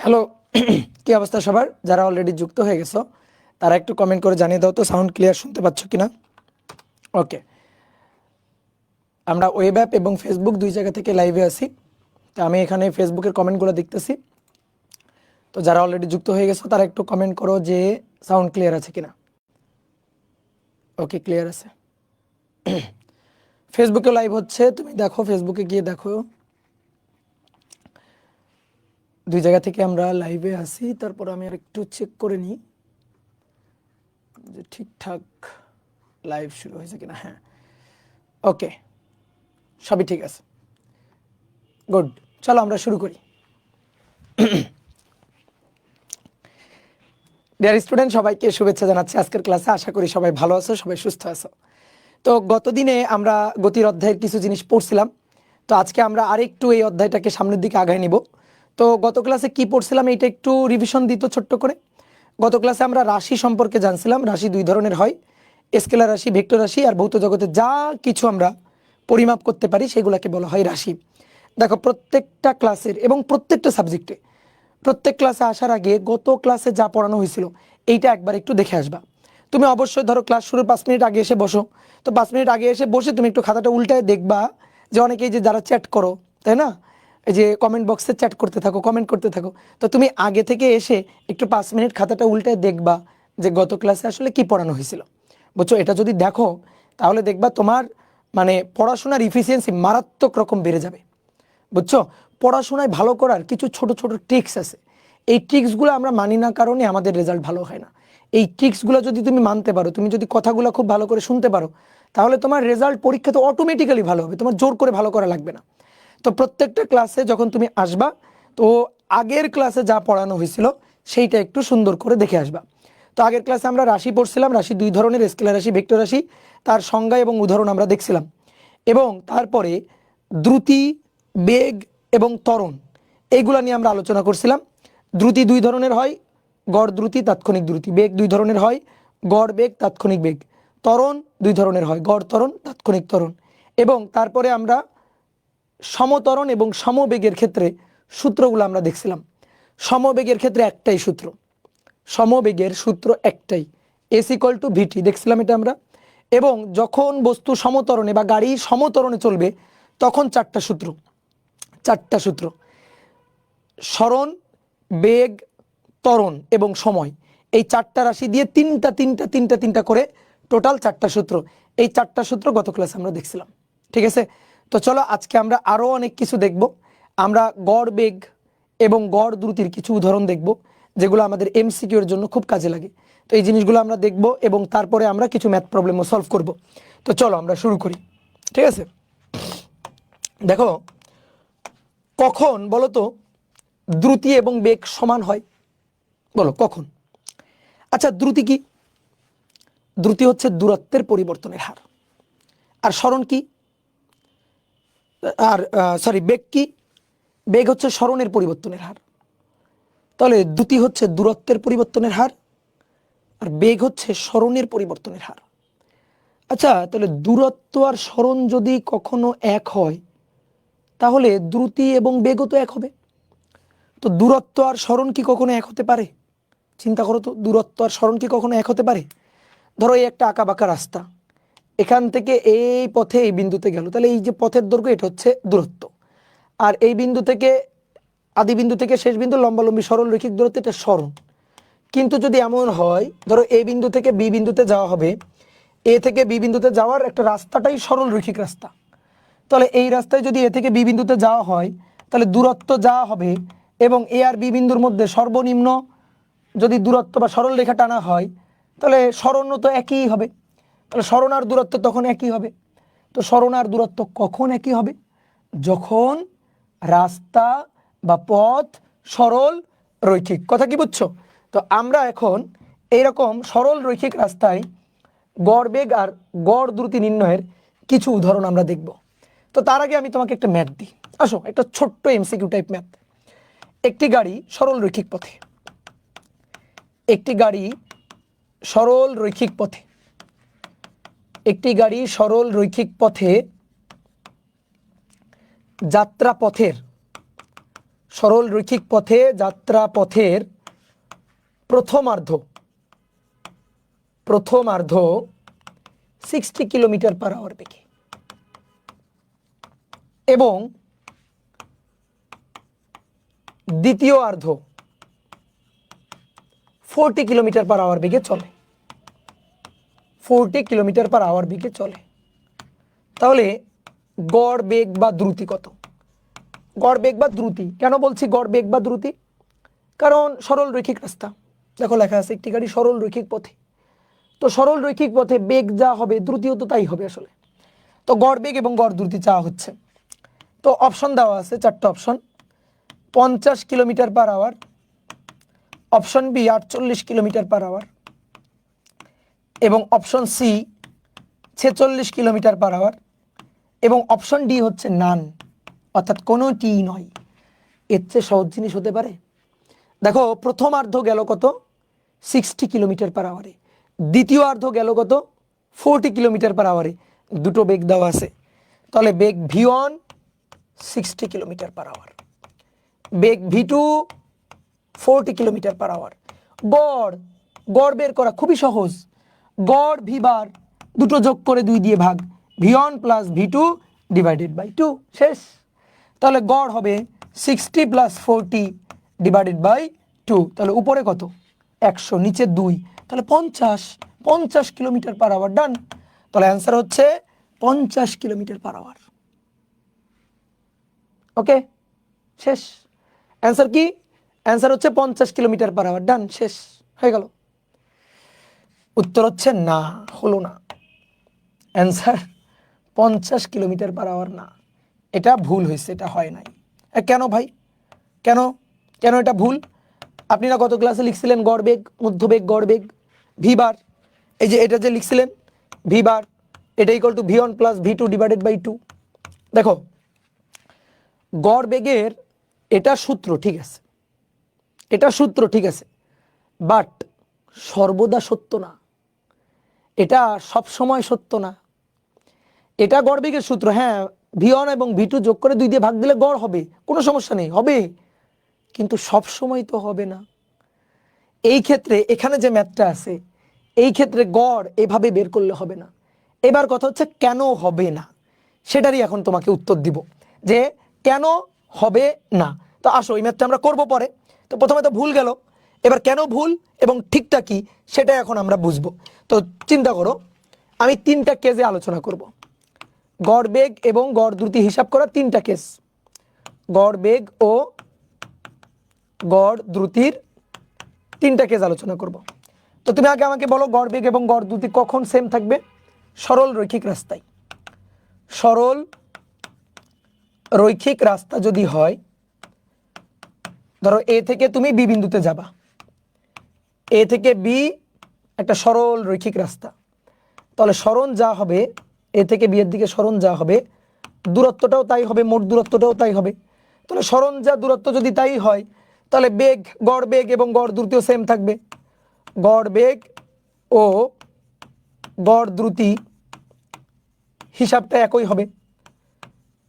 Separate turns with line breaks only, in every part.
Hello কি অবস্থা সবার? যারা অলরেডি যুক্ত হয়ে গেছো তারা একটু কমেন্ট করে জানিয়ে দাও তো সাউন্ড ক্লিয়ার শুনতে পাচ্ছ কিনা। ওকে, আমরা ওয়েব অ্যাপ এবং ফেসবুক দুই জায়গা থেকে লাইভে আছি। তো আমি এখানে ফেসবুকের কমেন্টগুলো দেখতেছি। তো যারা অলরেডি যুক্ত হয়ে গেছো তারা একটু কমেন্ট করো যে সাউন্ড ক্লিয়ার আছে কিনা। ওকে, ক্লিয়ার আছে। ফেসবুকে লাইভ হচ্ছে, তুমি দেখো, ফেসবুকে গিয়ে দেখো। দুই জায়গা থেকে আমরা লাইভে আসি। তারপর আমি আর একটু চেক করে নিই যে ঠিকঠাক লাইভ শুরু হয়েছে কিনা। হ্যাঁ, ওকে, সবই ঠিক আছে, গুড। চলো আমরা শুরু করি। ডিয়ার স্টুডেন্ট, সবাইকে শুভেচ্ছা জানাচ্ছি আজকের ক্লাসে। আশা করি সবাই ভালো আছো, সবাই সুস্থ আছো। তো গত দিনে আমরা গতির অধ্যায়ের কিছু জিনিস পড়ছিলাম। তো আজকে আমরা আরেকটু এই অধ্যায়টাকে সামনের দিকে আগায় নিব। তো গত ক্লাসে কি পড়ছিলাম এটা একটু রিভিশন দিত ছোট্ট করে। গত ক্লাসে আমরা রাশি সম্পর্কে জানছিলাম। রাশি দুই ধরনের হয়, স্কেলার রাশি, ভেক্টর রাশি। আর ভৌত জগতে যা কিছু আমরা পরিমাপ করতে পারি সেগুলোকে বলা হয় রাশি। দেখো, প্রত্যেকটা ক্লাসের এবং প্রত্যেকটা সাবজেক্টে প্রত্যেক ক্লাসে আসার আগে গত ক্লাসে যা পড়ানো হয়েছিল এইটা একবার একটু দেখে আসবা। তুমি অবশ্যই ধরো ক্লাস শুরুর 5 মিনিট আগে এসে বসো। তো 5 মিনিট আগে এসে বসে তুমি একটু খাতাটা উল্টায় দেখবা যে অনেকেই যে যারা চ্যাট করো, তাই না, এই যে কমেন্ট বক্সে চ্যাট করতে থাকো, কমেন্ট করতে থাকো। তো তুমি আগে থেকে এসে একটু 5 মিনিট খাতাটা উল্টায় দেখবা যে গত ক্লাসে আসলে কি পড়ানো হয়েছিল। বুঝছো? এটা যদি দেখো তাহলে দেখবা তোমার মানে পড়াশোনার ইফিসিয়েন্সি মারাত্মক রকম বেড়ে যাবে। বুঝছো? পড়াশোনায় ভালো করার কিছু ছোট ছোট ট্রিক্স আছে। এই ট্রিক্সগুলো আমরা মানি না কারণে আমাদের রেজাল্ট ভালো হয় না। এই ট্রিক্সগুলো যদি তুমি মানতে পারো, তুমি যদি কথাগুলো খুব ভালো করে শুনতে পারো, তাহলে তোমার রেজাল্ট পরীক্ষাতে অটোমেটিক্যালি ভালো হবে। তোমার জোর করে ভালো করা লাগবে না। তো প্রত্যেকটা ক্লাসে যখন তুমি আসবা, তো আগের ক্লাসে যা পড়ানো হয়েছিল সেইটা একটু সুন্দর করে দেখে আসবা। তো আগের ক্লাসে আমরা রাশি পড়ছিলাম। রাশি দুই ধরনের, স্কেলার রাশি, ভেক্টর রাশি। তার সংজ্ঞা এবং উদাহরণ আমরা দেখছিলাম। এবং তারপরে দ্রুতি, বেগ এবং ত্বরণ, এইগুলা নিয়ে আমরা আলোচনা করছিলাম। দ্রুতি দুই ধরনের হয়, গড় দ্রুতি, তাৎক্ষণিক দ্রুতি। বেগ দুই ধরনের হয়, গড় বেগ, তাৎক্ষণিক বেগ। ত্বরণ দুই ধরনের হয়, গড় ত্বরণ, তাৎক্ষণিক ত্বরণ। এবং তারপরে আমরা সমত্বরণ এবং সমবেগের ক্ষেত্রে সূত্রগুলো আমরা দেখছিলাম। সমবেগের ক্ষেত্রে একটাই সূত্র, সমবেগের সূত্র একটাই, এস ইকুয়াল টু ভিটি, দেখছিলাম এটা আমরা। এবং যখন বস্তু সমত্বরণে বা গাড়ি সমত্বরণে চলবে তখন চারটা সূত্র, চারটা সূত্র, সরণ, বেগ, ত্বরণ এবং সময়। এই চারটা রাশি দিয়ে তিনটা তিনটা তিনটা তিনটা করে টোটাল চারটা সূত্র। এই চারটা সূত্র গত ক্লাসে আমরা দেখছিলাম। ঠিক আছে? তো চলো আজকে আমরা আরও অনেক কিছু দেখব। আমরা গড় বেগ এবং গড় দ্রুতির কিছু উদাহরণ দেখব যেগুলো আমাদের এমসিকিউ এর জন্য খুব কাজে লাগে। তো এই জিনিসগুলো আমরা দেখব এবং তারপরে আমরা কিছু ম্যাথ প্রবলেমও সলভ করব। তো চলো আমরা শুরু করি। ঠিক আছে? দেখো, কখন বলো তো দ্রুতি এবং বেগ সমান হয়? বলো কখন? আচ্ছা, দ্রুতি কি? দ্রুতি হচ্ছে দূরত্বের পরিবর্তনের হার। আর সরণ কি? আর সরি, বেগ কি? বেগ হচ্ছে সরণের পরিবর্তনের হার। তাহলে দ্রুতি হচ্ছে দূরত্বের পরিবর্তনের হার আর বেগ হচ্ছে সরণের পরিবর্তনের হার। আচ্ছা, তাহলে দূরত্ব আর সরণ যদি কখনো এক হয় তাহলে দ্রুতি এবং বেগও তো এক হবে। তো দূরত্ব আর সরণ কি কখনো এক হতে পারে? চিন্তা করো তো, দূরত্ব আর সরণ কি কখনো এক হতে পারে? ধরো এই একটা আঁকা বাঁকা রাস্তা, এখান থেকে এই পথে এই বিন্দুতে গেল, তাহলে এই যে পথের দৈর্ঘ্য এটা হচ্ছে দূরত্ব। আর এই বিন্দু থেকে আদি বিন্দু থেকে শেষ বিন্দু লম্বালম্বি সরল রৈখিক দূরত্ব, এটা সরণ। কিন্তু যদি এমন হয়, ধরো এই বিন্দু থেকে বি বিন্দুতে যাওয়া হবে, এ থেকে বি বিন্দুতে যাওয়ার একটা রাস্তাটাই সরল রৈখিক রাস্তা, তাহলে এই রাস্তায় যদি এ থেকে বি বিন্দুতে যাওয়া হয় তাহলে দূরত্ব যা হবে এবং এ আর বি বিন্দুর মধ্যে সর্বনিম্ন যদি দূরত্ব বা সরল রেখা টানা হয় তাহলে সরণও তো একই হবে। তাহলে সরণ আর দূরত্ব তখন একই হবে। তো সরণ আর দূরত্ব কখন একই হবে? যখন রাস্তা বা পথ সরল রৈখিক। কথা কি বুঝছো? তো আমরা এখন এইরকম সরল রৈখিক রাস্তায় গড় বেগ আর গড় দ্রুতি নির্ণয়ের কিছু উদাহরণ আমরা দেখব। তো তার আগে আমি তোমাকে একটা ম্যাথ দিই। আসো, একটা ছোট্ট এমসিকিউ টাইপ ম্যাথ। একটি গাড়ি সরল রৈখিক পথে, একটি গাড়ি সরল রৈখিক পথে, একটি গাড়ি সরল রৈখিক পথে যাত্রা পথের সরল রৈখিক পথে যাত্রা পথের প্রথমার্ধ 60 কিলোমিটার পার আওয়ার বেগে এবং দ্বিতীয় আর্ধ 40 কিলোমিটার পার আওয়ার বেগে চলে। 40 কিলোমিটার পার আওয়ার বেগে চলে। তাহলে গড় বেগ বা দ্রুতি কত? গড় বেগ বা দ্রুতি কেন বলছি গড় বেগ বা দ্রুতি? কারণ সরল রৈখিক রাস্তা, দেখো লেখা আছে একটি গাড়ি সরল রৈখিক পথে, তো সরল রৈখিক পথে বেগ যা হবে দ্রুতিও তো তাই হবে আসলে। তো গড় বেগ এবং গড় দ্রুতি চাওয়া হচ্ছে। তো অপশন দেওয়া আছে, চারটা option. 50 kilometre per hour, option B 48 kilometre per hour এবং option C 46 kilometre per hour এবং অপশন ডি হচ্ছে নান, অর্থাৎ কোনোটি নয়। এর চেয়ে সহজ জিনিস হতে পারে? দেখো প্রথমার্ধ গেল কত? 60 কিলোমিটার পার আওয়ারে, দ্বিতীয় আর্ধ গেল কত? 40 কিলোমিটার পার আওয়ারে। দুটো বেগ দেওয়া আছে, তাহলে বেগ V1 60 কিলোমিটার পার আওয়ার, বেগ V2 40 কিলোমিটার পার আওয়ার। গড় বের করা খুবই সহজ। গড় ভি বার দুটো যোগ করে 2 দিয়ে ভাগ, V1 plus V2 divided by 2, শেষ। তাহলে গড় হবে 60 প্লাস 40 ডিভাইডেড বাই 2, তাহলে উপরে কত? 100, নিচে 2, তাহলে 50 কিলোমিটার পার আওয়ার। ডান। তাহলে অ্যান্সার হচ্ছে 50 কিলোমিটার পার আওয়ার। ওকে, শেষ। অ্যান্সার কি? অ্যান্সার হচ্ছে 50 কিলোমিটার পার আওয়ার। ডান, শেষ হয়ে গেল। উত্তর হচ্ছে না, হলো না। অ্যান্সার 50 কিলোমিটার পার আওয়ার না, এটা ভুল হয়েছে, এটা হয় নাই। কেন ভাই, কেন কেন এটা ভুল? আপনি না গত ক্লাসে লিখছিলেন গড় বেগ, মধ্যবেগ, গড় বেগ, ভি বার, এই যে এটা যে লিখছিলেন ভি বার, এটা equal to V1 plus V2 divided by 2। দেখো গড় বেগের এটা সূত্র ঠিক আছে, এটা সূত্র ঠিক আছে, বাট সর্বদা সত্য না, এটা সব সময় সত্য না। এটা গড় বেগের সূত্র, হ্যাঁ V1 এবং V2 যোগ করে 2 দিয়ে ভাগ দিলে গড় হবে, কোনো সমস্যা নেই, হবে, কিন্তু সব সময় তো হবে না। এই ক্ষেত্রে এখানে যে ম্যাথটা আছে, এই ক্ষেত্রে গড় এভাবে বের করলে হবে না। এবার কথা হচ্ছে কেন হবে না, সেটারই এখন তোমাকে উত্তর দিব যে কেন হবে না। তো আসো এই ম্যাথটা আমরা করব পরে। তো প্রথমে তো ভুল গেল, এবার কেন ভুল এবং ঠিকটা কি সেটা এখন আমরা বুঝবো। তো চিন্তা করো, আমি 3টা কেসে আলোচনা করব। গড় বেগ এবং গড় দ্রুতি হিসাব করা 3টা কেস, গড় বেগ ও গড় দ্রুতির 3টা কেস আলোচনা করব। তো তুমি আগে আমাকে বলো গড় বেগ এবং গড় দ্রুতি কখন সেম থাকবে? সরল রৈখিক রাস্তায়। সরল রৈখিক রাস্তা যদি হয়, ধরো এ থেকে তুমি বি বিন্দুতে যাবা, এ থেকে বি একটা সরল রৈখিক রাস্তা, তাহলে সরণ যা হবে এ থেকে বি এর দিকে সরণ যা হবে দূরত্বটাও তাই হবে, মোট দূরত্বটাও তাই হবে। তাহলে সরণ যা দূরত্ব যদি তাই হয়, তাহলে বেগ, গড় বেগ এবং গড় দ্রুতিও সেম থাকবে। গড় বেগ ও গড় দ্রুতি হিসাবটা একই হবে,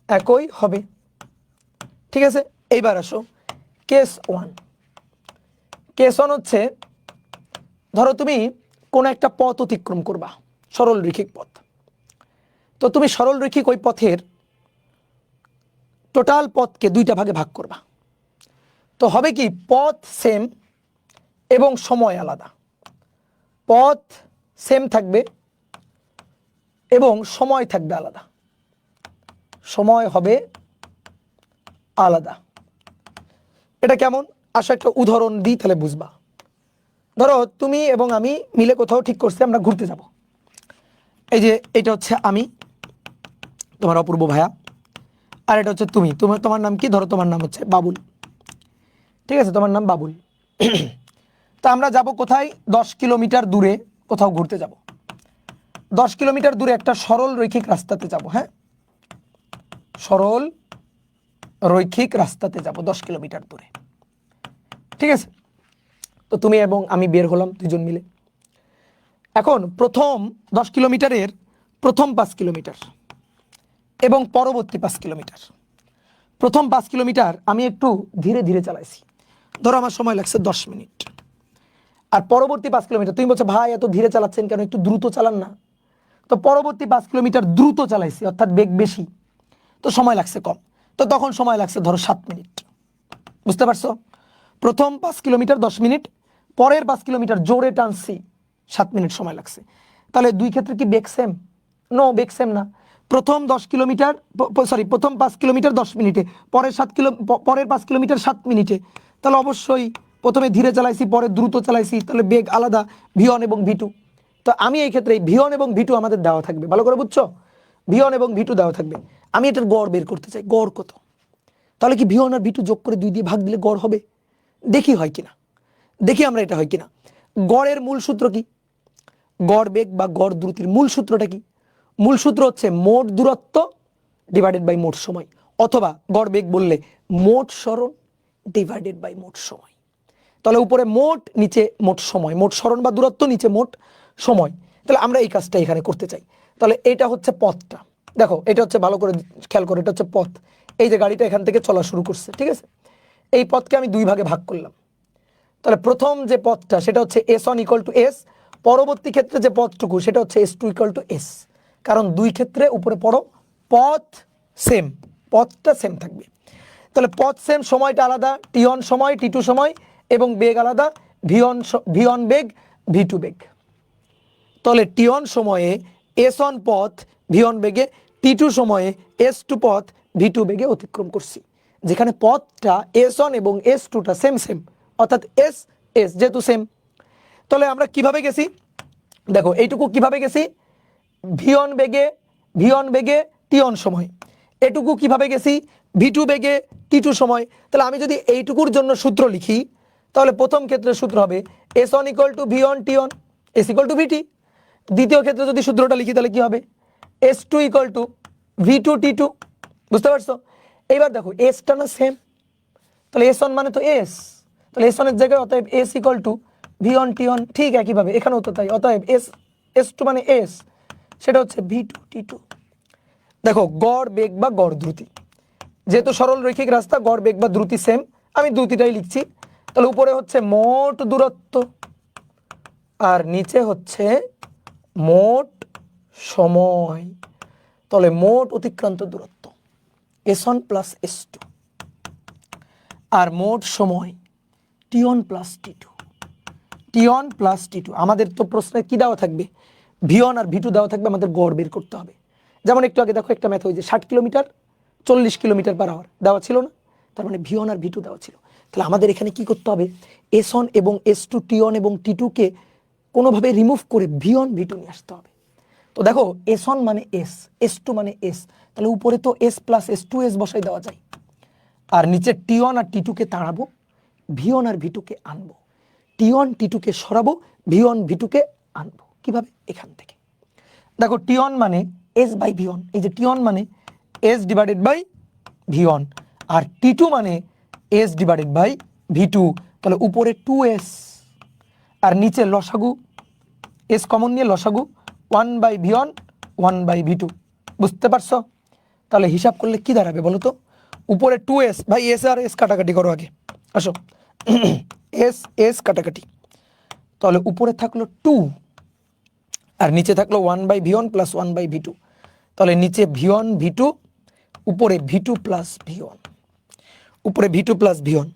একই হবে। ঠিক আছে, এইবার আসো কেস 1। কেস 1 হচ্ছে, ধরো তুমি কোন একটা পথ অতিক্রম করবা, সরল রৈখিক পথ। তো তুমি সরল রৈখিক ওই পথের টোটাল পথকে 2টা ভাগে ভাগ করবা। তো হবে কি, পথ সেম এবং সময় আলাদা। পথ সেম থাকবে এবং সময় থাকবে আলাদা, সময় হবে আলাদা। এটা কেমন? আসো একটা উদাহরণ দিই, তাহলে বুঝবা। ধরো তুমি এবং আমি মিলে কোথাও ঠিক করছি আমরা ঘুরতে যাব। এই যে এটা হচ্ছে আমি, তোমার অপূর্ব ভাইয়া, আর এটা হচ্ছে তুমি, তোমার নাম কি? ধরো তোমার নাম হচ্ছে বাবুল, ঠিক আছে, তোমার নাম বাবুল। তা আমরা যাব কোথায়? 10 কিলোমিটার দূরে কোথাও ঘুরতে যাব। 10 কিলোমিটার দূরে একটা সরল রৈখিক রাস্তাতে যাব। হ্যাঁ, সরল রৈখিক রাস্তাতে যাব 10 কিলোমিটার দূরে, ঠিক আছে। তো তুমি এবং আমি বের হলাম 2জন মিলে। এখন প্রথম 10 কিলোমিটারের প্রথম 5 কিলোমিটার এবং পরবর্তী 5 কিলোমিটার, প্রথম 5 কিলোমিটার আমি একটু ধীরে ধীরে চালাইছি, ধরো আমার সময় লাগছে 10 মিনিট। আর পরবর্তী 5 কিলোমিটার তুমি বলছো ভাই এত ধীরে চালাচ্ছেন কেন, একটু দ্রুত চালান না। তো পরবর্তী 5 কিলোমিটার দ্রুত চালাইছি, অর্থাৎ বেগ বেশি, তো সময় লাগছে কম, তো তখন সময় লাগছে ধরো 7 মিনিট। বুঝতে পারছো? প্রথম 5 কিলোমিটার 10 মিনিট, পরের 5 কিলোমিটার জোরে টানছি 7 মিনিট সময় লাগছে। তাহলে দুই ক্ষেত্রে কি বেগ সেম? নো, বেগ সেম না। প্রথম 10 কিলোমিটার প্রথম 5 কিলোমিটার 10 মিনিটে, পরের 5 কিলোমিটার 7 মিনিটে, তাহলে অবশ্যই প্রথমে ধীরে চালাইছি পরে দ্রুত চালাইছি, তাহলে বেগ আলাদা, V1 এবং V2। তো আমি এই ক্ষেত্রে V1 এবং V2 আমাদের দেওয়া থাকবে, ভালো করে বুঝছো? V1 এবং V2 দেওয়া থাকবে। আমি এটার গড় বের করতে চাই, গড় কত? তাহলে কি V1 আর V2 যোগ করে 2 দিয়ে ভাগ দিলে গড় হবে? দেখি হয় কিনা, দেখি আমরা এটা হয় কিনা। গড়ের মূল সূত্র কি? গড় বেগ বা গড় দ্রুতির মূল সূত্রটা কি? মূল সূত্র হচ্ছে মোট দূরত্ব ডিভাইডেড বাই মোট সময়, অথবা গড় বেগ বললে মোট সরণ ডিভাইডেড বাই মোট সময়। তাহলে উপরে মোট, নিচে মোট সময়, মোট সরণ বা দূরত্ব, নিচে মোট সময়। তাহলে আমরা এই কাজটা এখানে করতে চাই। তাহলে এটা হচ্ছে পথটা, দেখো এটা হচ্ছে, ভালো করে খেয়াল করো, এটা হচ্ছে পথ। এই যে গাড়িটা এখান থেকে চলা শুরু করছে, ঠিক আছে? এই পথকে আমি 2 ভাগে ভাগ করলাম। তাহলে প্রথম যে পথটা সেটা হচ্ছে S1 = S, পরবর্তী ক্ষেত্রে যে পথটুকু সেটা হচ্ছে S2 = S। কারণ দুই ক্ষেত্রে উপরে পড়ো, পথ সেম, পথটা সেম থাকবে। তাহলে পথ সেম, সময়টা আলাদা, T1 সময় T2 সময়, এবং বেগ আলাদা, V1 বেগ V2 বেগ। তাহলে T1 সময়ে S1 পথ V1 বেগে, T2 সময়ে S2 পথ V2 বেগে অতিক্রম করছি, যেখানে পথটা S1 এবং S2টা সেম সেম, অর্থাৎ S S যেহেতু সেম। তাহলে আমরা কিভাবে গেছি দেখো, এইটুকু কিভাবে গেছি, V1 বেগে T1 সময়, এটুকু কিভাবে গেছি, V2 বেগে T2 সময়। তাহলে আমি যদি এইটুকুর জন্য সূত্র লিখি, তাহলে প্রথম ক্ষেত্রে সূত্র হবে S1 = V1 T1, S = VT। দ্বিতীয় ক্ষেত্রে যদি সূত্রটা লিখি তাহলে কি হবে, S2 = V2 T2। বুঝতে পারছো? এইবার দেখো এসটা না সেম, তাহলে S1 মানে তো S, তাহলে S1 এর জায়গায় অতএব S = V1 T1, ঠিক একইভাবে এখানেও তো তাই, অতএব S2 মানে S, সেটা হচ্ছে V2 T2। দেখো গড় বেগ বা গড় দ্রুতি, যেহেতু সরল রৈখিক রাস্তা, গড় বেগ বা দ্রুতি সেম, আমি দ্রুতিটাই লিখছি। তাহলে উপরে হচ্ছে মোট দূরত্ব আর নিচে হচ্ছে মোট সময়। তাহলে মোট অতিক্রান্ত দূরত্ব S1 + S2 আর মোট সময় T1 + T2, T1 + T2। আমাদের তো প্রশ্নে কি দেওয়া থাকবে, V1 আর V2 দেওয়া থাকবে, আমাদের গড় বের করতে হবে। যেমন একটু আগে দেখো একটা ম্যাথ হয়েছে 60 কিলোমিটার 40 কিলোমিটার/আওয়ার দেওয়া ছিল না, তার মানে V1 আর V2 দেওয়া ছিল। তাহলে আমাদের এখানে কি করতে হবে, S1 এবং S2, T1 এবং T2 কে কোনোভাবে রিমুভ করে V1 V2 নিয়ে আসতে হবে। তো দেখো S1 মানে S, S2 মানে S, তাহলে উপরে তো S + S 2S বসাই দেওয়া যায়, আর নিচে T1 আর T2 কে তাড়াবো, V1 আর V2 কে আনবো, T1 T2 কে সরাবো, V1 V2 কে আনবো। কিভাবে? এখান থেকে দেখো T1 মানে S/V1, এই যে T1 মানে S/V1, আর T2 মানে S/V2। তাহলে উপরে 2S আর নিচে লসাগু, S কমন নিয়ে লসাগু 1/V1 1/V2। বুঝতে পারছো? তাহলে হিসাব করলে কি দাঁড়াবে বলো তো, উপরে 2S, ভাই S আর S কাটাকাটি করো আগে, আসো S S কাটাকাটি, তাহলে উপরে থাকলো 2 আর নিচে থাকলো 1/V1 + 1/V2। তাহলে নিচে V1 V2, উপরে V2 + V1, উপরে V2 + V1।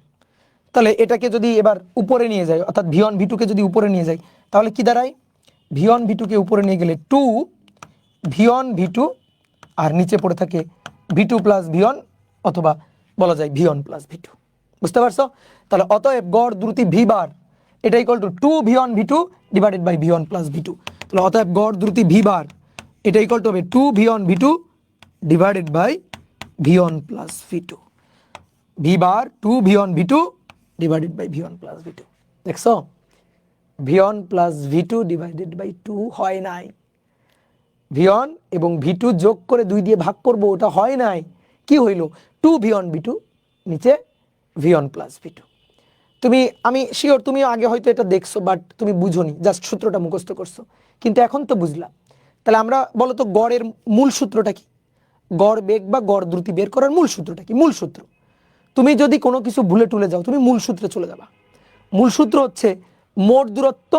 তাহলে এটাকে যদি এবার উপরে নিয়ে যায়, অর্থাৎ V1 V2 কে যদি উপরে নিয়ে যায়, তাহলে কি দাঁড়ায়, V1 V2 কে উপরে নিয়ে গেলে 2 V1 V2, আর নিচে পড়ে থাকে V2 + V1, অথবা বলা যায় V1 + V2। বুঝতে পারছো? তাহলে অতএব গড় দ্রুতি V বার এটা = 2 V1 V2 divided by V1 + V2। তাহলে অতএব গড় দ্রুতি V বার এটা = হবে 2 V1 V2 divided by V1 + V2। V bar 2 V1 V2 divided by V1 + V2। দেখছো, V1 + V2 ডিভাইডেড বাই 2 হয় নাই, V1 এবং V2 যোগ করে 2 দিয়ে ভাগ করব, ওটা হয় নাই। কি হইল, 2 V1 V2 নিচে V1 + V2। আমি শিওর তুমি আগে হয়তো এটা দেখছো, বাট তুমি বুঝোনি, জাস্ট সূত্রটা মুখস্থ করছো, কিন্তু এখন তো বুঝলা। তাহলে আমরা বলো তো গড়ের মূল সূত্রটা কি, গড় বেগ বা গড় দ্রুতি বের করার মূল সূত্রটা কি? মূল সূত্র, তুমি যদি কোনো কিছু ভুলে টুলে যাও তুমি মূল সূত্রে চলে যাবা। মূল সূত্র হচ্ছে মোট দূরত্ব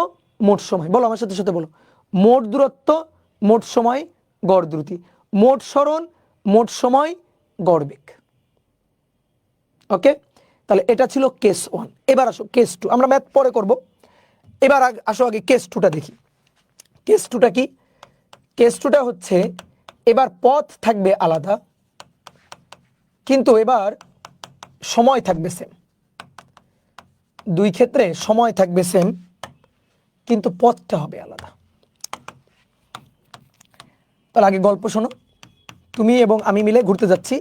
মোট সময়। বলো আমার সাথে সাথে বলো, মোট দূরত্ব মোট সময় গড় দ্রুতি, মোট সরণ মোট সময় গড় বেগ। ওকে, তাহলে এটা ছিল কেস 1। এবার আসো কেস 2, আমরা ম্যাথ পরে করব। এবার আসো আগে কেস 2টা দেখি। কেস 2টা কি? কেস 2টা হচ্ছে এবার পথ থাকবে আলাদা, কিন্তু এবার সময় থাকবে সেম। দুই ক্ষেত্রে সময় থাকবে সেম, কিন্তু পথটা হবে আলাদা। তাহলে আগে গল্প শোনো। তুমি এবং আমি মিলে ঘুরতে যাচ্ছি,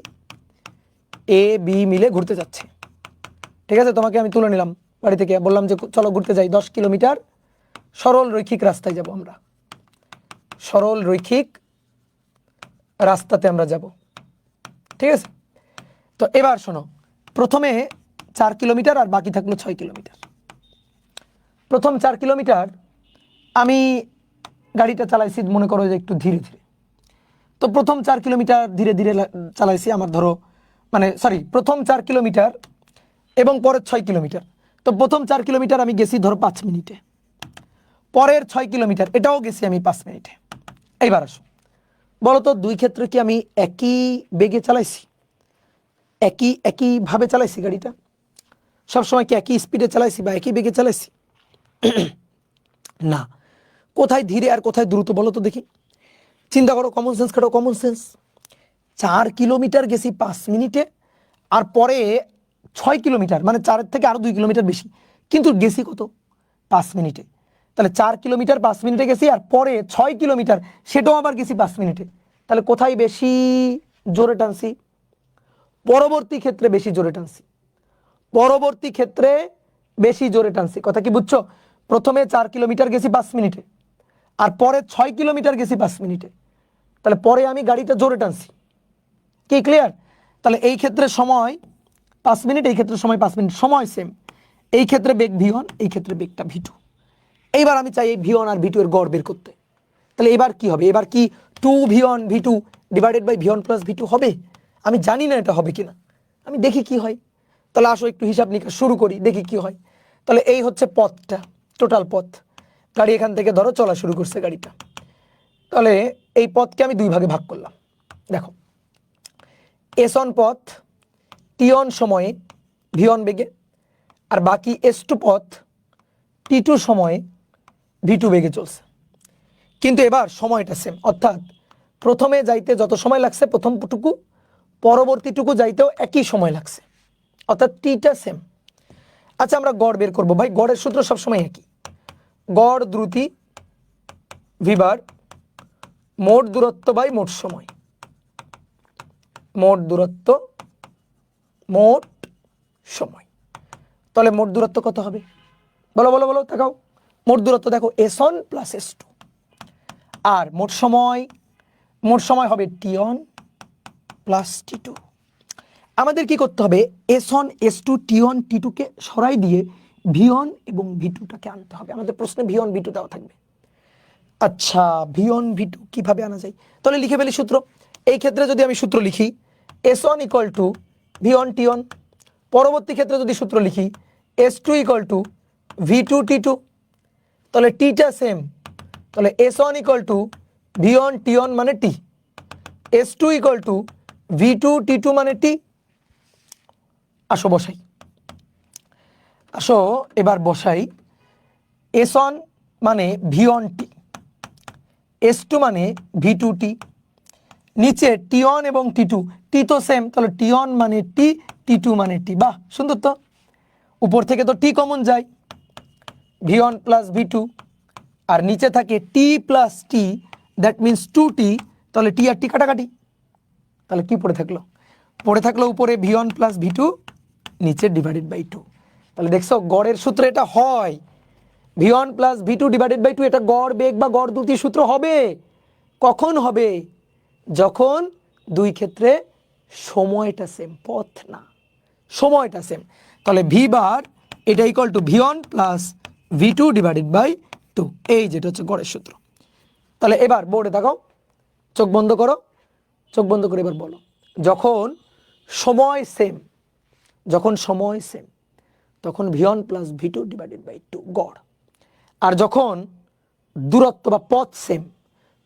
এ বি মিলে ঘুরতে যাচ্ছি, ঠিক আছে? তোমাকে আমি তুলে নিলাম বাড়ি থেকে, বললাম যে চলো ঘুরতে যাই, 10 কিলোমিটার সরল রৈখিক রাস্তায় যাব, আমরা সরল রৈখিক রাস্তাতে আমরা যাব, ঠিক আছে? তো এবার শোনো, প্রথমে 4 কিলোমিটার আর বাকি থাকলো 6 কিলোমিটার। প্রথম 4 কিলোমিটার আমি গাড়িটা চালাইছি মনে করো যে একটু ধীরে ধীরে। তো প্রথম 4 কিলোমিটার ধীরে ধীরে চালাইছি, আমার ধরো মানে সরি প্রথম 4 কিলোমিটার এবং পরের 6 কিলোমিটার। তো প্রথম 4 কিলোমিটার আমি গেছি ধরো 5 মিনিটে, পরের 6 কিলোমিটার এটাও গেছি আমি 5 মিনিটে। এইবার আসো, বলো তো দুই ক্ষেত্রে কি আমি একই বেগে চালাইছি? একইভাবে চালাইছি গাড়িটা? সবসময় কি একই স্পিডে চালাইছি বা একই বেগে চালাইছি? না। কোথায় ধীরে আর কোথায় দ্রুত বলো তো দেখি? চিন্তা করো, কমন সেন্স খাটো, কমন সেন্স। 4 কিলোমিটার গেছি 5 মিনিটে, আর পরে 6 কিলোমিটার মানে 4-এর থেকে আরো 2 কিলোমিটার বেশি, কিন্তু গেছি কত? 5 মিনিটে। তাহলে 4 কিলোমিটার 5 মিনিটে গেছি, আর পরে 6 কিলোমিটার সেটাও আবার গেছি 5 মিনিটে। তাহলে কোথায় বেশি জোরে টানছি? পরবর্তী ক্ষেত্রে বেশি জোরে টানছি, পরবর্তী ক্ষেত্রে বেশি জোরে টানছি। কথা কি বুঝছো? প্রথমে 4 কিলোমিটার গেছি 5 মিনিটে, আর পরে 6 কিলোমিটার গেছি 5 মিনিটে, তাহলে পরে আমি গাড়িটা জোরে টানছি। কি ক্লিয়ার? তাহলে এই ক্ষেত্রে সময় 5 মিনিট, এই ক্ষেত্রে সময় 5 মিনিট, সময় সেম। এই ক্ষেত্রে বেগ v1, এই ক্ষেত্রে বেগটা v2। এইবার আমি চাই এই v1 আর v2 এর গড় বের করতে। তাহলে এবার কি হবে? এবার কি 2v1 v2 divided by v1 plus v2 হবে? আমি জানি না এটা হবে কিনা, আমি দেখি কি হয়। তাহলে আসো একটু হিসাব নিকাশ শুরু করি, দেখি কি হয়। তাহলে এই হচ্ছে পথটা, টোটাল পথ। গাড়ি এখান থেকে ধরো চলা শুরু করছে গাড়িটা। তাহলে এই পথকে আমি 2 ভাগে ভাগ করলাম। দেখো, S1 পথ T1 সময়ে v1 বেগে, আর বাকি S2 পথ T2 সময়ে v2 বেগে চলছে। কিন্তু এবার সময়টা সেম, অর্থাৎ প্রথমে যাইতে যত সময় লাগছে প্রথমটুকু, পরবর্তীটুকু যাইতেও একই সময় লাগছে, অর্থাৎ টিটা সেম। আচ্ছা, আমরা গড় বের করব। ভাই গড়ের সূত্র সবসময় একই, গড় দ্রুতি ভিবার মোট দূরত্ব বাই মোট সময়, মোট দূরত্ব মোট সময়। তাহলে মোট দূরত্ব কত হবে? বলো বলো বলো, দেখাও। মোট দূরত্ব দেখো S1 প্লাস S2, আর মোট সময় হবে T1 প্লাস T2। আমাদের কি করতে হবে? S1 S2 T1 T2 কে সরাই দিয়ে V1 এবং V2টাকে আনতে হবে। আমাদের প্রশ্নে V1 V2 দেওয়া থাকবে। আচ্ছা, V1 V2 কিভাবে আনা যায়? তাহলে লিখে ফেলি সূত্র। এই ক্ষেত্রে যদি আমি সূত্র লিখি S1 equal to V1 T1, পরবর্তী ক্ষেত্রে যদি সূত্র লিখি S2 equal to V2 T2, তাহলে টিটা সেম। তাহলে S1 equal to V1 T1 মানে T, S2 equal to V2 T2 মানে T। আসো বসাই, আসো এবার বসাই। S1 মানে V1 T, S2 মানে V2 T, নিচে T1 এবং T2, T তো সেম, তাহলে T1 মানে T, T2 মানে T। বাহ, সুন্দর তো। উপর থেকে তো T কমন যায়, V1 প্লাস V2, আর নিচে থাকে T plus T, that means 2T। তাহলে T আর T কাটাকাটি, তাহলে কি পড়ে থাকলো? পড়ে থাকলো উপরে V1 প্লাস V2, নিচে ডিভাইডেড বাই 2। তাহলে দেখছো গড়ের সূত্র এটা হয়, V1 plus V2 divided by 2। এটা গড় বেগ বা গড় দ্রুতির সূত্র হবে। কখন হবে? যখন দুই ক্ষেত্রে সময়টা সেম, পথ না, সময়টা সেম। তাহলে V বার এটা equal to V1 plus V2 divided by 2, এই যেটা হচ্ছে গড়ের সূত্র। তাহলে এবার বোর্ডে দেখাও, চোখ বন্ধ করো, চোখ বন্ধ করে এবার বলো, যখন সময় সেম, তখন v1 plus v2 divided by 2 গড়। আর যখন দূরত্ব বা পথ সেম,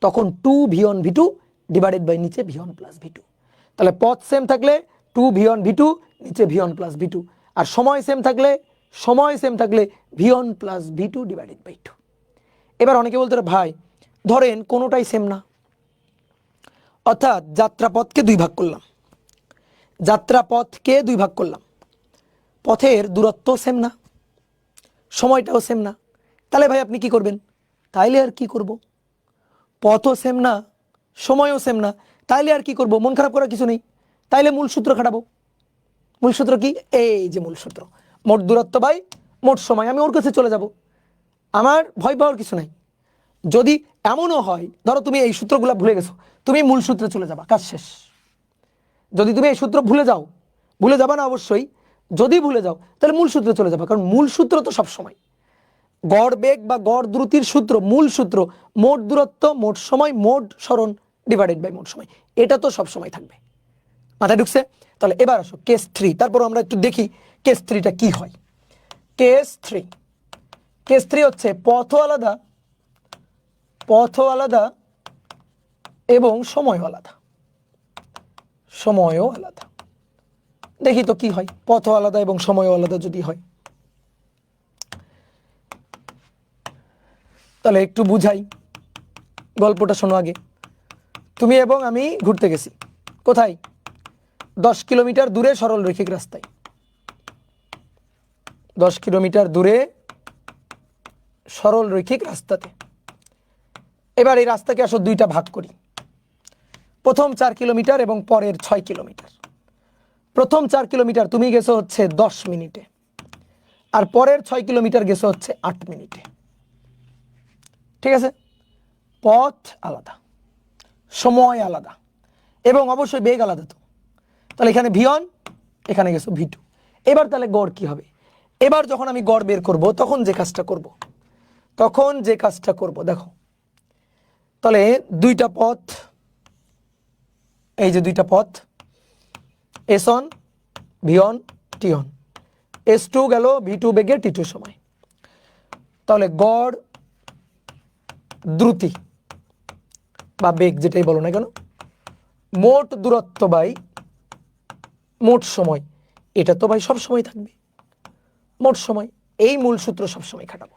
তখন 2v1 v2 ডিভাইডেড বাই নিচে v1 প্লাস v2। তাহলে পথ সেম থাকলে 2v1 v2 নিচে v1 প্লাস v2, আর সময় সেম থাকলে v1 plus v2 divided by 2। এবার অনেকে বলতে পারে ভাই ধরেন কোনোটাই সেম না, অর্থাৎ যাত্রাপথকে দুই ভাগ করলাম, পথের দূরত্ব সেম না, সময়টাও সেম না, তাহলে ভাই আপনি কি করবেন? তাইলে আর কি করব, পথও সেম না, সময়ও সেম না, তাইলে আর কি করব? মন খারাপ করার কিছু নেই, তাইলে মূল সূত্র খাটাবো। মূল সূত্র কি? এই যে মূল সূত্র, মোট দূরত্ব বাই মোট সময়। আমি ওর কাছে চলে যাব, আমার ভয় পাওয়ার কিছু নাই। যদি এমনও হয়, ধরো তুমি এই সূত্রগুলো ভুলে গেছো, তুমি মূল সূত্রে চলে যাবা, কাজ শেষ। যদি তুমি এই সূত্র ভুলে যাবা না অবশ্যই, যদি ভুলে যাও তাহলে মূল সূত্রে চলে যাবা, কারণ মূল সূত্র তো সবসময় গড় বেগ বা গড় দ্রুতির সূত্র, মূল সূত্র মোট দূরত্ব, মোট সময়, মোট সরণ ডিভাইডেড বাই মোট সময়, এটা তো সবসময় থাকবে। মাথায় ঢুকছে? তাহলে এবার আসো কেস 3, তারপর আমরা একটু দেখি কেস 3টা কি হয়। কেস 3 হচ্ছে পথও আলাদা এবং সময়ও আলাদা। দেখি তো কি হয়, পথও আলাদা এবং সময়ও আলাদা যদি হয়। তাহলে একটু বুঝাই, গল্পটা শোনো আগে। তুমি এবং আমি ঘুরতে গেছি, কোথায়? 10 কিলোমিটার দূরে সরল রৈখিক রাস্তায়, 10 কিলোমিটার দূরে সরল রৈখিক রাস্তাতে। এবার এই রাস্তাকে আসো দুইটা ভাগ করি, প্রথম 4 কিলোমিটার এবং পরের 6 কিলোমিটার। প্রথম 4 কিলোমিটার তুমি গেছো হচ্ছে 10 মিনিটে, আর পরের 6 কিলোমিটার গেছো হচ্ছে 8 মিনিটে। ঠিক আছে? পথ আলাদা, সময় আলাদা এবং অবশ্যই বেগ আলাদা। তো তাহলে এখানে v1, এখানে গেছো v2। এবার তাহলে গড় কি হবে? এবার যখন আমি গড় বের করব তখন যে কাজটা করব দেখো, তাহলে দুইটা পথ, এই যে দুইটা পথ s1 v1 t1, s2 গেল v2 বেগে t2 সময়। তাহলে গড় দ্রুতি বা বেগ যেটাই বলো না কেন, মোট দূরত্ব বাই মোট সময়, এটা তো ভাই সব সময় থাকবে, মোট সময়। এই মূল সূত্র সব সময় খাটাবো।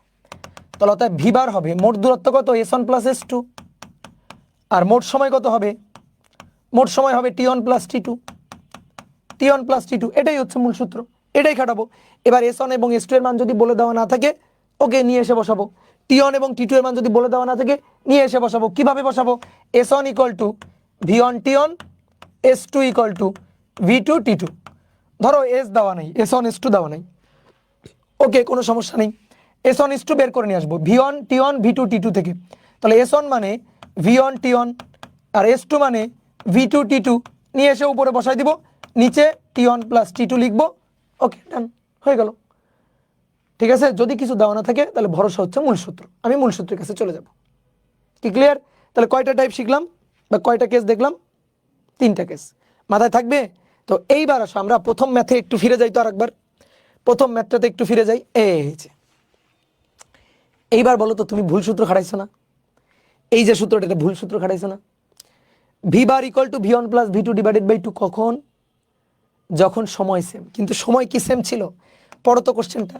তাহলে অর্থাৎ ভি বার হবে মোট দূরত্ব কত, s1 প্লাস s2, আর মোট সময় কত হবে? মোট সময় হবে t1 প্লাস t2, এটাই হচ্ছে মূল সূত্র, এটাই খাটাবো। এবার s1 এবং s2 এর মান যদি বলে দেওয়া না থাকে, ওকে নিয়ে এসে বসাবো। t1 এবং t2 এর মান যদি বলে দেওয়া না থাকে, নিয়ে এসে বসাবো। কিভাবে বসাবো? s1 equal to v1 t1, s2 equal to v2 t2। ধরো s দেওয়া নেই, s1 s2 দেওয়া নেই, ওকে কোনো সমস্যা নেই, s1 s2 বের করে নিয়ে আসবো v1 t1 v2 t2 থেকে। তাহলে s1 মানে v1 t1 আর s2 মানে v2 t2, নিয়ে এসে উপরে বসাই দিব, নিচে t1 প্লাস t2 লিখবো। ওকে ডান, হয়ে গেল। ঠিক আছে? যদি কিছু দেওয়া না থাকে তাহলে ভরসা হচ্ছে মূল সূত্র, আমি মূল সূত্রের কাছে চলে যাব। কি ক্লিয়ার? তাহলে কয়টা টাইপ শিখলাম বা কয়টা কেস দেখলাম? 3টা কেস মাথায় থাকবে। তো এইবার আসো আমরা প্রথম ম্যাথে একটু ফিরে যাই, তো আরেকবার প্রথম ম্যাথটাতে একটু ফিরে যাই। এই যে এইবার বলো তো, তুমি ভুল সূত্র খাটাইছো না? এই যে সূত্রটা, এটা ভুল সূত্র খাটাইছো না? V bar equal to v1 plus v2 divided by 2 কখন? যখন সময় সেম। কিন্তু সময় কি সেম ছিল? পড়ো তো কোশ্চেনটা।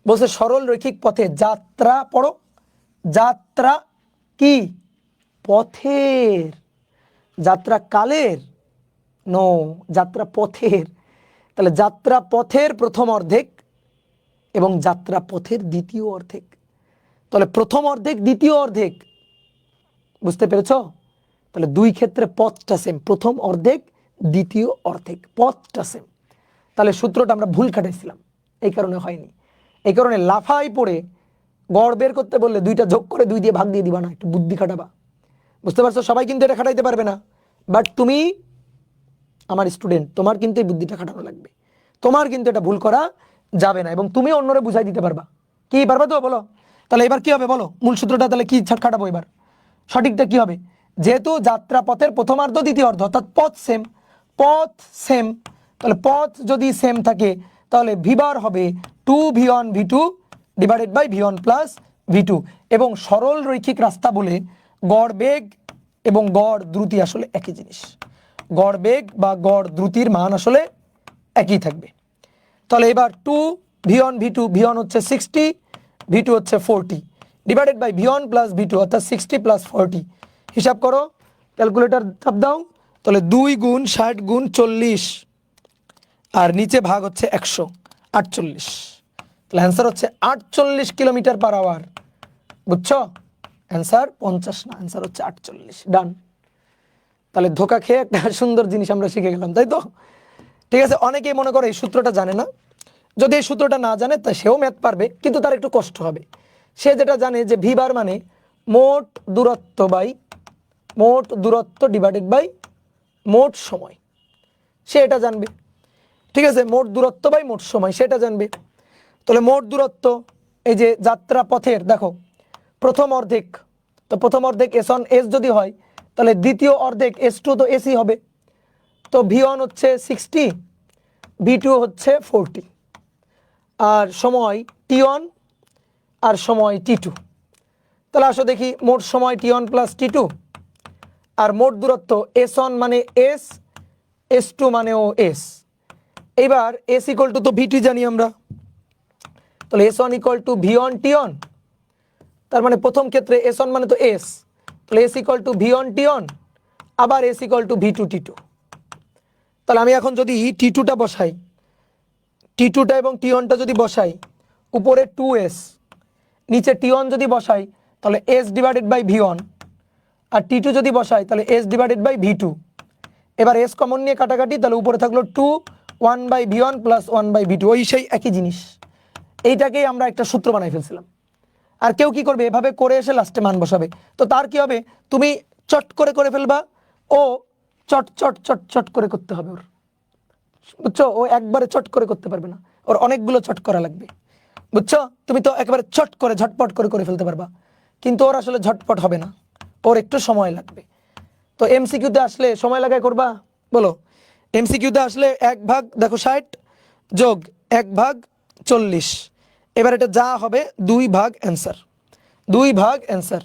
বলছে সরল রৈখিক পথে যাত্রা, পড়ো, যাত্রা কি পথের, যাত্রা কালের, নো, যাত্রা পথের। তাহলে যাত্রা পথের প্রথম অর্ধেক এবং যাত্রা পথের দ্বিতীয় অর্ধেক। তাহলে প্রথম অর্ধেক দ্বিতীয় অর্ধেক, বুঝতে পেরেছ? তাহলে দুই ক্ষেত্রে পথটা সেম, প্রথম অর্ধেক দ্বিতীয় অর্ধেক, পথটা সেম। তাহলে সূত্রটা আমরা ভুল খাটাইছিলাম, এই কারণে হয়নি। এই কারণে লাফাই পড়ে গড় বের করতে বললে 2টা যোগ করে 2 দিয়ে ভাগ দিয়ে দিবা না, একটু বুদ্ধি খাটাবা। বুঝতে পারছো? সবাই কিন্তু এটা খাটাইতে পারবে না, বাট তুমি আমার স্টুডেন্ট, তোমার কিন্তু এই বুদ্ধিটা খাটানো লাগবে, তোমার কিন্তু এটা ভুল করা যাবে না, এবং তুমি অন্যরে বুঝাই দিতে পারবা। কি পারবা তো? বলো। তাহলে এবার কি হবে বলো, মূল সূত্রটা তাহলে কি খাটাবো? এবার সঠিকটা কি হবে? যেহেতু যাত্রাপথের প্রথমার্ধ দ্বিতীয়ার্ধ অর্থাৎ পথ সেম, তাহলে পথ যদি সেম থাকে তাহলে ভি বার হবে 2v1v2 divided by v1 plus v2, এবং সরল রৈখিক রাস্তা বলে গড় বেগ এবং গড় দ্রুতি আসলে একই জিনিস। গড় বেগ বা গড় দ্রুতির মান আসলে একই থাকবে। তাহলে এবার 2v1v2, v1 হচ্ছে 60, v2 হচ্ছে 40 divided by v1 plus v2 অর্থাৎ 60 প্লাস 40। হিসাব করো, ক্যালকুলেটর চাপ দাও, তাহলে 2 গুণ 60 গুণ 40 আর নিচে ভাগ হচ্ছে 148, তাহলে অ্যান্সার হচ্ছে 48 কিলোমিটার পার আওয়ার। বুঝছো? অ্যান্সার 50 না, অ্যান্সার হচ্ছে 48। ডান। তাহলে ধোকা খেয়ে একটা সুন্দর জিনিস আমরা শিখে গেলাম, তাই তো? ঠিক আছে, অনেকেই মনে করে এই সূত্রটা জানে না। যদি এই সূত্রটা না জানে তা সেও ম্যাথ পারবে, কিন্তু তার একটু কষ্ট হবে। সে যেটা জানে যে ভি বার মানে মোট দূরত্ব ডিভাইডেড বাই মোট সময়, সে এটা জানবে। ঠিক আছে, মোট দূরত্ব বাই মোট সময় সেটা জানবে। তাহলে মোট দূরত্ব, এই যে যাত্রা পথের দেখো প্রথম অর্ধেক, তো প্রথম অর্ধেক S1 S যদি হয় তাহলে দ্বিতীয় অর্ধেক S2 তো এসই হবে। তো v1 হচ্ছে 60, v2 হচ্ছে 40, আর সময় t1 আর সময় t2। তাহলে আসো দেখি মোট সময় t1 প্লাস t2 আর মোট দূরত্ব S1 মানে S, S2 মানেও S। এইবার S ইকুয়াল টু তো v2 জানি আমরা, তাহলে S1 equal to v1 t1, তার মানে প্রথম ক্ষেত্রে S1 মানে তো S, তাহলে S equal to v1 t1 আবার S equal to v2 t2। তাহলে আমি এখন যদি t2টা বসাই, t2টা এবং t1টা যদি বসাই, উপরে 2s, নিচে t1 যদি বসাই তাহলে s divided by v1, R t2 যদি বসাই তাহলে s ডিভাইডেড বাই v2। এবার s কমন নিয়ে কাটাকাটি, তাহলে উপরে থাকলো 2 1 by v1 plus 1 by v2, ওই সেই একই জিনিস। এইটাকেই আমরা একটা সূত্র বানাই ফেলছিলাম। আর কেউ কি করবে, এভাবে করে এসে লাস্টে মান বসাবে। তো তার কি হবে, তুমি চট করে ফেলবা, ও চট চট চট চট করে করতে হবে ওর। বুঝছো? ও একবারে চট করে করতে পারবে না, ওর অনেকগুলো চট করা লাগবে। বুঝছো? তুমি তো একেবারে চট করে ঝটপট করে ফেলতে পারবা, কিন্তু ওর আসলে ঝটপট হবে না, ওর একটু সময় লাগবে। তো এমসিকিউতে আসলে সময় লাগায় করবা, বলো? এমসিকিউতে আসলে 1 ভাগ দেখো 60 যোগ 1 ভাগ 40, এবার এটা যা হবে 2 ভাগ অ্যান্সার, 2 ভাগ অ্যান্সার।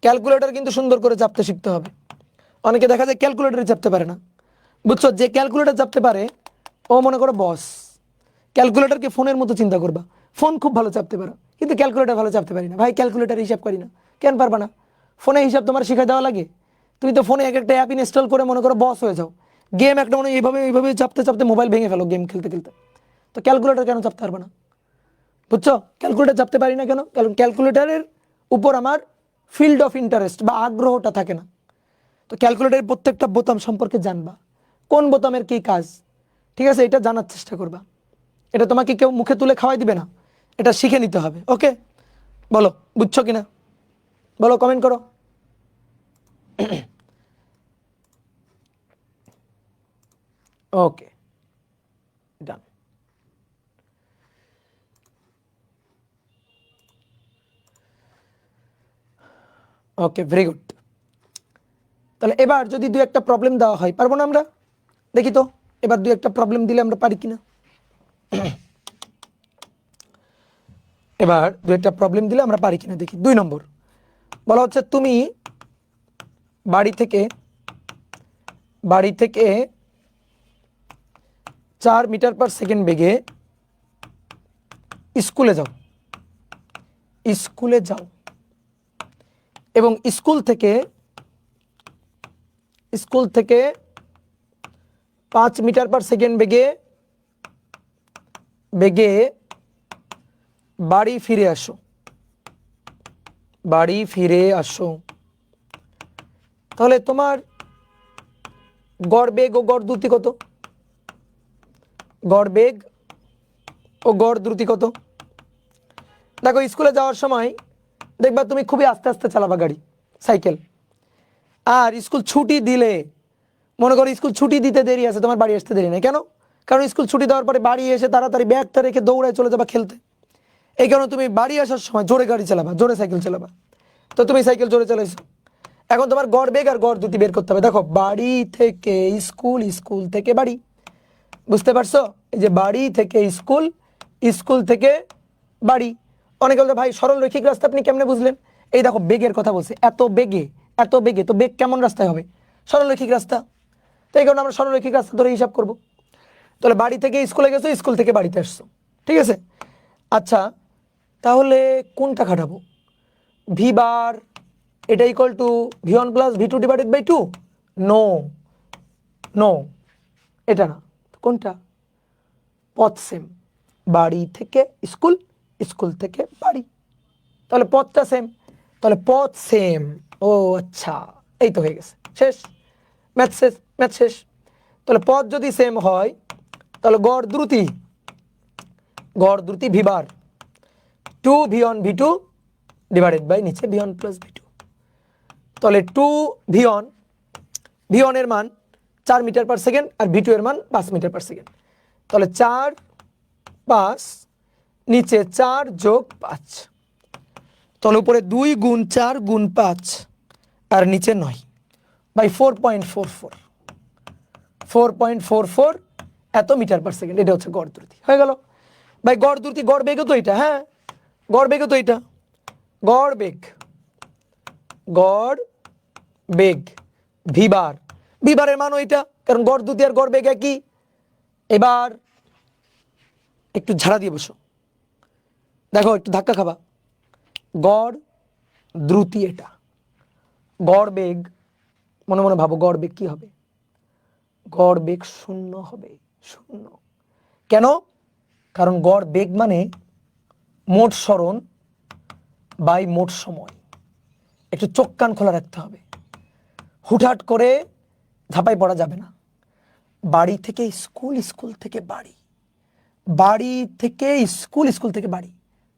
ক্যালকুলেটর কিন্তু সুন্দর করে চাপতে শিখতে হবে। অনেকে দেখা যায় ক্যালকুলেটরে চাপতে পারে না। বুঝছো? যে ক্যালকুলেটর চাপতে পারে ও মনে করো বস। ক্যালকুলেটরকে ফোনের মতো চিন্তা করবা, ফোন খুব ভালো চাপতে পারো, কিন্তু ক্যালকুলেটর ভালো চাপতে পারি না। ভাই ক্যালকুলেটর হিসাব করি না, কেন পারবা না? ফোনে হিসাব তোমার শিখাই দেওয়া লাগে? তুমি তো ফোনে এক একটা অ্যাপ ইনস্টল করে মনে করো বস হয়ে যাও। গেম একটা মনে এইভাবে চাপতে মোবাইল ভেঙে ফেলো গেম খেলতে। তো ক্যালকুলেটর কেন চাপতে পারবে না? বুঝছো? ক্যালকুলেটর চাপতে পারি না কেন? কারণ ক্যালকুলেটরের উপর আমার ফিল্ড অফ ইন্টারেস্ট বা আগ্রহটা থাকে না। তো ক্যালকুলেটরের প্রত্যেকটা বোতাম সম্পর্কে জানবা, কোন বোতামের কী কাজ। ঠিক আছে, এটা জানার চেষ্টা করবা। এটা তোমাকে কেউ মুখে তুলে খাওয়াই দিবে না, এটা শিখে নিতে হবে। ওকে, বলো বুঝছো কিনা, বলো কমেন্ট করো। ওকে, ডান। ওকে, ভেরি গুড। তাহলে এবার যদি 2-1টা প্রবলেম দেওয়া হয়, পারবো না আমরা? দেখি তো এবার 2-1টা প্রবলেম দিলে আমরা পারি কিনা। এবার 2-1টা প্রবলেম দিলে আমরা পারি কিনা দেখি। 2 নম্বর বলা হচ্ছে, তুমি বাড়ি থেকে 4 মিটার পার সেকেন্ড বেগে স্কুলে যাও এবং স্কুল থেকে 5 মিটার পার সেকেন্ড বেগে বাড়ি ফিরে আসো। তাহলে তোমার গড় বেগ ও গড় দ্রুতি কত? গড় বেগ ও গড় দ্রুতি কত? দেখো স্কুলে যাওয়ার সময় দেখবা তুমি খুবই আস্তে আস্তে চালাবা গাড়ি, সাইকেল। আর স্কুল ছুটি দিলে, মনে করো স্কুল ছুটি দিতে দেরি আছে, তোমার বাড়ি আসতে দেরি নেই কেন? কারণ স্কুল ছুটি দেওয়ার পরে বাড়ি এসে তাড়াতাড়ি ব্যাগটা রেখে দৌড়ায় চলে যাবা খেলতে। এই কারণে তুমি বাড়ি আসার সময় জোরে গাড়ি চালাবা, জোরে সাইকেল চালাবা। তো তুমি সাইকেল জোরে চালাইছো, এখন তোমার গড় বেগ আর গড় দ্রুতি বের করতে হবে। দেখো বাড়ি থেকে স্কুল, স্কুল থেকে বাড়ি, বুঝতে পারছো? এই যে বাড়ি থেকে স্কুল, স্কুল থেকে বাড়ি। অনেকে বলতে ভাই সরল রৈখিক রাস্তা আপনি কেমনে বুঝলেন? এই দেখো বেগের কথা বলছে, এত বেগে, এত বেগে, তো বেগ কেমন রাস্তায় হবে? সরল রৈখিক রাস্তা। তো এই কারণে আমরা সরল রৈখিক রাস্তা ধরে হিসাব করব। তাহলে বাড়ি থেকে স্কুলে গেছো, স্কুল থেকে বাড়িতে আসছো, ঠিক আছে? আচ্ছা তাহলে কোনটা খাটাবো? ভি বার এটা equal to V1 plus V2 divided by 2? No no, এটা না। কোনটা? পথ সেম, বাড়ি থেকে স্কুল, স্কুল থেকে বাড়ি, তাহলে পথটা সেম, তাহলে পথ সেম। ও আচ্ছা, এই তো হয়ে গেছে, শেষ, ম্যাথ শেষ, ম্যাথ শেষ। তাহলে পথ যদি সেম হয় তাহলে গড় দ্রুতি, গড় দ্রুতি V bar 2V1 V2 divided by নিচে V1 প্লাস V2। তাহলে 2V1, V1 এর মান 4 মিটার পার সেকেন্ড আর V2 এর মান 5 মিটার পার সেকেন্ড। তাহলে 4 5 নিচে 4 যোগ 5, তাহলে উপরে 2 গুণ 4 গুণ 5 আর নিচে 9 বাই 4.44, 4.44 এত মিটার পার সেকেন্ড। এটা হচ্ছে গড় দ্রুতি, হয়ে গেল ভাই। গড় দ্রুতি, গড় বেগও তো এটা, হ্যাঁ গড় বেগও তো এটা, গড় বেগ, গড় বেগ ভি বার, ভি বারের মান ওইটা, কারণ গড় দ্রুতি আর গড় বেগ একই। এবার একটু ঝাড়া দিয়ে বসো, দেখো একটু ধাক্কা খাবা। গড় দ্রুতি এটা, গড় বেগ মনে মনে ভাবো গড় বেগ কি হবে? গড় বেগ 0 হবে, 0। কেন? কারণ গড় বেগ মানে মোট সরণ বাই মোট সময়। একটু চোখ কান খোলা রাখতে হবে, হুটহাট করে ঝাঁপাই পড়া যাবে না। বাড়ি থেকে স্কুল, স্কুল থেকে বাড়ি, বাড়ি থেকে স্কুল, স্কুল থেকে বাড়ি,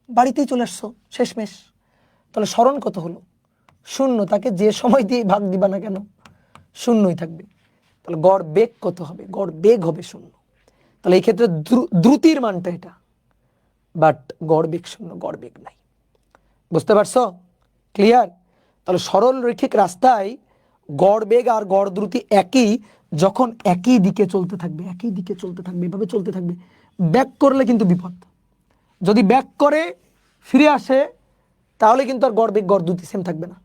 বাড়িতেই চলে আসছো, শেষমেশ। তাহলে সরণ কত হলো? 0। তাকে যে সময় দিয়ে ভাগ দিবা না কেন 0ই থাকবে। তাহলে গড় বেগ কত হবে? গড় বেগ হবে 0। তাহলে এই ক্ষেত্রে দ্রুতির মানটা এটা, বাট গড় বেগ 0, গড় বেগ নাই। বুঝতে পারছো? ক্লিয়ার? তাহলে সরল রৈখিক রাস্তায় গড় বেগ আর গড় দ্রুতি একই, যখন একই দিকে চলতে থাকবে, একই দিকে চলতে থাকবে, এভাবে চলতে থাকবে। ব্যাক করলে কিন্তু বিপদ। যদি ব্যাক করে ফিরে আসে তাহলে কিন্তু আর গড় বেগ গড় দ্রুতি সেম থাকবে না।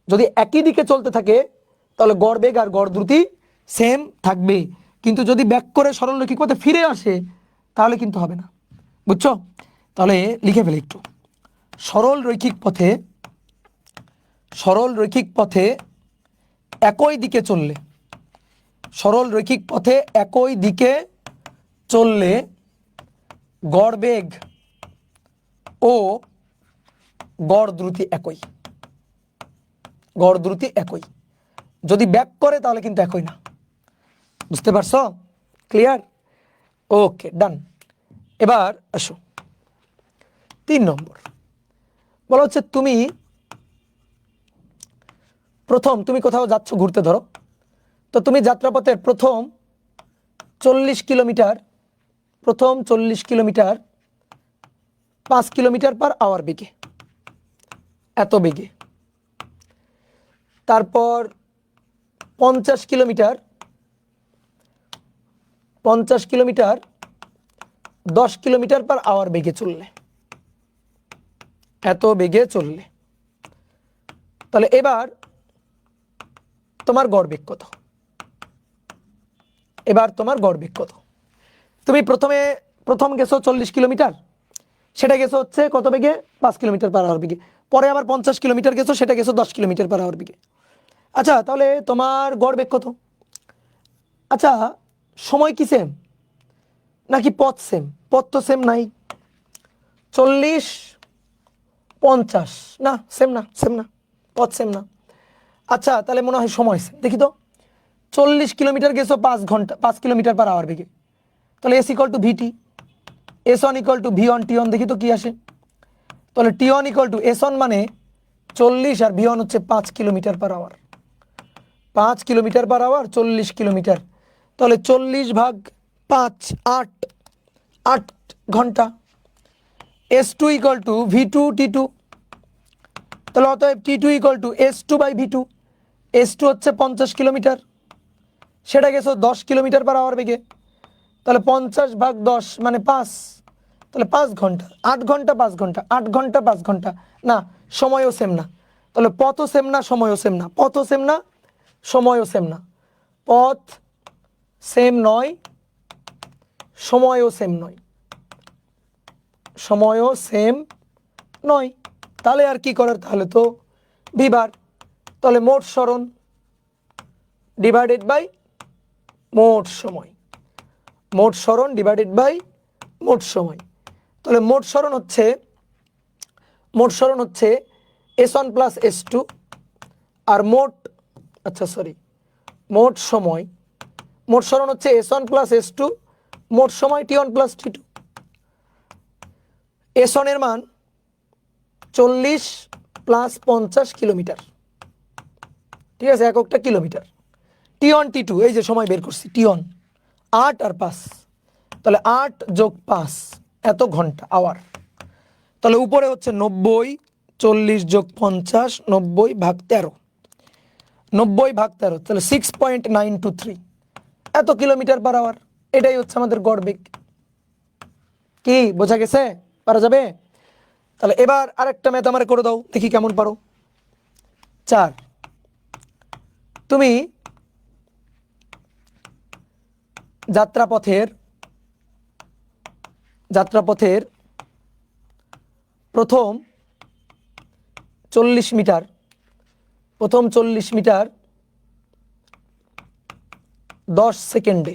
যদি একই দিকে চলতে থাকে তাহলে গড় বেগ আর গড় দ্রুতি সেম থাকবে, কিন্তু যদি ব্যাক করে সরল রৈখিক পথে ফিরে আসে তাহলে কিন্তু হবে না। বুঝছো? তাহলে লিখে ফেলি একটু। সরল রৈখিক পথে, সরল রৈখিক পথে একই দিকে চললে, সরল রৈখিক পথে একই দিকে চললে গড় বেগ ও গড় দ্রুতি একই, গড় দ্রুতি একই। যদি ব্যাক করে তাহলে কিন্তু একই না। বুঝতে পারছো? ক্লিয়ার? ওকে, ডান। এবার আসো 3 নম্বর। বলা হচ্ছে তুমি কোথাও যাচ্ছ ঘুরতে, ধরো। তো তুমি যাত্রাপথের প্রথম 40 কিলোমিটার, প্রথম 40 কিলোমিটার 5 কিলোমিটার পার আওয়ার বেগে, এত বেগে। তারপর 50 kilometre, 50 kilometre 10 kilometre per hour বেগে চললে, এত বেগে চললে। তাহলে এবার তোমার গড় বেগ কত? এবার তোমার গড় বেগ কত? তুমি প্রথম গেছো 40 কিলোমিটার, সেটা গেছো হচ্ছে কত বেগে? 5 কিলোমিটার পার আওয়ার বেগে। পরে আবার 50 কিলোমিটার গেছো, সেটা গেছো 10 কিলোমিটার পার আওয়ার বেগে। আচ্ছা তাহলে তোমার গড় বেগ কত? আচ্ছা সময় কি সেম নাকি পথ সেম? পথ তো সেম নাই। 40 50 না, সেম না, সেম না, পথ সেম না। আচ্ছা তাহলে মনে হয় সময় সেম। দেখি তো, 40 কিলোমিটার গেছো 5 ঘন্টা, 5 কিলোমিটার পার আওয়ার বেগে, তাহলে S equal to VT, S1 equal to V1 T1, দেখি তো কি আসে। তাহলে T1 ইকুয়াল টু S1 মানে 40 আর V1 হচ্ছে 5 kilometre per hour, 5 kilometre per hour 40 kilometre, তাহলে 40 ভাগ 5 8, 8 ঘন্টা। S2 equal to V2 T2, তাহলে অতএব T2 equal to S2 by V2। S2 হচ্ছে 50 কিলোমিটার, সেটা গেছো 10 কিলোমিটার পার আওয়ার বেগে, তাহলে 50/10 মানে 5, তাহলে 5 ঘন্টা। 8 ঘন্টা 5 ঘন্টা, 8 ঘন্টা 5 ঘন্টা, না সময়ও সেম না। তাহলে পথও সেম না, সময়ও সেম না, পথও সেম না, সময়ও সেম না, পথ সেম নয়, সময়ও সেম নয়, সময়ও সেম নয়। তাহলে আর কি করার, তাহলে তো ভিবার। তাহলে মোট সরণ ডিভাইডেড বাই মোট সময়, মোট সরণ ডিভাইডেড বাই মোট সময়। তাহলে মোট সরণ হচ্ছে S1 প্লাস S2, আর মোট, আচ্ছা সরি, মোট সময়, মোট সরণ হচ্ছে S1 প্লাস S2, মোট সময় T1 প্লাস T2। S1 এর মান 40 প্লাস 50 কিলোমিটার, ঠিক আছে, এককটা কিলোমিটার। T1 T2 এই যে সময় বের করছি, T1 8 আর 5, তাহলে 8 যোগ 5 এত ঘন্টা, আওয়ার। তাহলে উপরে হচ্ছে 90, 40 যোগ 50, 90/13, 90/13, তাহলে 6.923 এত কিলোমিটার পার আওয়ার। এটাই হচ্ছে আমাদের গড় বেগ। কি বোঝা গেছে? পারা যাবে? তাহলে এবার আরেকটা ম্যাথ আমারে করে দাও, দেখি কেমন পারো। 4, তুমি যাত্রাপথের প্রথম 40 মিটার, 10 সেকেন্ডে,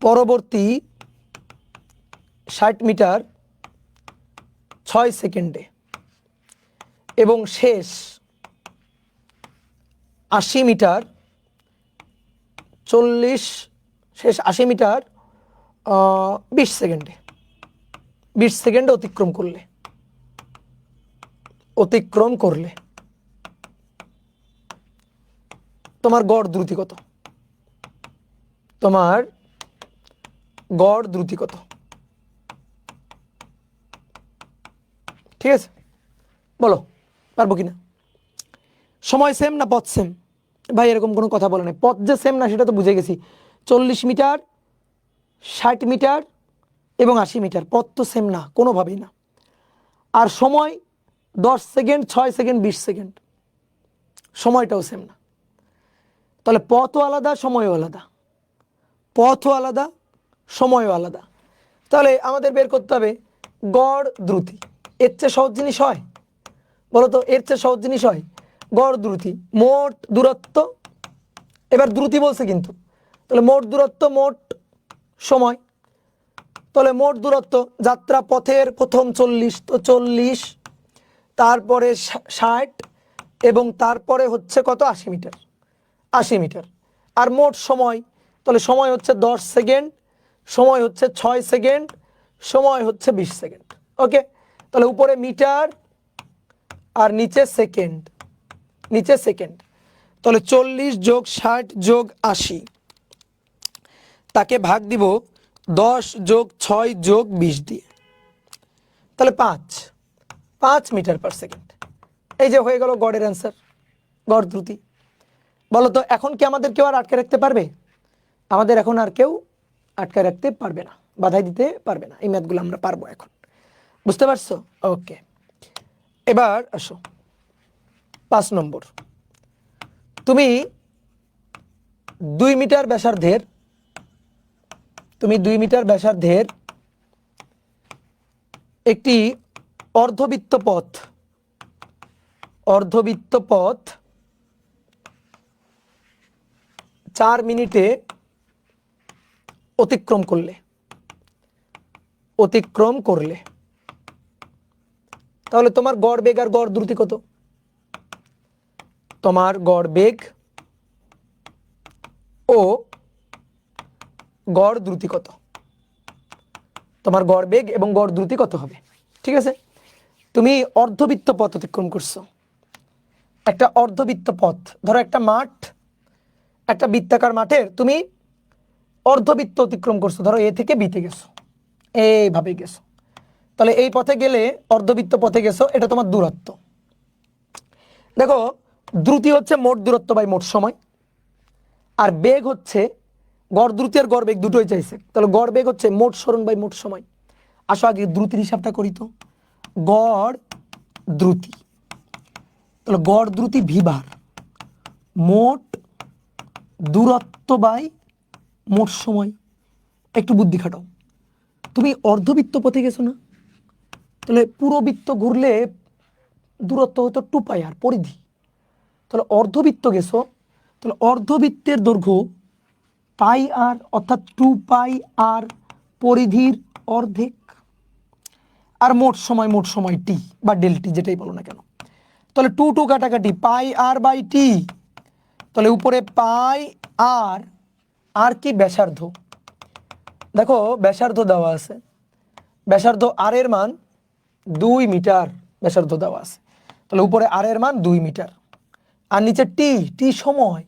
পরবর্তী 60 মিটার 6 সেকেন্ডে, এবং শেষ 80 মিটার 20 সেকেন্ডে, 20 সেকেন্ডে অতিক্রম করলে তোমার গড় দ্রুতি কত? তোমার গড় দ্রুতি কত? ঠিক আছে, বলো পারবো কিনা। সময় সেম না পথ সেম? ভাই এরকম কোনো কথা বলে নাই, পথ যে সেম না সেটা তো বুঝে গেছি। 40 মিটার, 60 মিটার এবং 80 মিটার, পথ তো সেম না কোনোভাবেই না। আর সময় 10 সেকেন্ড, 6 সেকেন্ড, 20 সেকেন্ড, সময়টাও সেম না। তাহলে পথও আলাদা, সময়ও আলাদা, পথও আলাদা, সময়ও আলাদা। তাহলে আমাদের বের করতে হবে গড় দ্রুতি। এর চেয়ে সহজ জিনিস হয়? বলো তো, এর চেয়ে সহজ জিনিস হয়? গড় দ্রুতি, মোট দূরত্ব, এবার দ্রুতি বলছে কিন্তু, তাহলে মোট দূরত্ব, মোট সময়। তাহলে মোট দূরত্ব, যাত্রা পথের প্রথম 40, তো 40, তারপরে 60, এবং তারপরে হচ্ছে কত, 80 মিটার, 80 মিটার। আর মোট সময়, তাহলে সময় হচ্ছে 10 সেকেন্ড, সময় হচ্ছে 6 সেকেন্ড, সময় হচ্ছে 20 সেকেন্ড। ওকে, তাহলে উপরে মিটার আর নিচে সেকেন্ড, তাহলে 40 যোগ 60 যোগ 80, তাকে ভাগ দিব 10 যোগ 6 যোগ 20 দিয়ে, তাহলে 5 মিটার পার সেকেন্ড। এই যে হয়ে গেল গড়ের অ্যান্সার, গড় দ্রুতি। বলো তো এখন কি আমাদের কেউ আর আটকে রাখতে পারবে? আমাদের এখন আর কেউ আটকে রাখতে পারবে না, বাধাই দিতে পারবে না। এই ম্যাথগুলো আমরা পারবো এখন, বুঝতে পারছো? ওকে, এবার আসো 5 নম্বর। তুমি 2 মিটার ব্যাসার্ধের একটি অর্ধবৃত্ত পথ 4 মিনিটে অতিক্রম করলে তাহলে তোমার গড় বেগ আর গড় দ্রুতি কত? তোমার গড় বেগ ও গড় দ্রুতি কত? তোমার গড় বেগ এবং গড় দ্রুতি কত হবে? ঠিক আছে, তুমি অর্ধবৃত্ত পথ অতিক্রম করছো, একটা অর্ধবৃত্ত পথ, ধরো একটা মাঠ, একটা বৃত্তাকার মাঠের তুমি অর্ধবৃত্ত অতিক্রম করছো, ধরো এ থেকে বিতে গেছো, এইভাবে গেছো, তাহলে এই পথে গেলে অর্ধবৃত্ত পথে গেছো, এটা তোমার দূরত্ব। দেখো দ্রুতি হচ্ছে মোট দূরত্ব বাই মোট সময়, আর বেগ হচ্ছে গড় দ্রুতি আর গড় বেগ দুটোই চাইছে, তাহলে গড় বেগ হচ্ছে মোট সরণ বাই মোট সময়। আসো আগে দ্রুতির হিসাবটা করি তো। গড় দ্রুতি, তাহলে গড় দ্রুতি ভিবার মোট দূরত্ব বাই মোট সময়। একটু বুদ্ধি খাটাও। তুমি অর্ধবৃত্ত পথে গেছো না, তাহলে পুরো বৃত্ত ঘুরলে দূরত্ব হতো 2π আর পরিধি, তাহলে অর্ধবৃত্ত গেছো, তাহলে অর্ধবৃত্তের দৈর্ঘ্য পাই আর, অর্থাৎ 2π আর পরিধির অর্ধেক, আর মোট সময় টি বা ডেল টি যেটাই বলো না কেন। তাহলে 2 কাটাকাটি পাই আর বাই টি, তাহলে উপরে পাই আর, আর কি ব্যাসার্ধ, দেখো ব্যাসার্ধ দেওয়া আছে, ব্যাসার্ধ আর এর মান 2 মিটার ব্যাসার্ধ দেওয়া আছে, তাহলে উপরে আর এর মান 2 মিটার, আর নিচে টি, টি সময়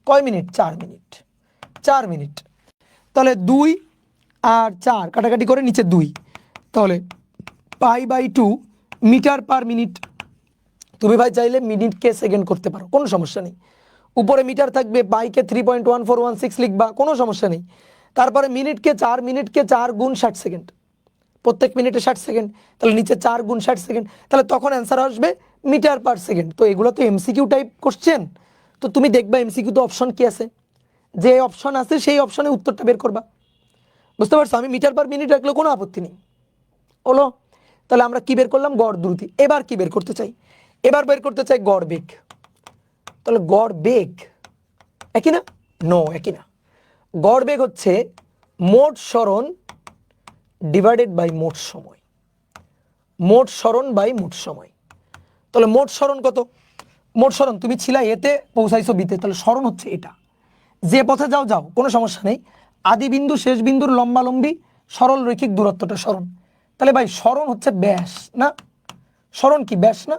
কয় মিনিট, 4 মিনিট, 4 মিনিট। তাহলে 2 আর 4 কাটাকাটি করে নিচে 2, তাহলে পাই বাই 2 মিটার পার মিনিট। তুমি ভাই চাইলে মিনিটকে সেকেন্ড করতে পারো, কোনো সমস্যা নেই। উপরে মিটার থাকবে, পাইকে 3.1416 লিখবা, কোনো সমস্যা নেই। তারপরে মিনিটকে 4 গুণ 60 সেকেন্ড, প্রত্যেক মিনিটে 60 সেকেন্ড, তাহলে নিচে 4 গুণ 60 সেকেন্ড, তাহলে তখন অ্যান্সার আসবে মিটার পার সেকেন্ড। তো এগুলো তো এমসিকিউ টাইপ কোশ্চেন, তো তুমি দেখবা এমসিকিউ তো অপশন কি আছে, যে অপশন আছে সেই অপশনে উত্তরটা বের করবা। বুঝতে পারছো? আমি মিটার পার মিনিট রাখলে কোনো আপত্তি নেই, হলো। তাহলে আমরা কি বের করলাম, গড় দ্রুতি। এবার কি বের করতে চাই, এবার বের করতে চাই গড় বেগ। তাহলে গড় বেগ একই না, নো একই না। গড় বেগ হচ্ছে মোট সরণ ডিভাইডেড বাই মোট সময়, মোট সরণ বাই মোট সময়। তাহলে মোট সরণ কত, মোট সরণ তুমি ছিলা এতে পৌঁছাইছো বিতে, তাহলে সরণ হচ্ছে এটা, যে পথে যাও যাও কোনো সমস্যা নেই, আদি বিন্দু শেষ বিন্দুর লম্বালম্বী সরল রৈখিক দূরত্বটা সরণ। তাহলে ভাই সরণ হচ্ছে ব্যাস না, সরণ কি ব্যাস না,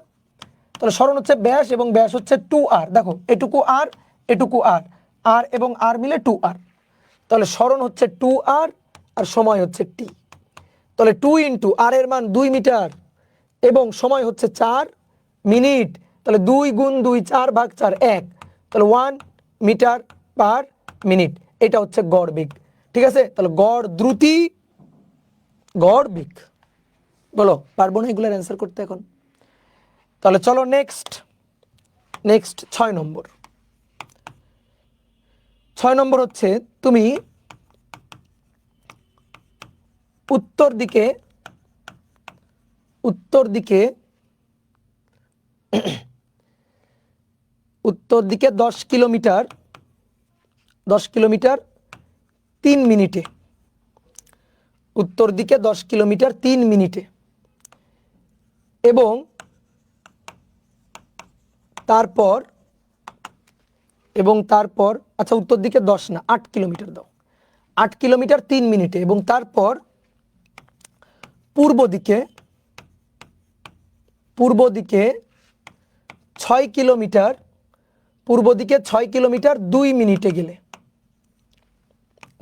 তাহলে সরণ হচ্ছে ব্যাস এবং ব্যাস হচ্ছে 2r। দেখো এটুকু আর এটুকু আর, আর এবং আর মিলে 2r, তাহলে সরণ হচ্ছে 2r আর সময় হচ্ছে t। তাহলে 2 ইন্টু আর এর মান 2 মিটার এবং সময় হচ্ছে 4 মিনিট, তাহলে 2 গুণ 2 4 ভাগ 4 1, তাহলে 1 মিটার পার মিনিট। এটা হচ্ছে গড় বেগ, ঠিক আছে। তাহলে গড় দ্রুতি, গড় বেগ, বলো পারবো না এগুলোর অ্যান্সার করতে এখন? তাহলে চলো নেক্সট 6 নম্বর। 6 নম্বর হচ্ছে তুমি উত্তর দিকে 10 কিলোমিটার 3 মিনিটে, উত্তর দিকে 10 কিলোমিটার 3 মিনিটে, এবং তারপর আচ্ছা উত্তর দিকে 10 না 8 কিলোমিটার দাও, 8 কিলোমিটার 3 মিনিটে, এবং তারপর পূর্ব দিকে 6 কিলোমিটার, 2 মিনিটে গেলে,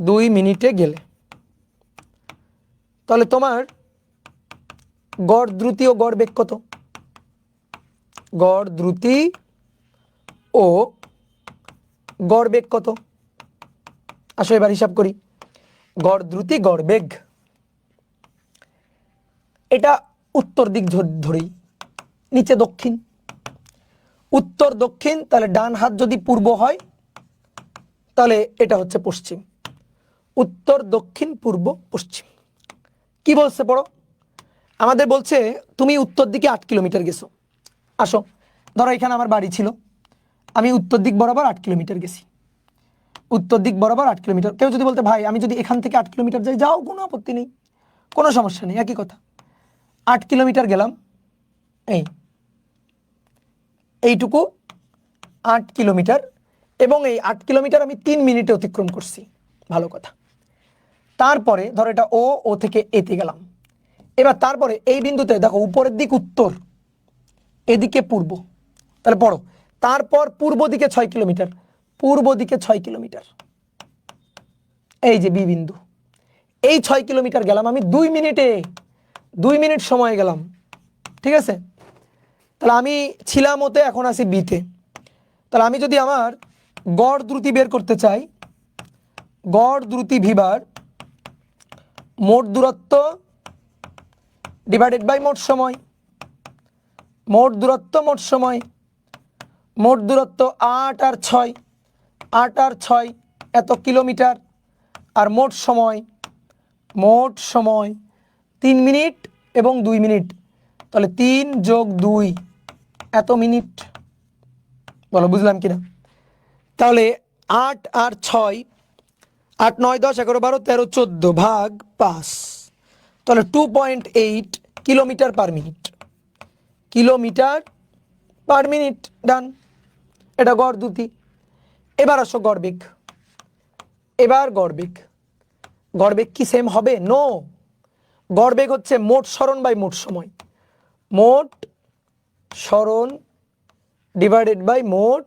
2 মিনিটে গেলে, তাহলে তোমার গড় দ্রুতি ও গড় বেগ কত, গড় দ্রুতি ও গড় বেগ কত? আসো এবার হিসাব করি। গড় দ্রুতি গড় বেগ, এটা উত্তর দিক ধরেই, নিচে দক্ষিণ, উত্তর দক্ষিণ, তাহলে ডান হাত যদি পূর্ব হয় তাহলে এটা হচ্ছে পশ্চিম, উত্তর দক্ষিণ পূর্ব পশ্চিম। কি বলছে পড়ো, আমাদের বলছে তুমি উত্তর দিকে 8 কিলোমিটার গেছো। আসো ধরো এখানে আমার বাড়ি ছিল, আমি উত্তর দিক বরাবর 8 কিলোমিটার গেছি, উত্তর দিক বরাবর 8 কিলোমিটার। কেউ যদি বলতে ভাই আমি যদি এখান থেকে 8 কিলোমিটার যাই, যাও, কোনো আপত্তি নেই, কোনো সমস্যা নেই, একই কথা। 8 কিলোমিটার গেলাম, এইটুকু 8 কিলোমিটার, এবং এই 8 কিলোমিটার আমি 3 মিনিটে অতিক্রম করছি, ভালো কথা। তারপরে ধরো এটা ও থেকে এতে গেলাম, এবার তারপরে এই বিন্দুতে দেখো উপরের দিক উত্তর, এদিকে পূর্ব, তাহলে পড়ো, তারপর পূর্ব দিকে 6 কিলোমিটার, পূর্ব দিকে 6 কিলোমিটার, এই যে বি বিন্দু, এই 6 কিলোমিটার গেলাম আমি 2 মিনিটে, 2 মিনিট সময় গেলাম, ঠিক আছে। তাহলে আমি ছিলাম ওতে, এখন আছি বিতে, তাহলে আমি যদি আমার গড় দ্রুতি বের করতে চাই, গড় দ্রুতি ভিবার মোট দূরত্ব ডিভাইডেড বাই মোট সময়, মোট দূরত্ব মোট সময়, মোট দূরত্ব 8 আর 6, 8 আর 6 এত কিলোমিটার, আর মোট সময় 3 মিনিট এবং 2 মিনিট, তাহলে 3 যোগ 2 এত মিনিট। বলো বুঝলাম কিনা? তাহলে 8 আর 6, 8 9 10 11 12 13 14 ভাগ 5, তাহলে 2.8 kilometre per minute, kilometre per minute. Done, এটা গড় দ্রুতি। এবার আসো গড়বেগ। এবার গড়বেগ, গড়বেগ কি সেম হবে? নো, গড়বেগ হচ্ছে মোট সরণ বাই মোট সময়, মোট সরণ ডিভাইডেড বাই মোট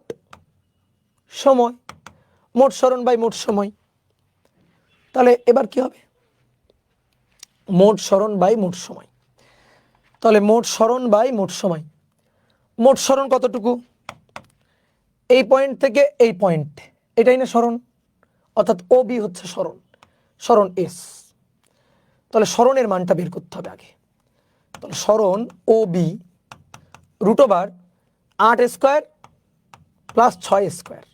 সময়, মোট সরণ বাই মোট সময়। তাহলে এবার কি হবে? মোট সরণ বাই মোট সময়। তাহলে মোট সরণ বাই মোট সময়, মোট সরণ কতটুকু? এই পয়েন্ট থেকে এই পয়েন্ট, এটাই না সরণ, অর্থাৎ ও বি হচ্ছে সরণ, সরণ এস। তাহলে সরণের মানটা বের করতে হবে আগে। তাহলে সরণ ও বি √8 স্কোয়ার প্লাস 6 স্কোয়ার।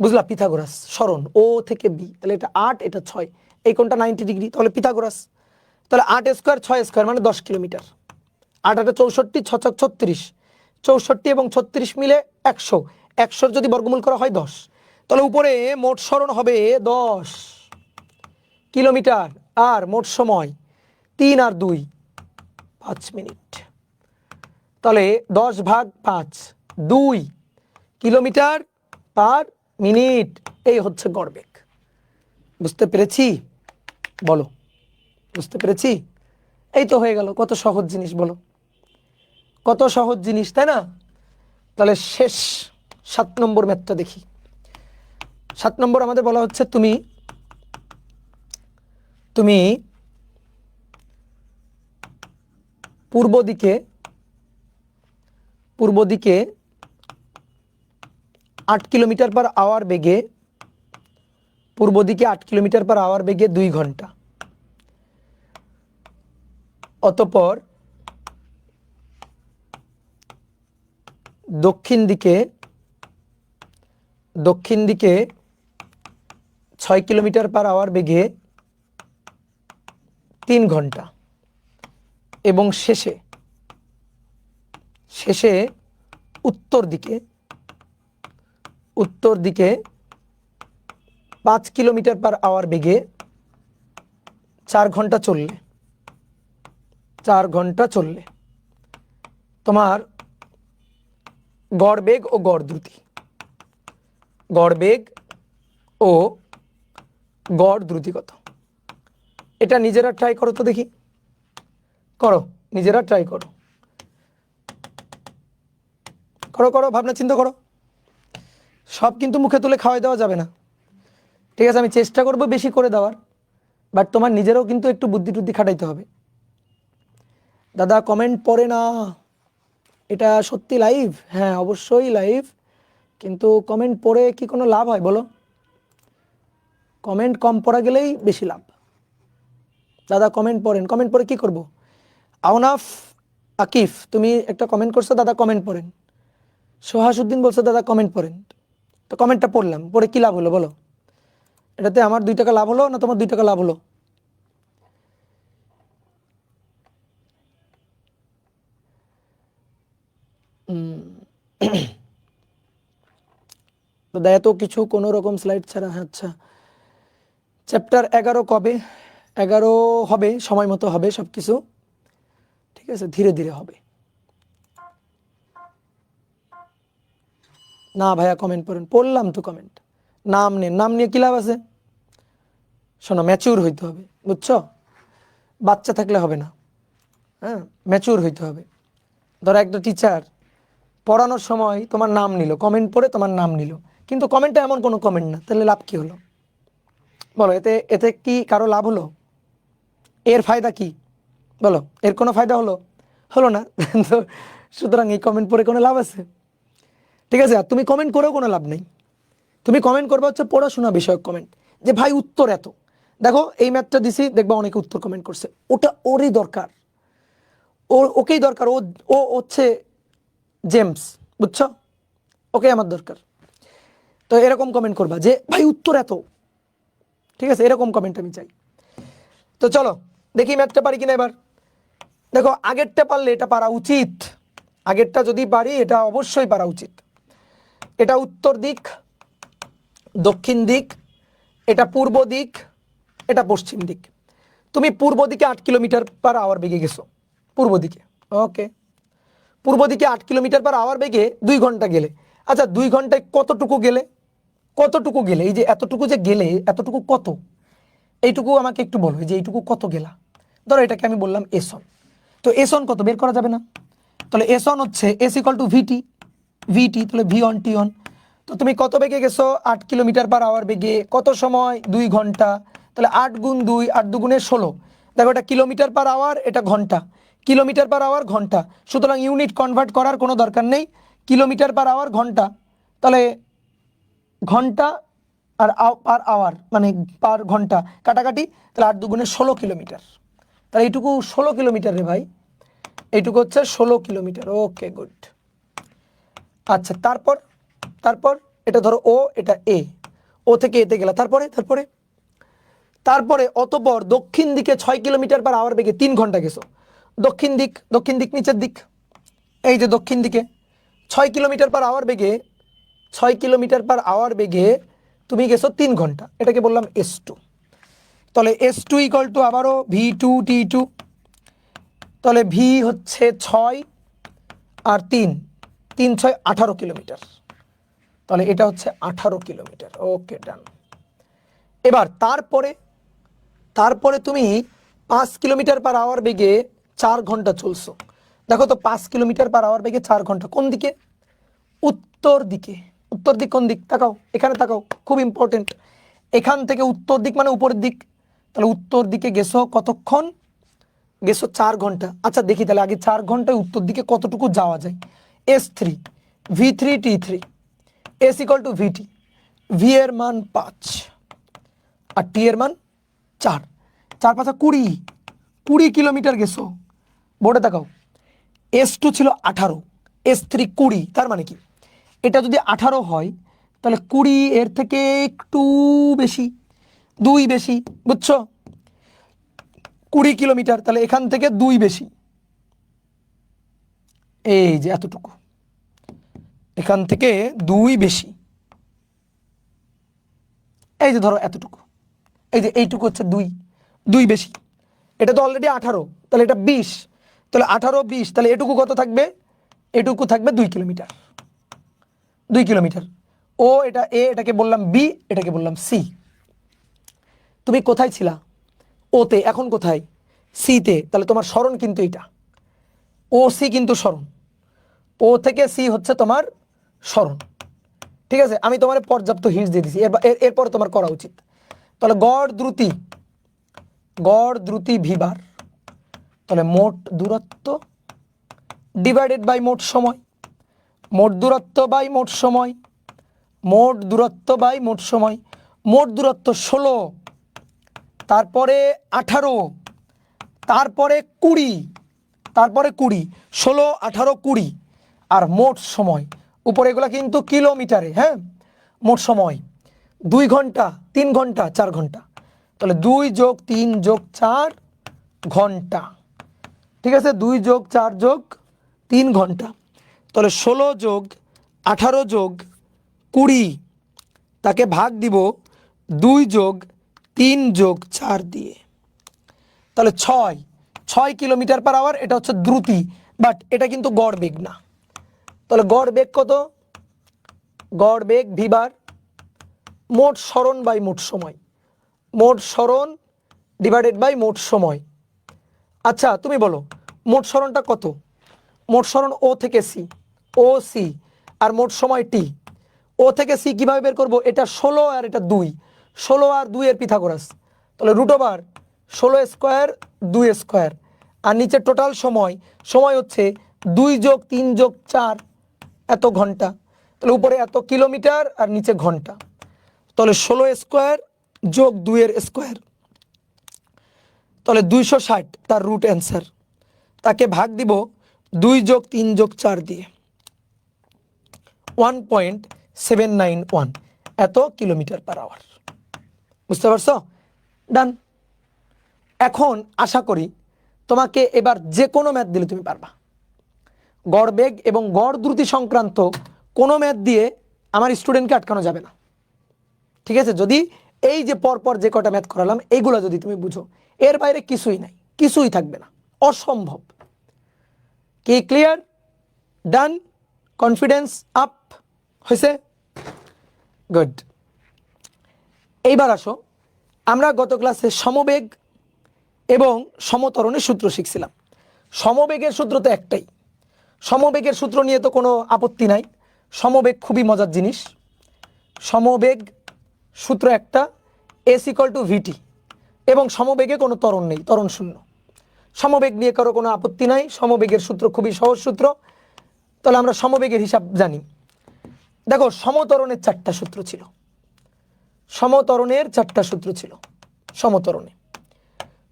বুঝলা? পিথাগোরাস সরণ ও থেকে বি, তাহলে এটা 8 এটা 6, এই কোণটা 90 ডিগ্রি, তাহলে পিথাগোরাস। তাহলে 8 স্কোয়ার 6 স্কোয়ার মানে 10 কিলোমিটার। 8 8 64, 6 6 36, 64 এবং 36 মিলে 100, 100 যদি বর্গমূল করা হয় 10, তাহলে উপরে মোট সরণ হবে 10 কিলোমিটার, আর মোট সময় 3 আর 2 5 মিনিট। তাহলে 10 ভাগ 5 2 কিলোমিটার পার মিনিট, এই হচ্ছে গড়বেগ। বুঝতে পেরেছি? বলো বুঝতে পেরেছি? এই তো হয়ে গেল। কত সহজ জিনিস বলো, কত সহজ জিনিস, তাই না? তাহলে শেষ 7 নম্বর ম্যাথটা দেখি। 7 নম্বর আমাদের বলা হচ্ছে তুমি পূর্ব দিকে 8 কিলোমিটার পার আওয়ার বেগে, পূর্ব দিকে 8 কিলোমিটার পার আওয়ার বেগে 2 ঘন্টা, অতঃপর দক্ষিণ দিকে 6 কিলোমিটার পার আওয়ার বেগে 3 ঘন্টা, এবং শেষে উত্তর দিকে 5 কিলোমিটার পার আওয়ার বেগে 4 ঘন্টা চললে তোমার গড়বেগ ও গড় দ্রুতি, গড়বেগ ও গড় দ্রুতি কত? এটা নিজেরা ট্রাই করো তো দেখি, করো, নিজেরা ট্রাই করো, ভাবনা চিন্তা করো। সব কিন্তু মুখে তুলে খাওয়াই দেওয়া যাবে না, ঠিক আছে? আমি চেষ্টা করব বেশি করে দেওয়ার, বাট তোমার নিজেরও কিন্তু একটু বুদ্ধি টুদ্ধি খাটাইতে হবে। দাদা কমেন্ট পড়ে না, এটা সত্যি লাইভ? হ্যাঁ অবশ্যই লাইভ, কিন্তু কমেন্ট পড়ে কি কোনো লাভ হয় বলো? কমেন্ট কম পড়া গেলেই বেশি লাভ। দাদা কমেন্ট পড়েন, কমেন্ট পড়ে কি করব? আওনাফ আকিফ তুমি একটা কমেন্ট করছো, দাদা কমেন্ট পড়েন। সোহাসুদ্দিন বলছো দাদা কমেন্ট পড়েন, তো কমেন্টটা পড়লাম, পড়ে কি লাভ হলো বলো? এটাতে আমার 2 টাকা লাভ হলো না তোমার 2 টাকা লাভ হলো? দাদা এত কিছু কোনো রকম স্লাইড ছাড়া? হ্যাঁ আচ্ছা, চ্যাপ্টার 11 কবে? 11 হবে, সময় মতো হবে সব কিছু, ঠিক আছে? ধীরে ধীরে হবে। না ভাইয়া কমেন্ট পড়েন, পড়লাম তো কমেন্ট। নাম নেন, নাম নিয়ে কি লাভ আছে? শোনো, ম্যাচিউর হইতে হবে, বুঝছো? বাচ্চা থাকলে হবে না, হ্যাঁ ম্যাচিউর হইতে হবে। ধরো একটা টিচার পড়ানোর সময় তোমার নাম নিল, কমেন্ট পড়ে তোমার নাম নিল, কিন্তু কমেন্টটা এমন কোনো কমেন্ট না, তাহলে লাভ কি হলো বলো? এতে কি কারো লাভ হলো? এর ফায়দা কি বলো? এর কোনো ফায়দা হলো না। তো সুতরাং এই কমেন্ট পড়ে কোনো লাভ আছে? ঠিক আছে? আর তুমি কমেন্ট করেও কোনো লাভ নেই, তুমি কমেন্ট করবে হচ্ছে পড়াশোনা বিষয়ক কমেন্ট, যে ভাই উত্তর এত। দেখো এই ম্যাথটা দিছি, দেখবা অনেকে উত্তর কমেন্ট করছে, ওটা ওরই দরকার, ওকেই দরকার, ও ও হচ্ছে জেমস, বুঝছো? ওকে আমার দরকার। তো এরকম কমেন্ট করবা যে ভাই উত্তর এত, ঠিক আছে? এরকম কমেন্ট আমি চাই। তো চলো দেখি ম্যাথটা পারি কিনা এবার। দেখো আগেরটা পারলে এটা পারা উচিত, আগেরটা যদি পারি এটা অবশ্যই পারা উচিত। এটা উত্তর দিক, দক্ষিণ দিক, এটা পূর্ব দিক, এটা পশ্চিম দিক। তুমি পূর্ব দিকে 8 কিলোমিটার পার আওয়ার বেগে গেছো, পূর্ব দিকে, ওকে। পূর্ব দিকে 8 কিলোমিটার পার আওয়ার বেগে 2 ঘন্টা গেলে। আচ্ছা 2 ঘন্টায় কতটুকু গেলে, কতটুকু গেলে, এই যে এতটুকু যে গেলে, এতটুকু কত, এইটুকু আমাকে একটু বলো, যে এইটুকু কত গেলা। ধরো এটাকে আমি বললাম এস অন, তো এস অন কত বের করা যাবে না? তাহলে এস অন হচ্ছে এস ইকুয়াল টু ভিটি, ভিটি তাহলে ভি অন টি অন। তো তুমি কত বেগে গেছো? 8 কিলোমিটার পার আওয়ার বেগে, কত সময়? 2 ঘন্টা। তাহলে 8 গুণ 2, 8 দুগুণে 16। দেখো এটা কিলোমিটার পার আওয়ার, এটা ঘন্টা, কিলোমিটার পার আওয়ার ঘন্টা, সুতরাং ইউনিট কনভার্ট করার কোনো দরকার নেই, কিলোমিটার পার আওয়ার ঘন্টা। তাহলে ঘন্টা আর পার আওয়ার মানে পার ঘন্টা কাটাকাটি, তাহলে 8 দুগুণে 16 কিলোমিটার। তাহলে এইটুকু 16 কিলোমিটার রে ভাই, এইটুকু হচ্ছে 16 কিলোমিটার। Okay good. আচ্ছা তারপর, তারপর এটা ধরো ও, এটা এ, ও থেকে এতে গেলা, তারপরে তারপরে তারপরে অতঃপর দক্ষিণ দিকে 6 কিলোমিটার পার আওয়ার বেগে 3 ঘন্টা গেছো। দক্ষিণ দিক, দক্ষিণ দিক নিচের দিক, এই যে দক্ষিণ দিকে 6 কিলোমিটার পার আওয়ার বেগে, 6 কিলোমিটার পার আওয়ার বেগে তুমি গেছো 3 ঘন্টা, এটাকে বললাম এস টু। তাহলে এস টু ইকুয়াল টু আবারও ভি টু টি টু। তাহলে ভি হচ্ছে 6 আর 3, 3 6 18 কিলোমিটার। তাহলে এটা হচ্ছে 18 কিলোমিটার। ওকে ডান। এবার তারপরে, তারপরে তুমি 5 কিলোমিটার পার আওয়ার বেগে 4 ঘন্টা চলছো। দেখো তো 5 কিলোমিটার পার আওয়ার বেগে 4 ঘন্টা কোন দিকে? উত্তর দিকে। উত্তর দিক কোন দিক? তাকাও এখানে, তাকাও, খুব ইম্পর্টেন্ট। এখান থেকে উত্তর দিক মানে উপরের দিক। তাহলে উত্তর দিকে গেছো কতক্ষণ? গেছো 4 ঘন্টা। আচ্ছা দেখি তাহলে আগে 4 ঘন্টায় উত্তর দিকে কতটুকু যাওয়া যায়। S three, V three T three, S equal to VT. V এর মান 5 আর টি এর মান 4, 4 5 20, 20 কিলোমিটার গেছো। বোর্ডে তাকাও, এস টু ছিল 18, এস থ্রি 20, তার মানে কি এটা যদি 18 হয় তাহলে 20 এর থেকে একটু বেশি, 2 বেশি, বুঝছো? 20 কিলোমিটার, তাহলে এখান থেকে 2 বেশি, এই যে এতটুকু, এখান থেকে 2 বেশি, এই যে ধরো এতটুকু, এই যে এইটুকু হচ্ছে 2, 2 বেশি। এটা তো অলরেডি 18, তাহলে এটা 20, তাহলে 18 20, তাহলে এটুকু কত থাকবে? এটুকু থাকবে 2 কিলোমিটার, 2 কিলোমিটার। ও এটা এ, এটাকে বললাম বি, এটাকে বললাম সি। তুমি কোথায় ছিলা? ওতে, এখন কোথায়? সিতে। তাহলে তোমার স্মরণ কিন্তু এটা, ও সি কিন্তু স্মরণ, ও থেকে সি হচ্ছে তোমার স্মরণ। ঠিক আছে, আমি তোমার পর্যাপ্ত হিন্টস দিয়ে দিছি, এরপর তোমার করা উচিত। তাহলে গড় দ্রুতি, গড় দ্রুতি ভিবার, তাহলে মোট দূরত্ব ডিভাইডেড বাই মোট সময়, মোট দূরত্ব বাই মোট সময়, মোট দূরত্ব বাই মোট সময়। মোট দূরত্ব 16, তারপরে 18, তারপরে 20, তারপরে 20, 16 18 20, আর মোট সময় উপরে এগুলা কিন্তু কিলোমিটারে, হ্যাঁ। মোট সময় 2 ঘন্টা, 3 ঘন্টা, 4 ঘন্টা। তাহলে 2 যোগ 3 যোগ 4 ঘন্টা, ঠিক আছে, 2 যোগ 4 যোগ 3 ঘন্টা। তাহলে 16 যোগ 18 যোগ 20, তাকে ভাগ দিব 2 যোগ 3 যোগ 4 দিয়ে, তাহলে 6, 6 কিলোমিটার পার আওয়ার। এটা হচ্ছে দ্রুতি, বাট এটা কিন্তু গড় বেগ না। তাহলে গড় বেগ কত? গড় বেগ ভিবার মোট সরণ বাই মোট সময়, মোট সরণ ডিভাইডেড বাই মোট সময়। আচ্ছা তুমি বলো মোট সরণটা কত? মোট সরণ ও থেকে সি, ও সি, আর মোট সময় টি। ও থেকে সি কিভাবে বের করব? এটা 16 আর এটা 2, 16 আর 2 এর পিথাগোরাস, তাহলে রুট ওভার 16 স্কোয়ার 2 স্কোয়ার, আর নিচে টোটাল সময়, সময় হচ্ছে 2 যোগ 3 যোগ 4 এত ঘন্টা। তাহলে উপরে এত কিলোমিটার আর নিচে ঘন্টা, তাহলে 16 স্কোয়ার যোগ 2 এর স্কোয়ার, তাহলে 260 তার রুট অ্যান্সার। তাকে ভাগ দিব 2 যোগ 3 যোগ 4 দিয়ে, 1.791 এত কিলোমিটার পার আওয়ার। বুঝতে পারছো? ডান। এখন আশা করি তোমাকে এবার যে কোনো ম্যাথ দিলে তুমি পারবা। গড় বেগ এবং গড় দ্রুতি সংক্রান্ত কোনো ম্যাথ দিয়ে আমার স্টুডেন্টকে আটকানো যাবে না। ঠিক আছে? যদি এই যে পরপর যে কটা ম্যাথ করালাম এইগুলো যদি তুমি বুঝো, এর বাইরে কিছুই নাই, কিছুই থাকবে না, অসম্ভব। কি ক্লিয়ার? ডান? কনফিডেন্স আপ হয়েছে? গুড। এইবার আসো, আমরা গত ক্লাসে সমবেগ এবং সমত্বরণের সূত্র শিখছিলাম। সমবেগের সূত্র তো একটাই, সমবেগের সূত্র নিয়ে তো কোনো আপত্তি নাই। সমবেগ খুবই মজার জিনিস। সমবেগ সূত্র একটা, এস ইকুয়াল টু ভিটি, এবং সমবেগে কোনো ত্বরণ নেই, ত্বরণ শূন্য। সমবেগ নিয়ে কারো কোনো আপত্তি নাই, সমবেগের সূত্র খুবই সহজ সূত্র। তাহলে আমরা সমবেগের হিসাব জানি। দেখো, সমত্বরণের 4টা সূত্র ছিল, সমত্বরণের 4টা সূত্র ছিল।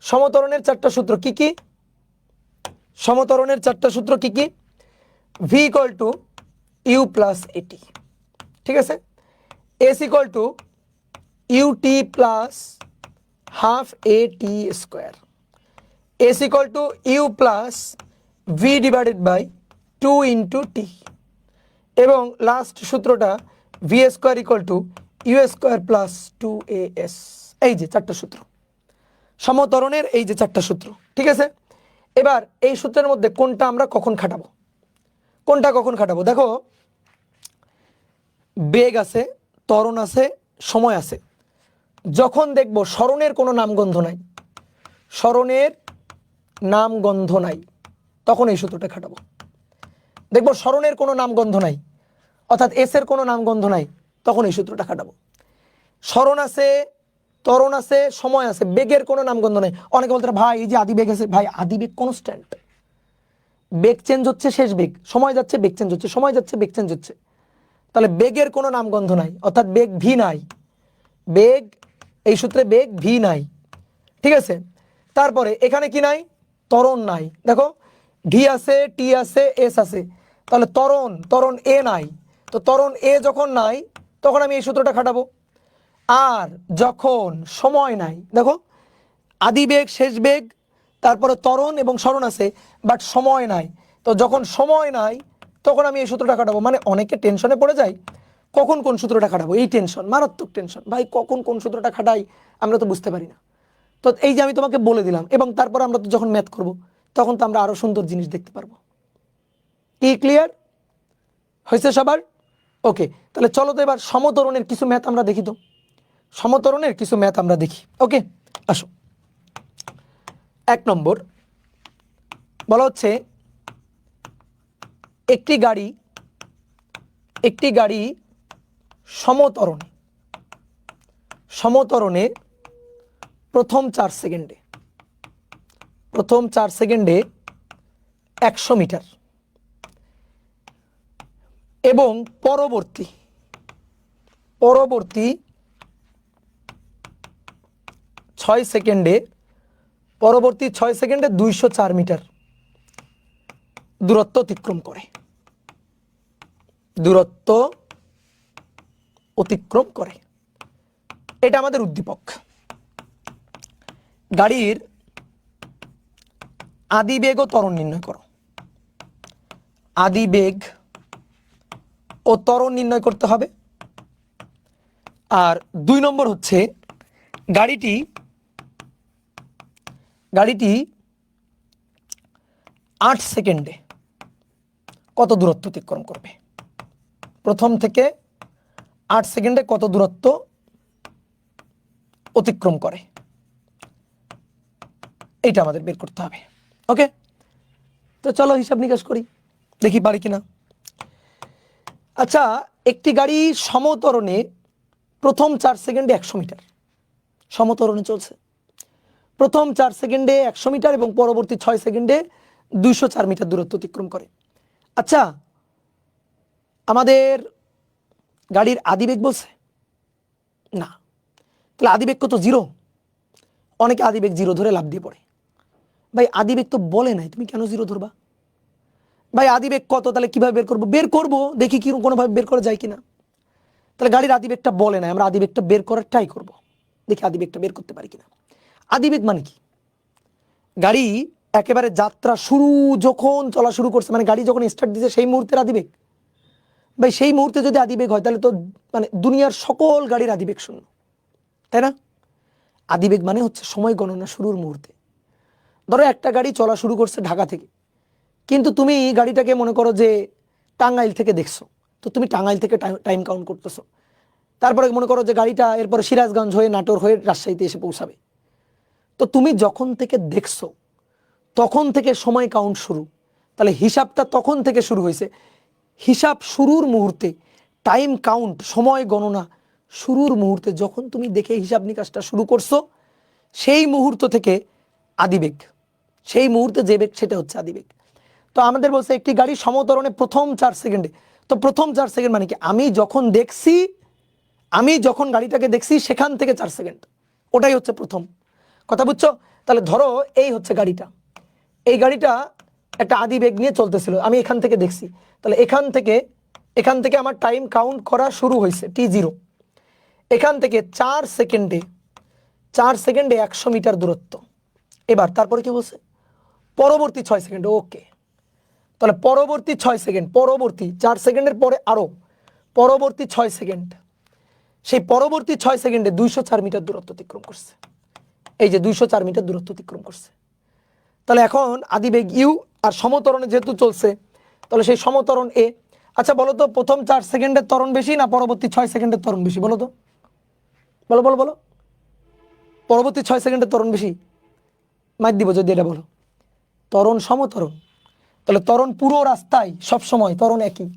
সমত্বরণের 4টা সূত্র কি কি? সমত্বরণের 4টা সূত্র কি কি? V equal to U plus A T, ঠিক আছে? S equal to UT plus half A T square, S equal to U plus V divided by 2 into T, এবং লাস্ট সূত্রটা V square equal to U square plus 2as। এই যে 4টা সূত্র, সমত্বরণের এই যে 4টা সূত্র, ঠিক আছে? এবার এই সূত্রের মধ্যে কোনটা আমরা কখন খাটাবো, কোনটা কখন খাটাবো? দেখো, বেগ আছে, ত্বরণ আছে, সময় আছে। যখন দেখব স্মরণের কোনো নামগন্ধ নাই, স্মরণের নামগন্ধ নাই, তখন এই সূত্রটা খাটাবো। দেখবো স্মরণের কোনো নামগন্ধ নাই, অর্থাৎ এস এর কোনো নামগন্ধ নাই, তখন এই সূত্রটা খাটাবো। স্মরণ আছে, ত্বরণ আছে, সময় আছে, বেগের কোনো নামগন্ধ নেই। অনেকে বলতে ভাই এই যে আদি বেগ আছে, ভাই আদি বেগ কনস্ট্যান্ট, বেগ চেঞ্জ হচ্ছে, শেষ বেগ, সময় যাচ্ছে বেগ চেঞ্জ হচ্ছে, সময় যাচ্ছে বেগ চেঞ্জ হচ্ছে। তাহলে বেগের কোনো নামগন্ধ নাই, অর্থাৎ বেগ ভি নাই, বেগ এই সূত্রে বেগ ভি নাই, ঠিক আছে? তারপরে এখানে কি নাই? ত্বরণ নাই। দেখো, ভি আছে, টি আছে, এস আছে, তাহলে ত্বরণ এ নাই। তো ত্বরণ এ যখন নাই তখন আমি এই সূত্রটা খাটাবো। আর যখন সময় নাই, দেখো আদি বেগ, শেষ বেগ, তারপরে ত্বরণ এবং স্মরণ আছে, বাট সময় নাই। তো যখন সময় নাই তখন আমি এই সূত্রটা খাটাবো। মানে অনেকে টেনশনে পড়ে যায়, কখন কোন সূত্রটা খাটাবো, এই টেনশন, মারাত্মক টেনশন। ভাই কখন কোন সূত্রটা খাটাই আমরা তো বুঝতে পারি না। তো এই যে আমি তোমাকে বলে দিলাম, এবং তারপর আমরা তো যখন ম্যাথ করব তখন তো আমরা আরো সুন্দর জিনিস দেখতে পারবো। কি ক্লিয়ার হয়েছে সবার? ওকে, তাহলে চলো তো এবার সমত্বরণের কিছু ম্যাথ আমরা দেখি। তো সমত্বরণের কিছু ম্যাথ আমরা দেখি। ওকে, আসো। 1 নম্বর বলা হচ্ছে, একটি গাড়ি সমত্বরণে প্রথম 4 সেকেন্ডে 100 মিটার এবং পরবর্তী 6 সেকেন্ডে 204 মিটার দূরত্ব অতিক্রম করে। এটা আমাদের উদ্দীপক। গাড়ির আদি বেগ ও ত্বরণ নির্ণয় করো। আদি বেগ ও ত্বরণ নির্ণয় করতে হবে। আর 2 নম্বর হচ্ছে, গাড়িটি 8 সেকেন্ডে কত দূরত্ব অতিক্রম করবে। প্রথম থেকে 8 সেকেন্ডে কত দূরত্ব অতিক্রম করে, এইটা আমাদের বের করতে হবে। ওকে, তো চলো হিসাব নিকাশ করি, দেখি পারি কিনা। আচ্ছা, একটি গাড়ি সমত্বরণে প্রথম 4 সেকেন্ডে 100 মিটার, সমত্বরণে চলছে, প্রথম 4 সেকেন্ডে 100 মিটার এবং পরবর্তী 6 সেকেন্ডে 204 মিটার দূরত্ব অতিক্রম করে। আচ্ছা, আমাদের গাড়ির আদিবেগ বলছে না, তাহলে আদিবেগ কত? 0। অনেকে আদিবেগ 0 ধরে লাফ দিয়ে পড়ে। ভাই আদিবেগ তো বলে নাই, তুমি কেন 0 ধরবা? ভাই আদিবেগ কত, তাহলে কিভাবে বের করবো? বের করবো, দেখি কি কোনোভাবে বের করা যায় কিনা। তাহলে গাড়ির আদিবেগটা বলে নাই, আমরা আদিবেগটা বের করার ট্রাই করব, দেখি আদিবেগটা বের করতে পারি কিনা। আদিবেগ মানে কি? গাড়ি একেবারে যাত্রা শুরু যখন চলা শুরু করছে, মানে গাড়ি যখন স্টার্ট দিছে সেই মুহূর্তের আদিবেগ। ভাই সেই মুহূর্তে যদি আদিবেগ হয় তাহলে তো মানে দুনিয়ার সকল গাড়ির আদিবেগ শূন্য, তাই না? আদিবেগ মানে হচ্ছে সময় গণনা শুরুর মুহূর্তে। ধরো একটা গাড়ি চলা শুরু করছে ঢাকা থেকে, কিন্তু তুমি গাড়িটাকে মনে করো যে টাঙ্গাইল থেকে দেখছো, তো তুমি টাঙ্গাইল থেকে টাইম কাউন্ট করতেছো। তারপরে মনে করো যে গাড়িটা এরপরে সিরাজগঞ্জ হয়ে নাটোর হয়ে রাজশাহীতে এসে পৌঁছাবে। তো তুমি যখন থেকে দেখছো তখন থেকে সময় কাউন্ট শুরু, তাহলে হিসাবটা তখন থেকে শুরু হয়েছে। হিসাব শুরুর মুহূর্তে, টাইম কাউন্ট সময় গণনা শুরুর মুহূর্তে যখন তুমি দেখে হিসাব নিকাশটা শুরু করছো, সেই মুহূর্ত থেকে আদিবেগ, সেই মুহূর্তে যে বেগ সেটা হচ্ছে আদিবেগ। তো আমাদের বলছে একটি গাড়ি সমতরণে প্রথম 4 সেকেন্ডে, তো প্রথম 4 সেকেন্ড মানে কি? আমি যখন গাড়িটাকে দেখছি সেখান থেকে 4 সেকেন্ড, ওটাই হচ্ছে প্রথম। কথা বুঝছো? তাহলে ধরো এই হচ্ছে গাড়িটা, এই গাড়িটা একটা আদিবেগ নিয়ে চলতেছিল, আমি এখান থেকে দেখছি, তাহলে এখান থেকে আমার টাইম কাউন্ট করা শুরু হয়েছে t0। এখান থেকে 4 সেকেন্ডে 100 মিটার দূরত্ব। এবার তারপরে কি বলছে? পরবর্তী 6 সেকেন্ড। ওকে, তাহলে পরবর্তী 6 সেকেন্ড, পরবর্তী 4 সেকেন্ডের পরে আরো পরবর্তী 6 সেকেন্ড, সেই পরবর্তী 6 সেকেন্ডে 204 মিটার দূরত্ব অতিক্রম করছে। এই যে 204 মিটার দূরত্ব অতিক্রম করছে। তাহলে এখন আদিবেগ ইউ, আর সমতরণে যেহেতু চলছে তাহলে সেই সমতরণ এ। আচ্ছা বলো তো, প্রথম 4 সেকেন্ডের ত্বরণ বেশি না পরবর্তী 6 সেকেন্ডের ত্বরণ বেশি? বলো তো, বলো বলো বলো। পরবর্তী 6 সেকেন্ডের ত্বরণ বেশি? মাইর দিব যদি এটা বলো। ত্বরণ সমতরণ, তাহলে ত্বরণ পুরো রাস্তায় সবসময় ত্বরণ একই।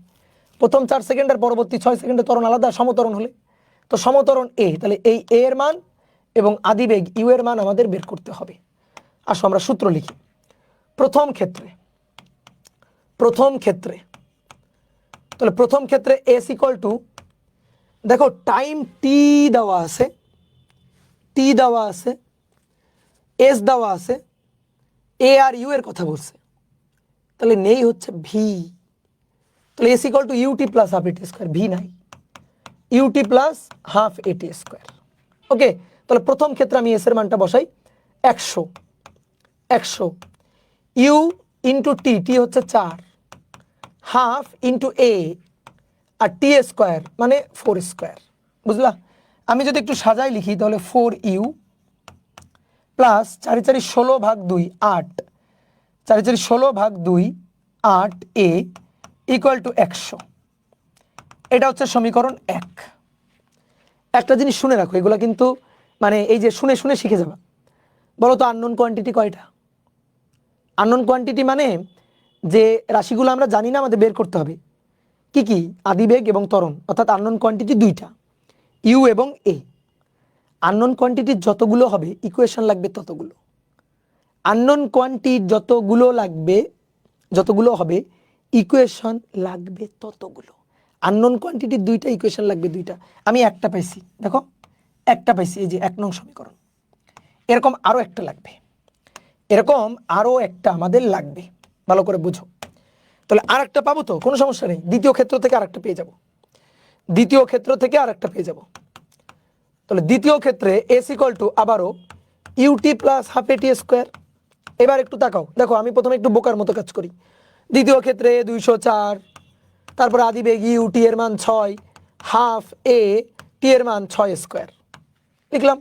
প্রথম 4 সেকেন্ডের পরবর্তী 6 সেকেন্ডের ত্বরণ আলাদা সমতরণ হলে। তো সমতরণ এ, তাহলে এই এ এর মান এবং আদিবেগ ইউ এর মান আমাদের বের করতে হবে। আসো আমরা সূত্র লিখি। প্রথম ক্ষেত্রে তাহলে প্রথম ক্ষেত্রে এস ইকুয়াল টু, দেখো টাইম টি দেওয়া আছে, এস দেওয়া আছে, এ আর ইউ এর কথা বলছে, তাহলে নেই হচ্ছে ভি। তাহলে S equal to UT plus half AT square, V নাই, UT plus half AT square. Okay, তাহলে প্রথম ক্ষেত্রে আমি এস এর মানটা বসাই 100 ইউ ইন্টু টি হচ্ছে 4, হাফ ইন্টু এ আর টি স্কোয়ার মানে 4 স্কোয়ার। বুঝলা? আমি যদি একটু সাজাই লিখি তাহলে 4 ইউ প্লাস 4 4 16 ভাগ 2 8, 4 4 16 ভাগ 2 8 এ ইকুয়াল টু 100। এটা হচ্ছে সমীকরণ 1। একটা জিনিস শুনে রাখো, এগুলা কিন্তু মানে এই যে শুনে শুনে শিখে যাবা। বলো তো আননোন কোয়ান্টিটি কয়টা? আননোন কোয়ান্টিটি মানে যে রাশিগুলো আমরা জানি না, আমাদের বের করতে হবে। কি কি? আদিবেগ এবং ত্বরণ, অর্থাৎ আননোন কোয়ান্টিটি দুইটা, ইউ এবং এ। আননোন কোয়ান্টিটির যতগুলো হবে ইকুয়েশন লাগবে ততগুলো। আননোন কোয়ান্টিটি যতগুলো হবে ইকুয়েশন লাগবে ততগুলো। আননোন কোয়ান্টিটির দুইটা, ইকুয়েশন লাগবে দুইটা। আমি একটা পাইছি, দেখো একটা পাইছি, এই যে 1 নং সমীকরণ। এরকম আরো একটা লাগবে, এরকম আরো একটা আমাদের লাগবে, ভালো করে বুঝো। তাহলে আর একটা পাবো তো, কোনো সমস্যা নেই, দ্বিতীয় ক্ষেত্র থেকে আরেকটা পেয়ে যাব, তাহলে দ্বিতীয় ক্ষেত্রে এস ইকুয়াল টু আবারও UT plus half AT square. এবার একটু তাকাও, দেখো আমি প্রথমে একটু বোকার মতো কাজ করি। দ্বিতীয় ক্ষেত্রে 204, তারপরে আদিবেগ ইউটি এর মান 6, হাফ এ টি এর মান 6 স্কোয়ার লিখলাম।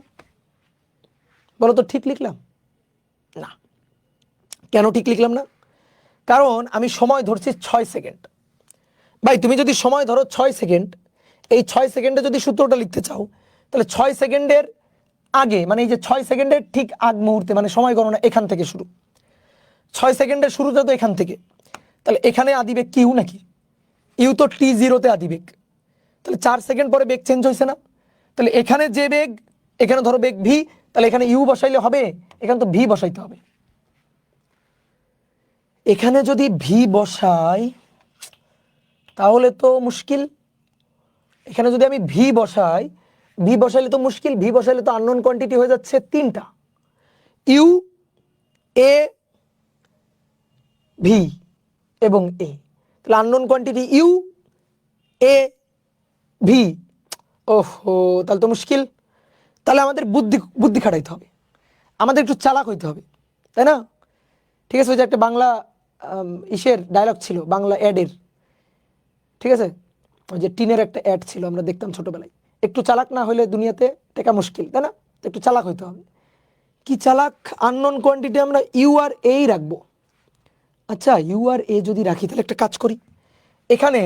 বলো তো ঠিক লিখলাম? না। কেন ঠিক লিখলাম না? কারণ আমি সময় ধরছি 6 সেকেন্ড। ভাই তুমি যদি সময় ধরো 6 সেকেন্ড, এই 6 সেকেন্ডে যদি সূত্রটা লিখতে চাও তাহলে 6 সেকেন্ডের আগে, মানে এই যে 6 সেকেন্ডের ঠিক আগ মুহূর্তে, মানে সময় গণনা এখান থেকে শুরু। 6 সেকেন্ডের শুরুটা তো এখান থেকে, তাহলে এখানে আদিবেগ কিউ নাকি? ইউ তো t0তে আদিবেগ, তাহলে 4 সেকেন্ড পরে বেগ চেঞ্জ হয়েছে না? তাহলে এখানে যে বেগ, এখানে ধরো বেগ ভি, তাহলে এখানে ইউ বসাইলে হবে, এখানে তো ভি বসাইতে হবে। এখানে যদি ভি বসাই তাহলে তো মুশকিল, এখানে যদি আমি ভি বসাই, ভি বসাইলে তো মুশকিল, ভি বসাইলে তো আননোন কোয়ান্টিটি হয়ে যাচ্ছে তিনটা, ইউ, এ, ভি এবং এ। তাহলে unknown quantity U, A, V. ওহো, তাহলে তো মুশকিল। তাহলে আমাদের বুদ্ধি বুদ্ধি খাটাইতে হবে, আমাদের একটু চালাক হইতে হবে, তাই না? ঠিক আছে, ওই যে একটা বাংলা ইসের ডায়লগ ছিল, বাংলা অ্যাডের, ঠিক আছে, ওই যে টিনের একটা অ্যাড ছিল, আমরা দেখতাম ছোটবেলায়, একটু চালাক না হলে দুনিয়াতে টেকা মুশকিল, তাই না? তো একটু চালাক হইতে হবে। কি চালাক? আননোন কোয়ান্টিটি আমরা ইউ আর এই রাখবো। আচ্ছা, ইউ আর এ যদি রাখি, তাহলে একটা কাজ করি, এখানে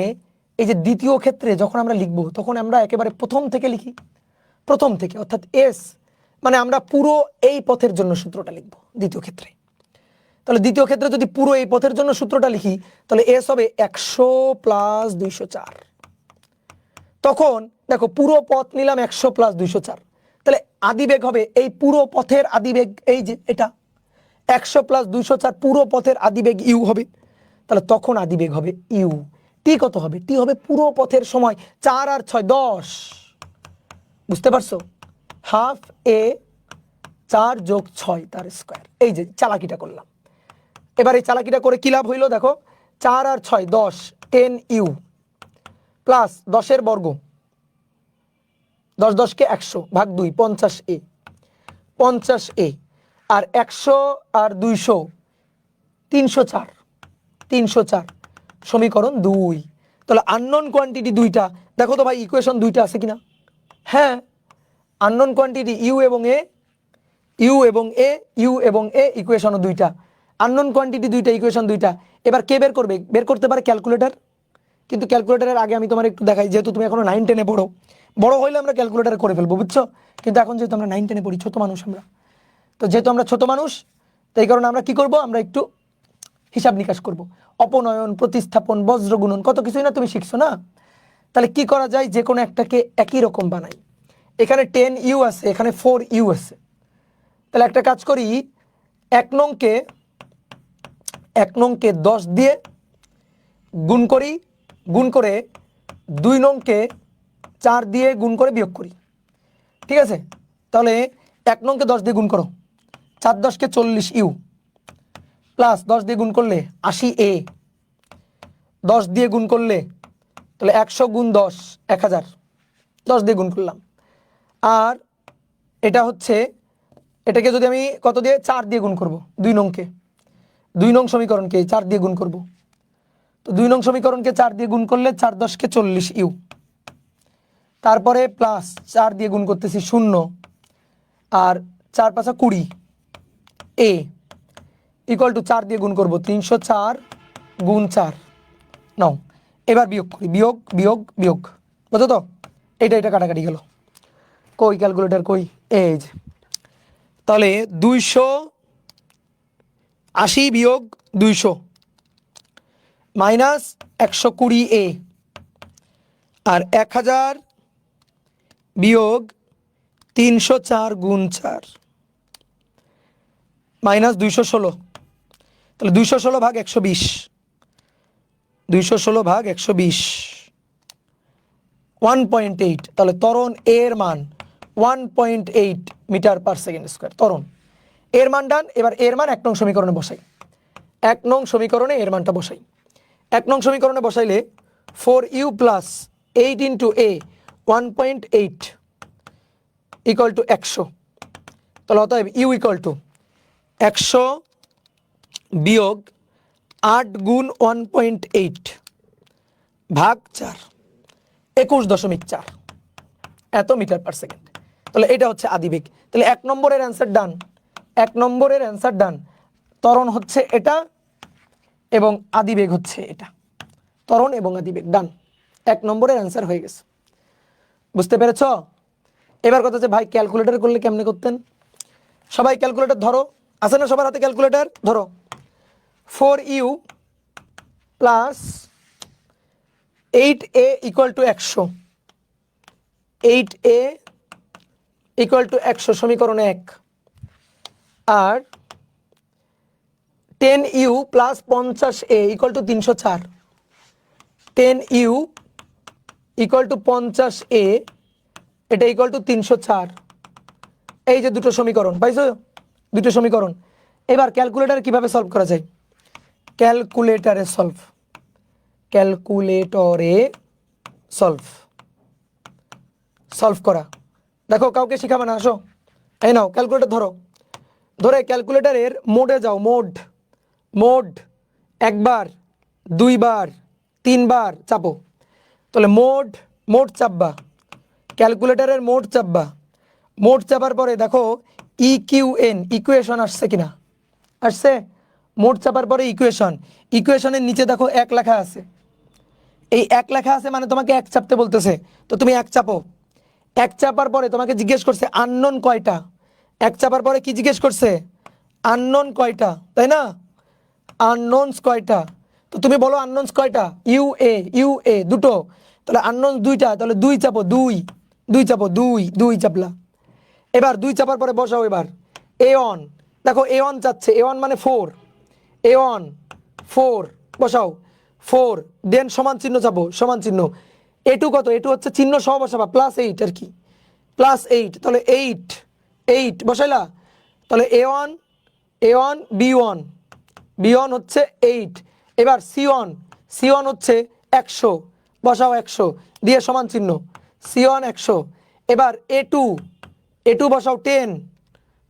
এই যে দ্বিতীয় ক্ষেত্রে যখন আমরা লিখবো, তখন আমরা একেবারে প্রথম থেকে লিখি, প্রথম থেকে, অর্থাৎ এস, মানে আমরা পুরো এই পথের জন্য সূত্রটা লিখবো দ্বিতীয় ক্ষেত্রে। তাহলে দ্বিতীয় ক্ষেত্রে যদি পুরো এই পথের জন্য সূত্রটা লিখি, তাহলে এস হবে 100 প্লাস 204। তখন দেখো পুরো পথ নিলাম 100 প্লাস 204, তাহলে আদিবেগ হবে এই পুরো পথের আদিবেগ, এই যে এটা 100 প্লাস 204 পুরো পথের আদিবেগ ইউ হবে। তাহলে তখন আদিবেগ হবে ইউ। টি কত হবে? টি হবে পুরো পথের সময়, 4 আর 6 10। বুঝতে পারছো? হাফ এ 4 যোগ 6 তার স্কোয়ার। এই যে চালাকিটা করলাম। এবার এই চালাকিটা করে কি লাভ হইলো দেখো, 4 আর 6 10, 10 ইউ প্লাস 10 বর্গ, 10 10 কে 100 ভাগ 2, 50 এ, 50 এ, আর 100 আর 200 304, 304 সমীকরণ 2। তাহলে আননোন কোয়ান্টিটি দুইটা, দেখো তো ভাই ইকুয়েশন দুইটা আছে কিনা? হ্যাঁ, আননোন কোয়ান্টিটি ইউ এবং এ, ইউ এবং এ, ইউ এবং এ, ইকুয়েশনও দুইটা, আননোন কোয়ান্টিটি দুইটা, ইকুয়েশন দুইটা। এবার কে বের করবে? বের করতে পারে ক্যালকুলেটর। কিন্তু ক্যালকুলেটরের আগে আমি তোমার একটু দেখাই, যেহেতু তুমি এখনো 9 10-এ পড়ো, বড় হইলে আমরা ক্যালকুলেটরে করে ফেলবো, বুঝছো? কিন্তু এখন যেহেতু আমরা 9 10-এ পড়ি, ছোট মানুষ আমরা, তো যেহেতু আমরা ছোট মানুষ, তো এই কারণে আমরা কি করব, আমরা একটু হিসাব নিকাশ করব, অপনয়ন, প্রতিস্থাপন, বজ্রগুণন, কত কিছুই না তুমি শিখছো না? তাহলে কি করা যায়, যে কোনো একটাকে একই রকম বানাই। এখানে 10 ইউ আছে, এখানে 4 ইউ আছে, তাহলে একটা কাজ করি, এক নংকে 10 দিয়ে গুণ করি, গুণ করে 2 নংকে 4 দিয়ে গুণ করে বিয়োগ করি, ঠিক আছে? তাহলে 1 নংকে 10 দিয়ে গুণ করো, 4 10 কে 40 ইউ, প্লাস 10 দিয়ে গুণ করলে 80 এ, 10 দিয়ে গুণ করলে তাহলে 100 গুণ 10 1000, 10 দিয়ে গুণ করলাম। আর এটা হচ্ছে, এটাকে যদি আমি কত দিয়ে, 4 দিয়ে গুণ করব, 2 নংকে, 2 নং সমীকরণকে 4 দিয়ে গুণ করব, তো 2 নং সমীকরণকে 4 দিয়ে গুণ করলে 4 10 কে 40 ইউ, তারপরে প্লাস 4 দিয়ে গুণ করতেছি 0, আর 4 5 20 এ, ইকুয়াল টু 4 দিয়ে গুণ করব 304 গুণ 4 নাও। এবার বিয়োগ করি, বিয়োগ বিয়োগ বিয়োগ, বুঝো তো? এটা কাটাকাটি গেল, কই ক্যালকুলেটর কই? এই যে, তাহলে 280 বিয়োগ 200 মাইনাস 120 এ, আর 1000 বিয়োগ 304 গুণ 4 মাইনাস 216, তাহলে 216 ভাগ 120, 216 ভাগ 120, 1.8। তাহলে ত্বরণ এর মান 1.8 মিটার পার সেকেন্ড স্কোয়ার, ত্বরণ এর মান ডান। এবার এর মান 1 নং সমীকরণে বসাই, 1 নং সমীকরণে এর মানটা বসাই। 1 নং সমীকরণে বসাইলে 4u plus 8 into A 1.8 equal to 100। তাহলে অতএব ইউ ইকুয়াল টু 100 বিয়োগ 8 গুণ 1.8 ভাগ 4, 21.4 এত মিটার পার সেকেন্ড। তাহলে এটা হচ্ছে আদিবেগ। তাহলে 1 নম্বরের অ্যান্সার ডান, 1 নম্বরের অ্যান্সার ডান। ত্বরণ হচ্ছে এটা এবং আদিবেগ হচ্ছে এটা, ত্বরণ এবং আদিবেগ ডান, 1 নম্বরের অ্যান্সার হয়ে গেছে। বুঝতে পেরেছ? এবার কথা হচ্ছে ভাই ক্যালকুলেটর করলে কেমনে করতেন? সবাই ক্যালকুলেটর ধরো, আছে না সবার হাতে ক্যালকুলেটর? ধরো 4u plus 8a equal to 100, 8a equal to 100 সমীকরণ 1, আর 10u plus 50a equal to 304, 10u equal to 50A, এটা ইকুয়াল টু 304। এই যে দুটো সমীকরণ পাইছো, দুটো সমীকরণ। এবার ক্যালকুলেটারে কিভাবে সলভ করা যায়? ক্যালকুলেটরে সলভ, ক্যালকুলেটরে সলভ, সলভ করা। দেখো কাউকে শিখাবে না, আসো এই নাও ক্যালকুলেটর ধরো, ধরে ক্যালকুলেটরের মোডে যাও, মোড, মোড একবার, দুইবার, তিনবার চাপো। তাহলে মোড, মোড চাপবা, ক্যালকুলেটরের মোড চাপবা। মোড চাপার পরে দেখো ইকিউএন, ইকুয়েশন আসছে কিনা, আসছে। মোড চাপার পরে ইকুয়েশন, ইকুয়েশনের নিচে দেখো 1 লেখা আছে। এই 1 লেখা আছে মানে তোমাকে 1 চাপতে বলতেছে, তো তুমি 1 চাপো। 1 চাপার পরে তোমাকে জিজ্ঞেস করছে আননোন কয়টা। 1 চাপার পরে কি জিজ্ঞেস করছে? আননোন কয়টা, তাই না? আননোনস কয়টা, তো তুমি বলো আননোনস কয়টা? ইউএ, ইউএ দুটো, তাহলে আননোনস দুইটা, তাহলে 2 চাপো, 2 চাপো, 2 চাপলা। এবার 2 চাপার পরে বসাও এবার A1, দেখো A1 চাচ্ছে, A1 মানে 4, A1 4 বসাও, 4 দেন সমান চিহ্ন চাপো, সমান চিহ্ন। A2 কত? A2 হচ্ছে চিহ্ন সহ বসাবা, +8 আর কি, +8, তাহলে 8 বসাইলা। তাহলে A1, A1 B1, B1 হচ্ছে 8। এবার C1, C1 হচ্ছে 100, বসাও 100 দিয়ে সমান চিহ্ন, C1 100। এবার A2, A2 বসাও 10,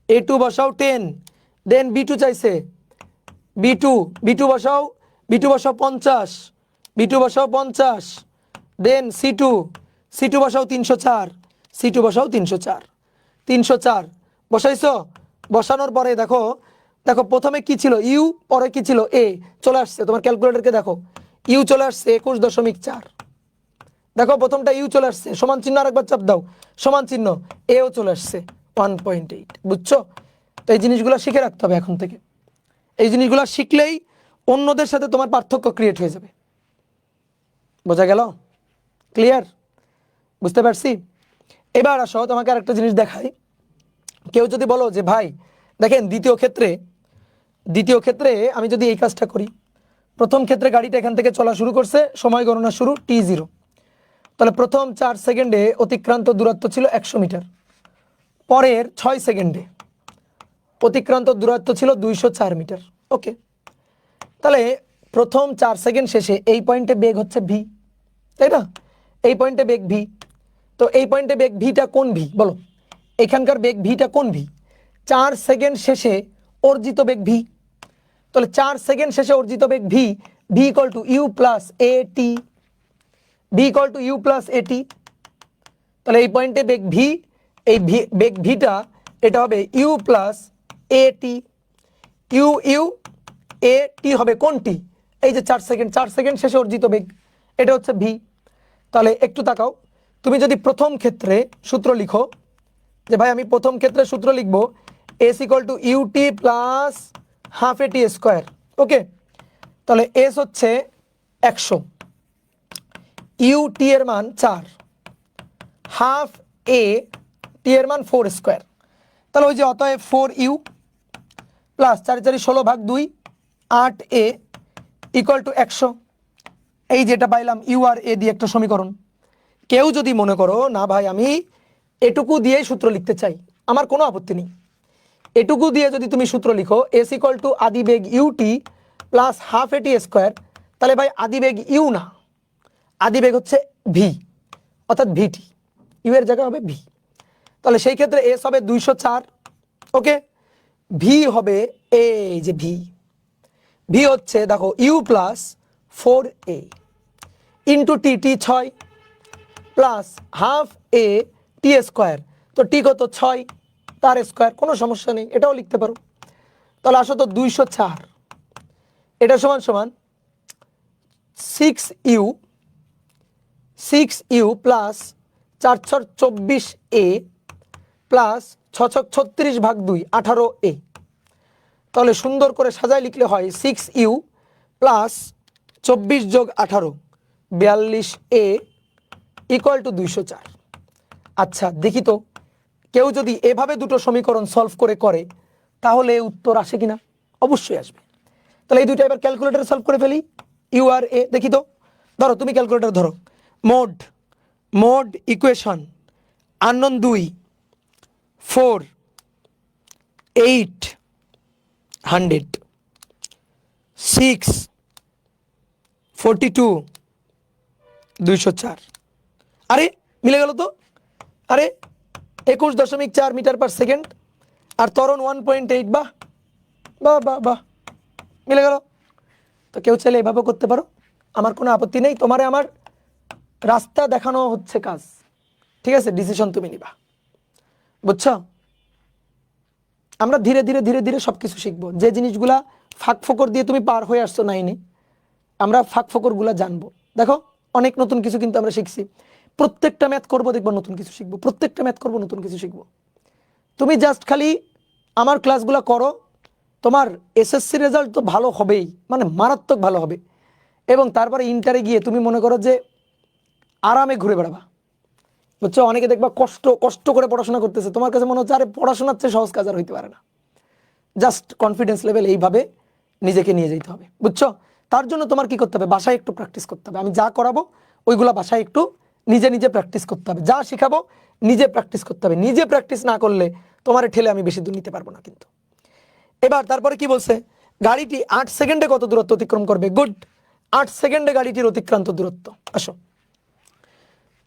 A2 বসাও 10। দেন B2 চাইছে, B2, B2 বসাও, B2 বসাও 50, B2 বসাও 50। দেন C2, C2 বসাও 304, C2 বসাও 304, 304 বসাইছো। বসানোর পরে দেখো, দেখো প্রথমে কি ছিল ইউ, পরে কি ছিল এ, চলে আসছে। তোমার ক্যালকুলেটরকে দেখো, ইউ চলে আসছে 21.4। দেখো প্রথমটা ইউ চলে আসছে, সমান চিহ্ন আরেকবার চাপ দাও, সমান চিহ্ন, এও চলে আসছে 1.8। বুঝছো? তো এই জিনিসগুলো শিখে রাখতে হবে এখন থেকে। এই জিনিসগুলো শিখলেই অন্যদের সাথে তোমার পার্থক্য ক্রিয়েট হয়ে যাবে। বোঝা গেল? ক্লিয়ার? বুঝতে পারছি? এবার আসো তোমাকে আরেকটা জিনিস দেখাই। কেউ যদি বলো যে ভাই দেখেন দ্বিতীয় ক্ষেত্রে আমি যদি এই কাজটা করি, প্রথম ক্ষেত্রে গাড়িটা এখান থেকে চলা শুরু করছে, সময় গণনা শুরু t0, তাহলে প্রথম 4 সেকেন্ডে অতিক্রান্ত দূরত্ব ছিল 100 মিটার, পরের 6 সেকেন্ডে অতিক্রান্ত দূরত্ব ছিল 204 মিটার। ওকে, তাহলে প্রথম 4 সেকেন্ড শেষে এই পয়েন্টে বেগ হচ্ছে ভি, তাই না? এই পয়েন্টে বেগ ভি, তো এই পয়েন্টে বেগ ভিটা কোন ভি বলো? এখানকার বেগ ভিটা কোন ভি? 4 সেকেন্ড শেষে অর্জিত বেগ ভি। তাহলে 4 সেকেন্ড শেষে অর্জিত বেগ V, V equal to U plus A T, V equal to U plus A T. তাহলে এই পয়েন্টে বেগ ভি, এই বেগ ভিটা এটা হবে ইউ প্লাস এটি, ইউ ইউ এ টি হবে কোনটি? এই যে 4 সেকেন্ড, 4 সেকেন্ড শেষে অর্জিত বেগ, এটা হচ্ছে ভি। তাহলে একটু তাকাও, তুমি যদি প্রথম ক্ষেত্রে সূত্র লিখো, যে ভাই আমি প্রথম ক্ষেত্রে সূত্র লিখব S equal to UT plus half AT square. Okay, তাহলে এস হচ্ছে 100, ইউটি এর মান 4, হাফ এ টি এর মান 4 স্কোয়ার। তাহলে ওই যে অতএব 4 ইউ প্লাস 4 4 16 ভাগ 2 8 এ ইকুয়াল টু 100। এই যেটা পাইলাম ইউ আর এ দিয়ে একটা সমীকরণ। কেউ যদি মনে করো না ভাই আমি এটুকু দিয়েই সূত্র লিখতে চাই, আমার কোনো আপত্তি নেই। এটুকু দিয়ে যদি তুমি সূত্র লিখো এস ইকুয়াল টু আদি বেগ UT plus half AT square, তাহলে ভাই আদি বেগ ইউ না, আদি বেগ হচ্ছে ভি, অর্থাৎ ভিটি, ইউ এর জায়গা হবে ভি। তাহলে সেই ক্ষেত্রে এস হবে 204। ওকে, ভি হবে এই যে ভি, ভি হচ্ছে দেখো U plus 4a into T, T 6 plus half A T square, তো টি কত 6 তার স্কোয়ার, কোনো সমস্যা নেই, এটাও লিখতে পারো। তাহলে আসো তো 204, এটা সমান সমান 6u, 6u plus 4 6 24a plus 6 6 36 ভাগ 2 18a। তাহলে সুন্দর করে সাজায় লিখলে হয় 6u প্লাস 24 যোগ 18 42a ইকুয়াল টু 204। আচ্ছা দেখি তো, কেউ যদি এভাবে দুটো সমীকরণ সলভ করে তাহলে উত্তর আসে কিনা? অবশ্যই আসবে। তাহলে এই দুইটা এবার ক্যালকুলেটরে সলভ করে ফেলি, ইউ আর এ। দেখি তো, ধরো তুমি ক্যালকুলেটর ধরো, মোড, মোড ইকুয়েশন আননোন 2 4 8 100 6 42 204। আরে মিলে গেল তো। আরে 21.4 মিটার পার সেকেন্ড আর ত্বরণ 1.8। বাহ বাহ বাহ বাহ, মিলে গেল। তো কেউ চাইলে এভাবে করতে পারো, আমার কোনো আপত্তি নেই। তোমারে আমার রাস্তা দেখানো হচ্ছে কাজ, ঠিক আছে? ডিসিশন তুমি নিবা, বুঝছো? আমরা ধীরে ধীরে ধীরে ধীরে সব কিছু শিখবো। যে জিনিসগুলা ফাঁক ফোকর দিয়ে তুমি পার হয়ে আসছো নাইনে, আমরা ফাঁক ফোকরগুলা জানবো। দেখো অনেক নতুন কিছু কিন্তু আমরা শিখছি। প্রত্যেকটা ম্যাথ করবো, দেখবো নতুন কিছু শিখবো। প্রত্যেকটা ম্যাথ করবো, নতুন কিছু শিখবো। তুমি জাস্ট খালি আমার ক্লাসগুলো করো, তোমার এসএসসি রেজাল্ট তো ভালো হবেই, মানে মারাত্মক ভালো হবে। এবং তারপরে ইন্টারে গিয়ে তুমি মনে করো যে আরামে ঘুরে বেড়াবা, বুঝছো? অনেকে দেখবা কষ্ট কষ্ট করে পড়াশোনা করতেছে, তোমার কাছে মনে হচ্ছে আরে পড়াশোনার চেয়ে সহজ কাজ আর হইতে পারে না। জাস্ট কনফিডেন্স লেভেল এইভাবে নিজেকে নিয়ে যেতে হবে, বুঝছো? তার জন্য তোমার কি করতে হবে? বাসায় একটু প্র্যাকটিস করতে হবে। আমি যা করাবো ওইগুলা বাসায় একটু নিজে নিজে প্র্যাকটিস করতে হবে। যা শিখাবো নিজে প্র্যাকটিস করতে হবে। নিজে প্র্যাকটিস না করলে তোমার ঠেলে আমি বেশি দূর নিতে পারবো না কিন্তু। এবার তারপরে কি বলছে? গাড়িটি 8 সেকেন্ডে কত দূরত্ব অতিক্রম করবে? গুড, 8 সেকেন্ডে গাড়িটির অতিক্রান্ত দূরত্ব। আসো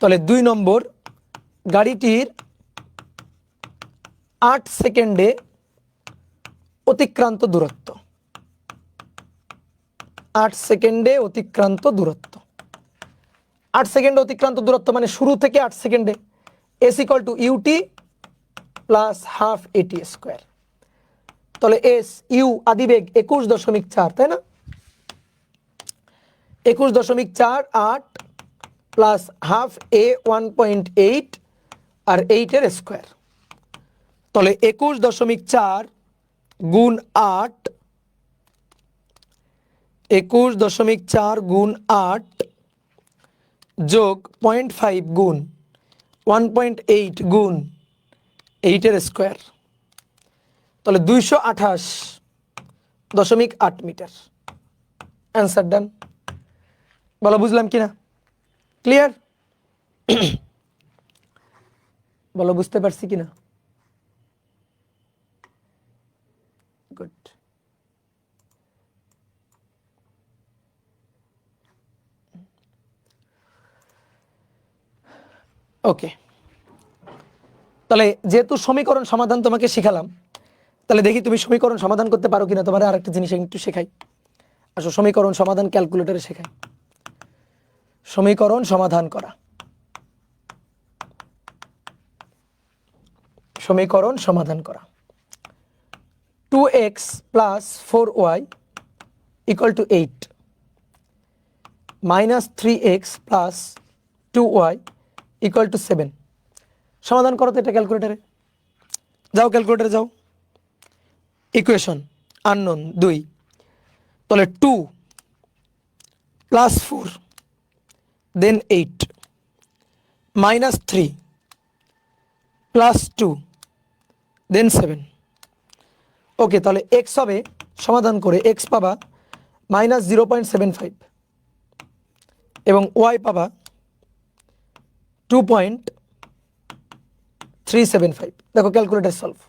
তাহলে 2 নম্বর, গাড়িটির 8 সেকেন্ডে অতিক্রান্ত দূরত্ব। 8 সেকেন্ডে অতিক্রান্ত দূরত্ব। 8 সেকেন্ডে অতিক্রান্ত দূরত্ব মানে শুরু থেকে 8 সেকেন্ডে। S equal to UT plus half AT square. তাহলে এস ইউ আদিবেগ 21.4, তাই না? 21.48 প্লাস হাফ এ 1.8 আর 8 এর স্কোয়ার। তাহলে 21.4 গুণ 8, 21.4 গুণ 8 যোগ 0.5 গুণ 1.8 গুণ 8 এর স্কোয়ার। তাহলে 228.8 মিটার। অ্যান্সার ডান। বলো বুঝলাম কিনা? ক্লিয়ার? বলো বুঝতে পারছি কিনা? গুড। ওকে, তাহলে যেহেতু সমীকরণ সমাধান তোমাকে শিখালাম, তাহলে দেখি তুমি সমীকরণ সমাধান করতে পারো কিনা। তোমার আরেকটা জিনিস একটু শেখাই। আসো সমীকরণ সমাধান ক্যালকুলেটরে শেখাই। সমীকরণ সমাধান করা, সমীকরণ সমাধান করা। 2x plus 4y equal to 8 minus 3x plus 2y equal to 7। সমাধান করো তো এটা ক্যালকুলেটরে। যাও ক্যালকুলেটরে যাও। ইকুয়েশন আননোন 2, তাহলে 2 প্লাস 4 দেন 8 মাইনাস 3 প্লাস 2 দেন 7। ওকে, তাহলে এক্স হবে, সমাধান করে এক্স পাবা মাইনাস 0.75 এবং ওয়াই পাবা 2.375। দেখো ক্যালকুলেটর সলভ,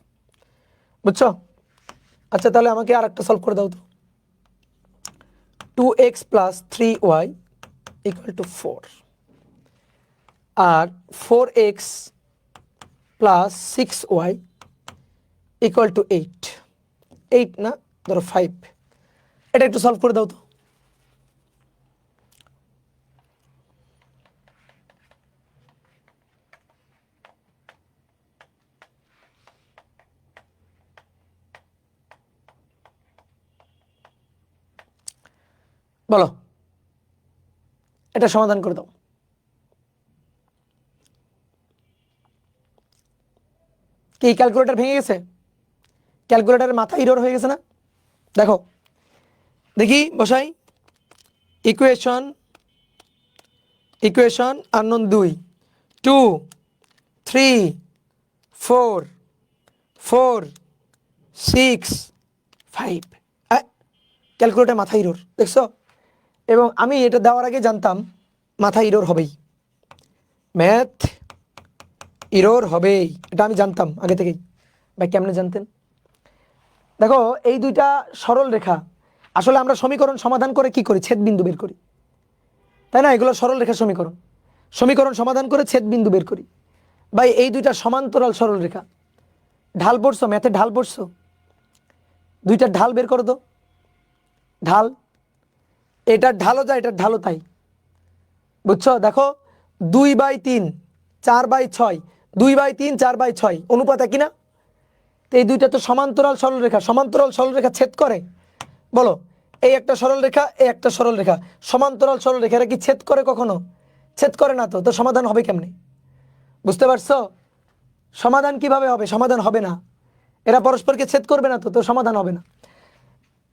বুঝছো? আচ্ছা তাহলে আমাকে আর একটা সলভ করে দাও তো। 2x plus 3y equal to 4 আর 4x plus 6y equal to 8। 8 না, ধরো 5। এটা একটু সলভ করে দাও তো। বলো, এটা সমাধান করে দাও। কি ক্যালকুলেটর ভেঙে গেছে? ক্যালকুলেটরের মাথা ইরর হয়ে গেছে না? দেখো দেখি বসাই। Equation, equation unknown 2, 2 3 4 4 6 5। ক্যালকুলেটর মাথা ইরর দেখছো? এবং আমি এটা দেওয়ার আগে জানতাম মাথা ইরর হবেই, ম্যাথ এরর হবেই, এটা আমি জানতাম আগে থেকেই। ভাই কেমনে জানতেন? দেখো এই দুইটা সরল রেখা, আসলে আমরা সমীকরণ সমাধান করে কি করি? ছেদ বিন্দু বের করি, তাই না? এগুলো সরল রেখা সমীকরণ, সমীকরণ সমাধান করে ছেদ বিন্দু বের করি। ভাই এই দুইটা সমান্তরাল সরল রেখা, ঢাল পড়ছো? ম্যাথে ঢাল পড়ছো? দুইটা ঢাল বের করো তো, ঢাল। এটার ঢালও যায়, এটার ঢালও তাই, বুঝছো? দেখো 2/3 4/6, 2/3 4/6 অনুপাত একই না? তো এই দুইটা তো সমান্তরাল সরলরেখা, সমান্তরাল সরলরেখা ছেদ করে। বলো, এই একটা সরল রেখা, এই একটা সরল রেখা, সমান্তরাল সরল রেখা, এরা কি ছেদ করে কখনো? ছেদ করে না। তো তো সমাধান হবে কেমনে? বুঝতে পারছো? সমাধান কিভাবে হবে? সমাধান হবে না, এরা পরস্পরকে ছেদ করবে না। তো তো সমাধান হবে না।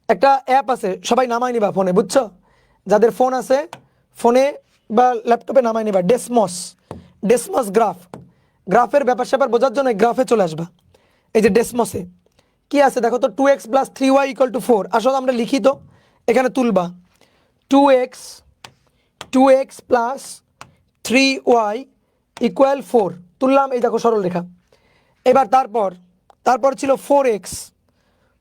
একটা অ্যাপ আছে, সবাই নামাই নিবা ফোনে, বুঝছো? যাদের ফোন আছে ফোনে বা ল্যাপটপে নামাই নিবা, ডেসমস, ডেসমস গ্রাফ। গ্রাফের ব্যাপার স্যাপার বোঝার জন্য গ্রাফে চলে আসবা। এই যে ডেসমসে কি আছে দেখো তো, 2x + 3y = 4। আসলে আমরা লিখি তো, এখানে তুলবা 2x + 3y = 4, তুললাম। এই দেখো সরল রেখা। এবার তারপর ছিল 4x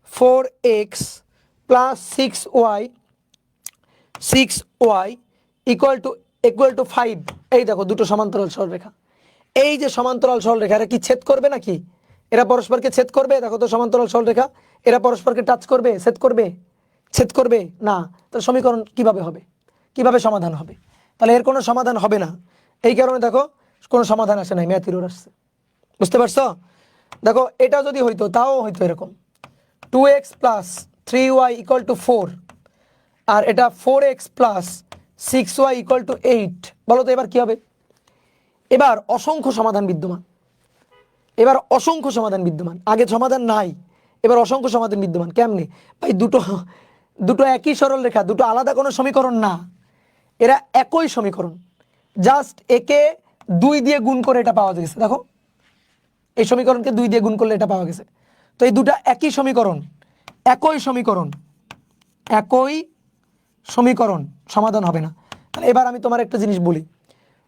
+ 6y = 5। এই দেখো দুটো সমান্তরাল সরলরেখা। এই যে সমান্তরাল সরলরেখা, এরা কি ছেদ করবে নাকি? এরা পরস্পরকে ছেদ করবে? দেখো তো সমান্তরাল সরলরেখা, এরা পরস্পরকে টাচ করবে? ছেদ করবে? ছেদ করবে না। তাহলে সমীকরণ কিভাবে হবে? কিভাবে সমাধান হবে? তাহলে এর কোনো সমাধান হবে না। এই কারণে দেখো কোনো সমাধান আসে নাই, ম্যাথ এরর আসছে। বুঝতে পারছো? দেখো এটা যদি হইতো তাও হইতো এরকম, 2x + 3y = 4, আর এটা 4x + 6y = 8। বলো তো এবার কি হবে? এবার অসংখ্য সমাধান বিদ্যমান, এবার অসংখ্য সমাধান বিদ্যমান। আগে সমাধান নাই, এবার অসংখ্য সমাধান বিদ্যমান। কেমনে? ভাই দুটো দুটো একই সরল রেখা, দুটো আলাদা কোনো সমীকরণ না, এরা একই সমীকরণ, জাস্ট একে 2 দিয়ে গুণ করে এটা পাওয়া গেছে। দেখো এই সমীকরণকে 2 দিয়ে গুণ করলে এটা পাওয়া গেছে। তো এই দুটা একই সমীকরণ, একই সমীকরণ, একই সমীকরণ, সমাধান হবে না। তাহলে এবার আমি তোমার একটা জিনিস বলি,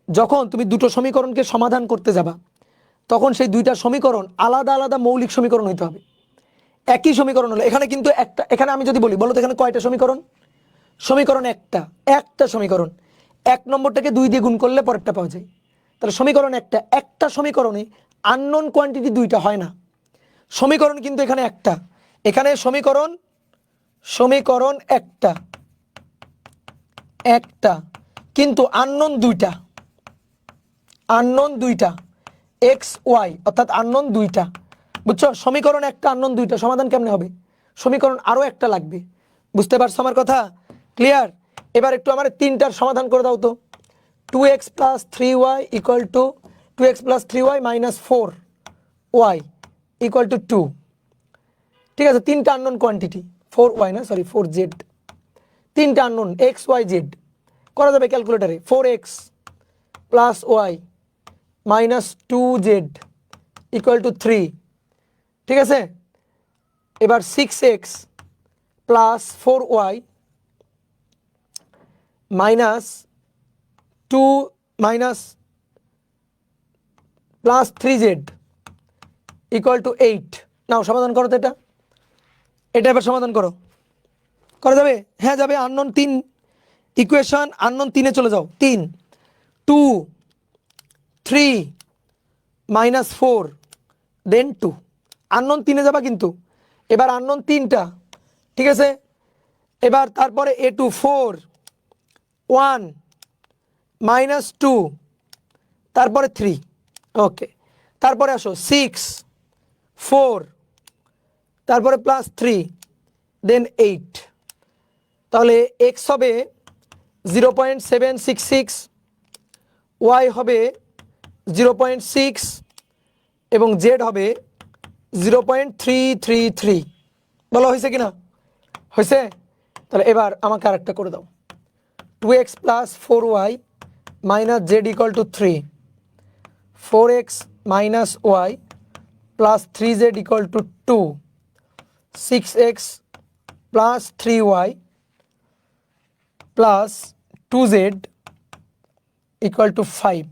যখন তুমি দুটো সমীকরণকে সমাধান করতে যাবা, তখন সেই দুইটা সমীকরণ আলাদা আলাদা মৌলিক সমীকরণ হইতে হবে। একই সমীকরণ হলো এখানে কিন্তু একটা, এখানে আমি যদি বলি, বলো তো এখানে কয়টা সমীকরণ? সমীকরণ একটা, একটা সমীকরণ। 1 নম্বরটাকে 2 দিয়ে গুণ করলে পরেরটা পাওয়া যায়। তাহলে সমীকরণ একটা, একটা সমীকরণে আননোন কোয়ান্টিটি দুইটা হয় না। সমীকরণ কিন্তু এখানে একটা, এখানে সমীকরণ, সমীকরণ একটা, একটা, কিন্তু আননোন দুইটা, আননোন দুইটা, এক্স ওয়াই, অর্থাৎ আননোন দুইটা। বুঝছো? সমীকরণ একটা, আননোন দুইটা, সমাধান কেমনে হবে? সমীকরণ আরও একটা লাগবে। বুঝতে পারছো আমার কথা? ক্লিয়ার? এবার একটু আমার তিনটার সমাধান করে দাও তো। 2x + 3y = 2x + 3y - 4y = 2। ঠিক আছে, তিনটা আননোন কোয়ান্টিটি, 4y না, সরি 4z, তিনটা আননোন এক্স ওয়াই জেড। করা যাবে ক্যালকুলেটারে, 4x + y - 2z = 3। ঠিক আছে, এবার 6x + 4y - 2 + 3z = 8। নাও সমাধান করো তো এটা, এটা এবার সমাধান করো। করা যাবে? হ্যাঁ যাবে। আননোন 3 ইকুয়েশন, আননোন 3-এ চলে যাও। 3 2 3 -4 দেন 2, আননোন 3-এ যাবা কিন্তু। এবার আননোন 3টা, ঠিক আছে। এবার তারপরে a2 4 1 -2, তারপরে 3। ওকে, তারপরে আসো 6 4, তারপরে +3 দেন 8। তাহলে x হবে 0.766, y হবে 0.6 এবং z হবে 0.333। বলো হয়েছে কিনা? হয়েছে? তাহলে এবার আমাকে আরেকটা করে দাও, 2x + 4y - z = 3, 4x - y + 3z = 2, 6x + 3y + 2z = 5।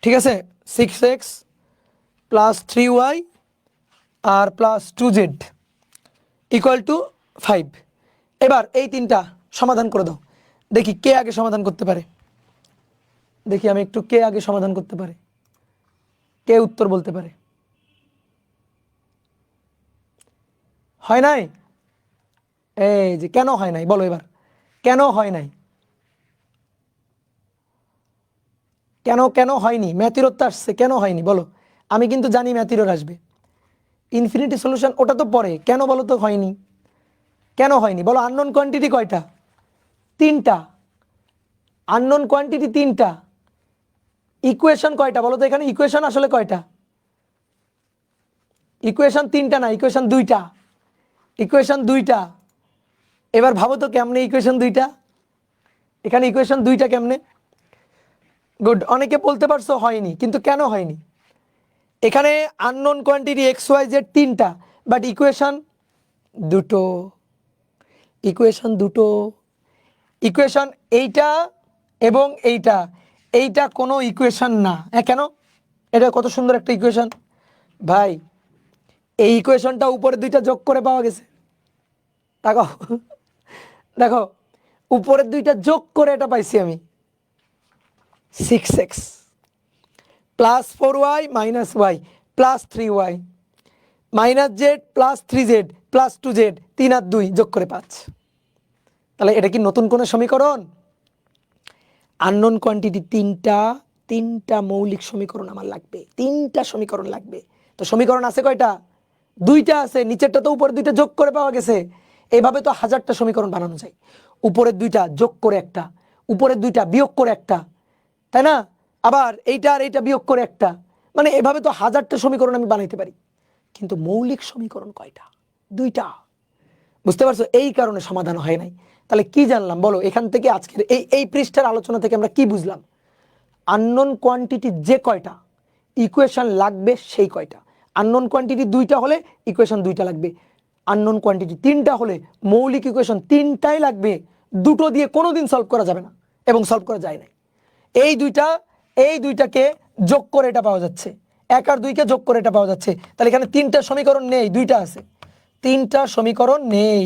ঠিক আছে, 6x প্লাস 3y আর প্লাস 2z ইকুয়াল টু 5। এবার এই তিনটা সমাধান করে দাও, দেখি কে আগে সমাধান করতে পারে। দেখি আমি একটু কে আগে সমাধান করতে পারে, কে উত্তর বলতে পারে। হয় নাই? এই যে কেন হয় নাই বলো এবার, কেন হয় নাই? কেন কেন হয়নি? ম্যাথিরোর তো আসছে, কেন হয়নি বলো? আমি কিন্তু জানি ম্যাথিরোর আসবে। ইনফিনিটি সলিউশন ওটা তো পরে, কেন বলো তো হয়নি? কেন হয়নি বলো? আননোন কোয়ান্টিটি কয়টা? তিনটা। আননোন কোয়ান্টিটি তিনটা। ইকুয়েশন কয়টা বলো তো? এখানে ইকুয়েশন আসলে কয়টা? ইকুয়েশন তিনটা না, ইকুয়েশন দুইটা। ইকুয়েশন দুইটা। এবার ভাবো তো কেমনে ইকুয়েশন দুইটা? এখানে ইকুয়েশন দুইটা কেমনে? গুড, অনেকে বলতে পারছো হয়নি, কিন্তু কেন হয়নি? এখানে unknown quantity X Y Z তিনটা, বাট ইকুয়েশন দুটো। ইকুয়েশন দুটো। ইকুয়েশন এইটা এবং এইটা, এইটা কোনো ইকুয়েশন না। হ্যাঁ কেন? এটা কত সুন্দর একটা ইকুয়েশন ভাই। এই ইকুয়েশনটা উপরে দুইটা যোগ করে পাওয়া গেছে। দেখো দেখো, উপরের দুইটা যোগ করে এটা পাইছি আমি। 6x plus 4y minus Y plus 3y minus Z plus 3z plus 2z, 3 আর 2 যোগ করে 5। তাহলে এটা কি নতুন কোনো সমীকরণ? আননোন কোয়ান্টিটি তিনটা, তিনটা মৌলিক সমীকরণ আমার লাগবে, তিনটা সমীকরণ লাগবে। তো সমীকরণ আছে কয়টা? দুইটা আছে। নিচেরটা তো উপরে দুইটা যোগ করে পাওয়া গেছে। এইভাবে তো হাজারটা সমীকরণ বানানো যায়। উপরের দুইটা যোগ করে একটা, উপরের দুইটা বিয়োগ করে একটা, তাই না? আবার এইটা আর এইটা বিয়োগ করে একটা, মানে এভাবে তো হাজারটা সমীকরণ আমি বানাইতে পারি। কিন্তু মৌলিক সমীকরণ কয়টা? দুইটা। বুঝতে পারছো? এই কারণে সমাধান হয় নাই। তাহলে কি জানলাম বলো এখান থেকে? আজকের এই পৃষ্ঠার আলোচনা থেকে আমরা কি বুঝলাম? আননোন কোয়ান্টিটি যে কয়টা, ইকুয়েশন লাগবে সেই কয়টা। আননোন কোয়ান্টিটি দুইটা হলে ইকুয়েশন দুইটা লাগবে। আননোন কোয়ান্টিটি তিনটা হলে মৌলিক ইকুয়েশন তিনটাই লাগবে। দুটো দিয়ে কোনোদিন সলভ করা যাবে না, এবং সলভ করা যায় না। এই দুইটাকে যোগ করে এটা পাওয়া যাচ্ছে, 1 আর 2কে যোগ করে এটা পাওয়া যাচ্ছে। তাহলে এখানে তিনটা সমীকরণ নেই, দুইটা আছে। তিনটা সমীকরণ নেই।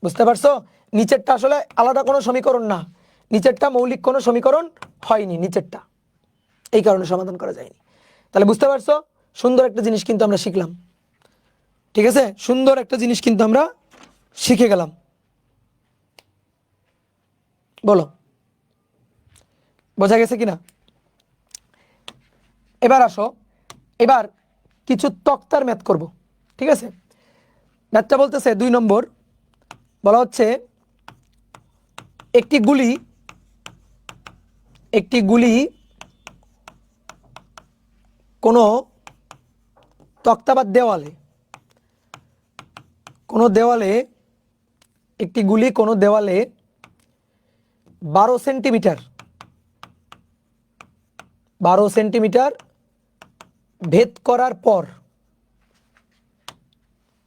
বুঝতে পারছো? নিচেরটা আসলে আলাদা কোনো সমীকরণ না, নিচেরটা মৌলিক কোনো সমীকরণ হয়নি নিচেরটা, এই কারণে সমাধান করা যায়নি। তাহলে বুঝতে পারছো? সুন্দর একটা জিনিস কিন্তু আমরা শিখলাম। ঠিক আছে, সুন্দর একটা জিনিস কিন্তু আমরা শিখে গেলাম। বলো বোঝা গেছে কিনা? এবার আসো, এবার কিছু তক্তার ম্যাথ করব। ঠিক আছে, ম্যাথটা বলতেছে 2 নম্বর, বলা হচ্ছে একটি গুলি কোনো তক্তা বা দেওয়ালে, কোনো দেওয়ালে একটি গুলি কোনো দেওয়ালে 12 সেন্টিমিটার ভেদ করার পর,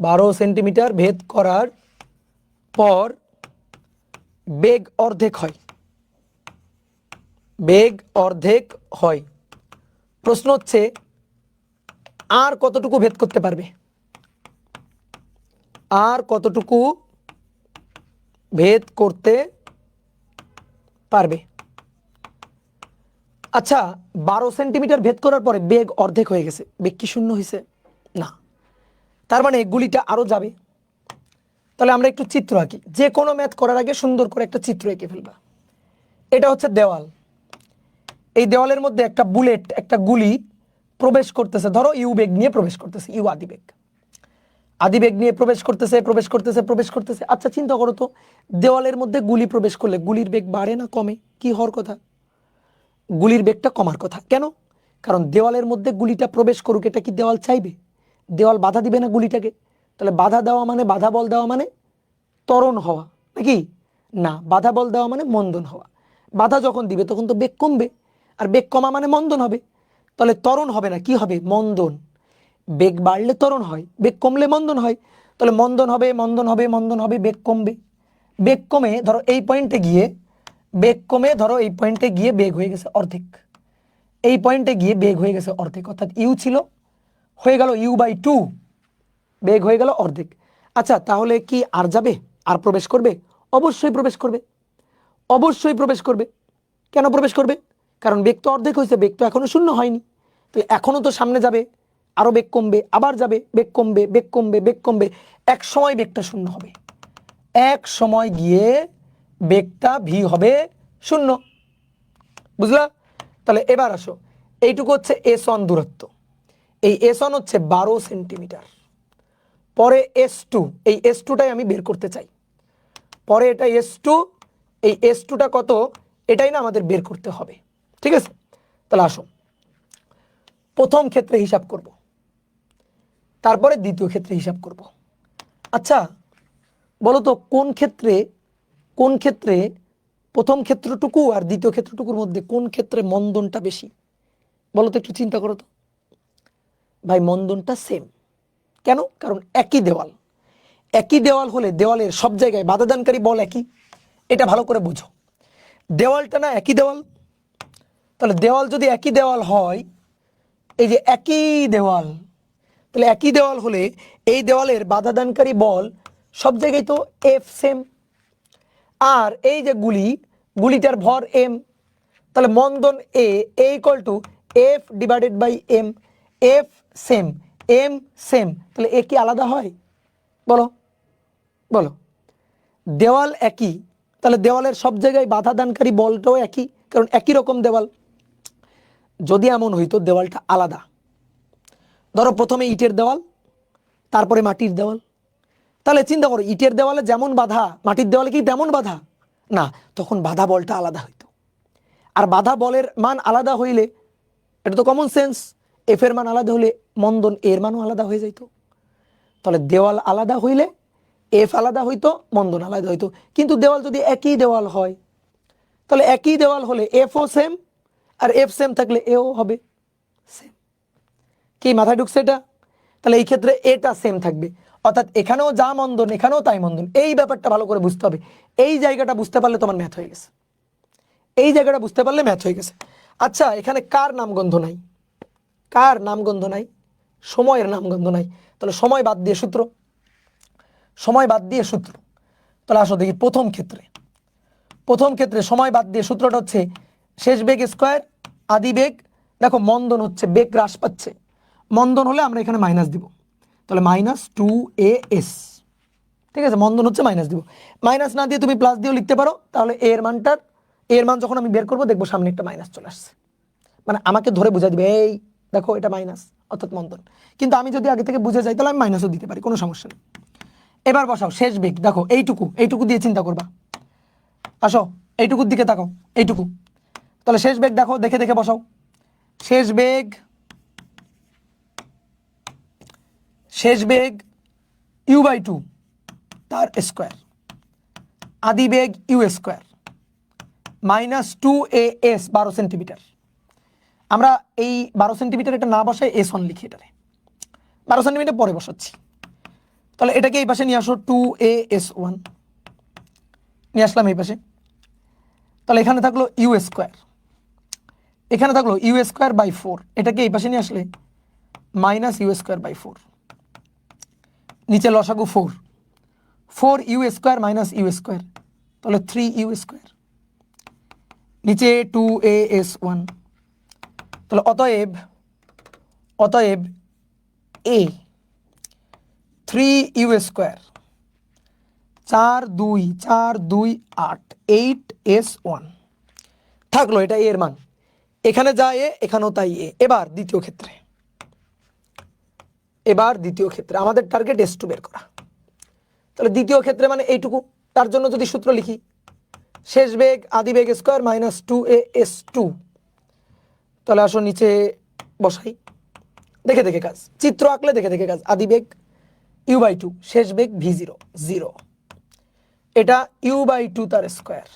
12 সেন্টিমিটার ভেদ করার পর বেগ অর্ধেক হয়। বেগ অর্ধেক হয়। প্রশ্ন হচ্ছে আর কতটুকু ভেদ করতে পারবে? আর কতটুকু ভেদ করতে পারবে? আচ্ছা, 12 সেন্টিমিটার ভেদ করার পরে বেগ অর্ধেক হয়ে গেছে, বেগ কি শূন্য হয়েছে? না। তার মানে গুলিটা আরো যাবে। তাহলে আমরা একটু চিত্র আঁকি। যে কোনো ম্যাথ করার আগে সুন্দর করে একটা চিত্র এঁকে ফেলবা। এটা হচ্ছে দেওয়াল। এই দেওয়ালের মধ্যে একটা বুলেট, একটা গুলি প্রবেশ করতেছে। ধরো ইউ বেগ নিয়ে প্রবেশ করতেছে, ইউ আদি বেগ নিয়ে প্রবেশ করতেছে। আচ্ছা চিন্তা করো তো, দেওয়ালের মধ্যে গুলি প্রবেশ করলে গুলির বেগ বাড়ে না কমে? কি হওয়ার কথা? গুলির বেগটা কমার কথা। কেন? কারণ দেওয়ালের মধ্যে গুলিটা প্রবেশ করুক, এটা কি দেওয়াল চাইবে? দেওয়াল বাধা দিবে না গুলিটাকে? তাহলে বাধা দেওয়া মানে, বাধা বল দেওয়া মানে ত্বরণ হওয়া নাকি? না, বাধা বল দেওয়া মানে মন্দন হওয়া। বাধা যখন দিবে তখন তো বেগ কমবে, আর বেগ কমা মানে মন্দন হবে। তাহলে ত্বরণ হবে না, কি হবে? মন্দন। বেগ বাড়লে ত্বরণ হয়, বেগ কমলে মন্দন হয়। তাহলে মন্দন হবে, বেগ কমবে। বেগ কমে ধরো এই পয়েন্টে গিয়ে, বেগ কমে ধরো এই পয়েন্টে গিয়ে বেগ হয়ে গেছে অর্ধেক। এই পয়েন্টে গিয়ে বেগ হয়ে গেছে অর্ধেক, অর্থাৎ ইউ ছিল হয়ে গেল u/2, বেগ হয়ে গেল অর্ধেক। আচ্ছা তাহলে কি আর যাবে, আর প্রবেশ করবে? অবশ্যই প্রবেশ করবে, অবশ্যই প্রবেশ করবে। কেন প্রবেশ করবে? কারণ বেগ তো অর্ধেক হয়েছে, বেগ তো এখনো শূন্য হয়নি, তাহলে এখনো তো সামনে যাবে, আরো বেগ কমবে, আবার যাবে, বেগ কমবে, বেগ কমবে, বেগ কমবে, এক সময় বেগটা শূন্য হবে, এক সময় গিয়ে বেগটা ভি হবে শূন্য। বুঝলা? তাহলে এবার আসো, এইটুকু হচ্ছে S1 দূরত্ব, এই S1 হচ্ছে 12 সেন্টিমিটার। পরে S2, এই S2টাই আমি বের করতে চাই, পরে এটা S2, এই S2টা কত এটাই না আমাদের বের করতে হবে, ঠিক আছে? তাহলে আসো প্রথম ক্ষেত্রে হিসাব করব, তারপরে দ্বিতীয় ক্ষেত্রে হিসাব করব। আচ্ছা বলো তো কোন ক্ষেত্রে প্রথম ক্ষেত্রটুকু আর দ্বিতীয় ক্ষেত্রটুকুর মধ্যে কোন ক্ষেত্রে মন্দনটা বেশি? বলো তো, একটু চিন্তা করো তো। ভাই মন্দনটা সেম। কেন? কারণ একই দেওয়াল, একই দেওয়াল হলে দেওয়ালের সব জায়গায় বাধাদানকারী বল একই, এটা ভালো করে বুঝো। দেওয়ালটা না একই দেওয়াল, তাহলে দেওয়াল যদি একই দেওয়াল হয়, এই যে একই দেওয়াল, তাহলে একই দেওয়াল হলে এই দেওয়ালের বাধাদানকারী বল সব জায়গায় তো এফ সেম। আর এই যে গুলিটার ভর এম, তাহলে মন্দন A equal to F divided by M, F same, M same, তাহলে এ কি আলাদা হয়? বলো বলো, দেওয়াল একই, তাহলে দেওয়ালের সব জায়গায় বাধা দানকারী বলটাও একই, কারণ একই রকম দেওয়াল। যদি এমন হইতো দেওয়ালটা আলাদা, ধরো প্রথমে ইটের দেওয়াল, তারপরে মাটির দেওয়াল, তাহলে চিন্তা করো ইটের দেওয়ালে যেমন বাধা, মাটির দেওয়ালে কি তেমন বাধা? না, তখন বাধা বলটা আলাদা হইতো। আর বাধা বলের মান আলাদা হইলে, এটা তো কমন সেন্স, এফ এর মান আলাদা হলে মন্দন এর মানও আলাদা হয়ে যাইতো। তাহলে দেওয়াল আলাদা হইলে এফ আলাদা হইতো, মন্দন আলাদা হইতো। কিন্তু দেওয়াল যদি একই দেওয়াল হয়, তাহলে একই দেওয়াল হলে এফও সেম, আর এফ সেম থাকলে এও হবে সেম। কি মাথায় ঢুকছে এটা? তাহলে এই ক্ষেত্রে এটা সেম থাকবে, অর্থাৎ এখানেও যা মন্দন এখানেও তাই মন্দন। এই ব্যাপারটা ভালো করে বুঝতে হবে, এই জায়গাটা বুঝতে পারলে তোমার ম্যাথ হয়ে গেছে, এই জায়গাটা বুঝতে পারলে ম্যাথ হয়ে গেছে। আচ্ছা এখানে কার নামগন্ধ নাই? কার নামগন্ধ নাই? সময়ের নামগন্ধ নাই। তাহলে সময় বাদ দিয়ে সূত্র, সময় বাদ দিয়ে সূত্র। তাহলে আসো দেখি প্রথম ক্ষেত্রে সময় বাদ দিয়ে সূত্রটা হচ্ছে শেষ বেগ স্কোয়ার আদি বেগ। দেখো মন্দন হচ্ছে, বেগ হ্রাস পাচ্ছে, মন্দন হলে আমরা এখানে মাইনাস দিব, তাহলে -2as, ঠিক আছে? মন্দন হচ্ছে মাইনাস দিব, মাইনাস না দিয়ে তুমি প্লাস দিয়েও লিখতে পারো। তাহলে এর মান যখন আমি বের করবো দেখবো সামনে একটা মাইনাস চলে আসছে, মানে আমাকে ধরে বুঝাই দিবে এই দেখো এটা মাইনাস, অর্থাৎ মন্দন। কিন্তু আমি যদি আগে থেকে বুঝে যাই তাহলে আমি মাইনাসও দিতে পারি, কোনো সমস্যা নেই। এবার বসাও শেষ বেগ, দেখো এইটুকু দিয়ে চিন্তা করবা। আসো এইটুকুর দিকে তাকাও, এইটুকু। তাহলে শেষ বেগ দেখো, দেখে দেখে বসাও। শেষ বেগ u/2 তার স্কোয়ার, আদি বেগ ইউ স্কোয়ার, -2as 12 সেন্টিমিটার। আমরা এই 12 সেন্টিমিটার এটা না বসাই S1 লিখি, এটারে 12 সেন্টিমিটার পরে বসাচ্ছি। তাহলে এটাকে এই পাশে নিয়ে আসো, 2as1 নিয়ে আসলাম এই পাশে। তাহলে এখানে থাকলো ইউ স্কোয়ার, এখানে থাকলো u²/4, এটাকে এই পাশে নিয়ে আসলে -u²/4, নিচে লসাগু 4u² - u², তাহলে 3u², নিচে 2as1, তাহলে অতএব a 3u², 4 2 4 2 8 8s1 থাকলো, এটা এর মান। এখানে যা এ এখানেও তাই এ। এবার দ্বিতীয় ক্ষেত্রে আমাদের টার্গেট S2 বের করা। তাহলে দ্বিতীয় ক্ষেত্রে মানে এইটুকু, তার জন্য যদি সূত্র লিখি শেষ বেগ আদি বেগ স্কোয়ার -2as2, তাহলে আসো নিচে বসাই, দেখে দেখে কাজ, চিত্র আঁকলে দেখে দেখে কাজ। আদি বেগ u/2, শেষ বেগ v0 0, এটা u/2 তার স্কোয়ার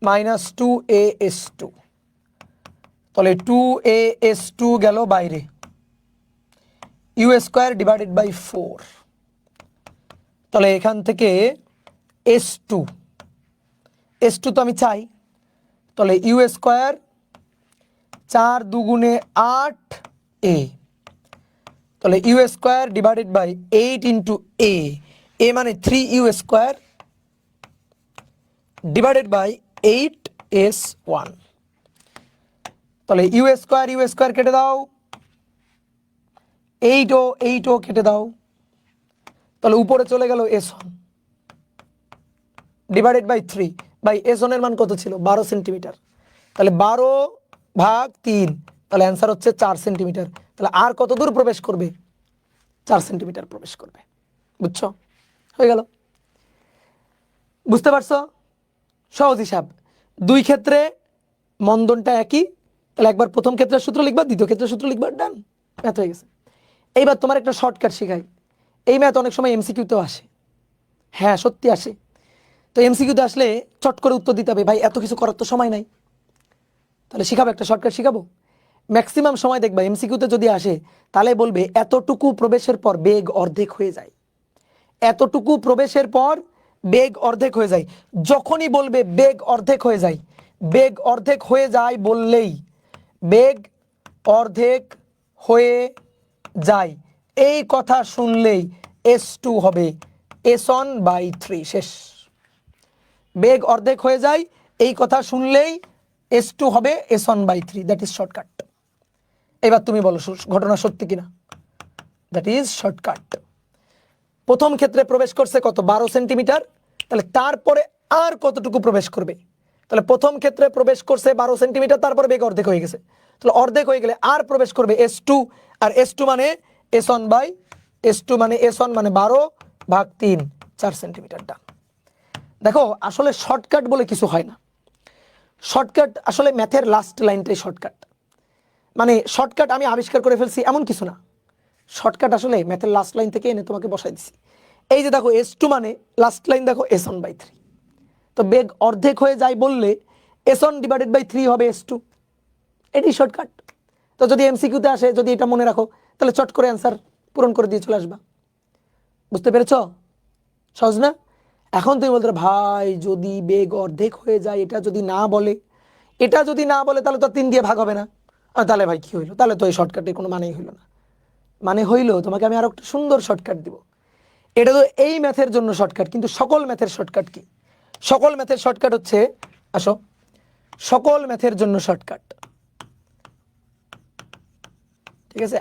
-2as2, তাহলে 2as2 গেল বাইরে, u²/4, তাহলে এখান থেকে S2 তো আমি চাই, তাহলে u² 4 দুগুণে 8 এ, তাহলে U square divided by 8 into A, A মানে 3u square divided by 8s1। তাহলে ইউ স্কোয়ার কেটে দাও, 8ও কেটে দাও, তাহলে উপরে চলে গেল s1 divided by 3 by s1 এর মান কত ছিল 12 সেন্টিমিটার, তাহলে 12/3, তাহলে অ্যান্সার হচ্ছে 4 সেন্টিমিটার। তাহলে আর কত দূর প্রবেশ করবে 4 সেন্টিমিটার প্রবেশ করবে। বুঝছো? হয়ে গেল। বুঝতে পারছো? সহজ হিসাব। দুই ক্ষেত্রে মন্দনটা একই, তাহলে একবার প্রথম ক্ষেত্রের সূত্র লিখবা, দ্বিতীয় ক্ষেত্রের সূত্র লিখবা, ডান, ম্যাথ হয়ে গেছে। এইবার তোমার একটা শর্টকাট শেখাই। এই ম্যাথ অনেক সময় এমসিকিউতেও আসে, হ্যাঁ সত্যি আসে। তো এমসিকিউতে আসলে চট করে উত্তর দিতে হবে, ভাই এত কিছু করার তো সময় নাই। তাহলে শিখাবো, একটা শর্টকাট শিখাবো। ম্যাক্সিমাম সময় দেখবা এমসিকিউতে যদি আসে তাহলে বলবে এতটুকু প্রবেশের পর বেগ অর্ধেক হয়ে যায়, এতটুকু প্রবেশের পর বেগ অর্ধেক হয়ে যায়। যখনই বলবে বেগ অর্ধেক হয়ে যায়, বেগ অর্ধেক হয়ে যায় বললেই, বেগ অর্ধেক হয়ে যায় এই কথা শুনলেই s2 হবে s1/3, শেষ। বেগ অর্ধেক হয়ে যায় এই কথা শুনলেই s2 হবে s1/3, দ্যাট ইজ শর্টকাট। এবার তুমি বলো ঘটনা সত্যি কিনা? That is shortcut. প্রথম ক্ষেত্রে প্রবেশ করছে কত 12 সেন্টিমিটার, তাহলে তারপরে আর কতটুকু প্রবেশ করবে? তাহলে প্রথম ক্ষেত্রে প্রবেশ করছে 12 সেন্টিমিটার, তারপরে বেগ অর্ধেক হয়ে গেছে, তাহলে অর্ধেক হয়ে গেলে আর প্রবেশ করবে s2, আর s2 মানে s1 মানে 12/3, 4 সেন্টিমিটার। ডান। দেখো আসলে শর্টকাট বলে কিছু হয় না, শর্টকাট আসলে ম্যাথের লাস্ট লাইনটাই শর্টকাট। মানে শর্টকাট আমি আবিষ্কার করে ফেলছি এমন কিছু না, শর্টকাট আসলে ম্যাথের লাস্ট লাইন থেকে এনে তোমাকে বসাই দিছি। এই যে দেখো s2 মানে লাস্ট লাইন দেখো s1/3, তো বেগ অর্ধেক হয়ে যায় বললে s1/3 হবে s2, এটি শর্টকাট। তো যদি এমসিকিউতে আসে, যদি এটা মনে রাখো, তাহলে চট করে অ্যান্সার পূরণ করে দিয়ে চলে আসবা। বুঝতে পেরেছ? সহজ না? এখন তুমি বলতে ভাই যদি বেগ অর্ধেক হয়ে যায় এটা যদি না বলে, তাহলে তো 3 দিয়ে ভাগ হবে না। তাহলে ভাই কি হইলো? তাহলে তো এই শর্টকাটের কোনো মানেই হইলো না। মানে হইলো, তোমাকে আমি আরো একটা সুন্দর শর্টকাট দিব। এটা তো এই ম্যাথের জন্য শর্টকাট, কিন্তু সকল ম্যাথের শর্টকাট কি? সকল ম্যাথের শর্টকাট হচ্ছে, আসো, সকল ম্যাথের জন্য শর্টকাট, ঠিক আছে?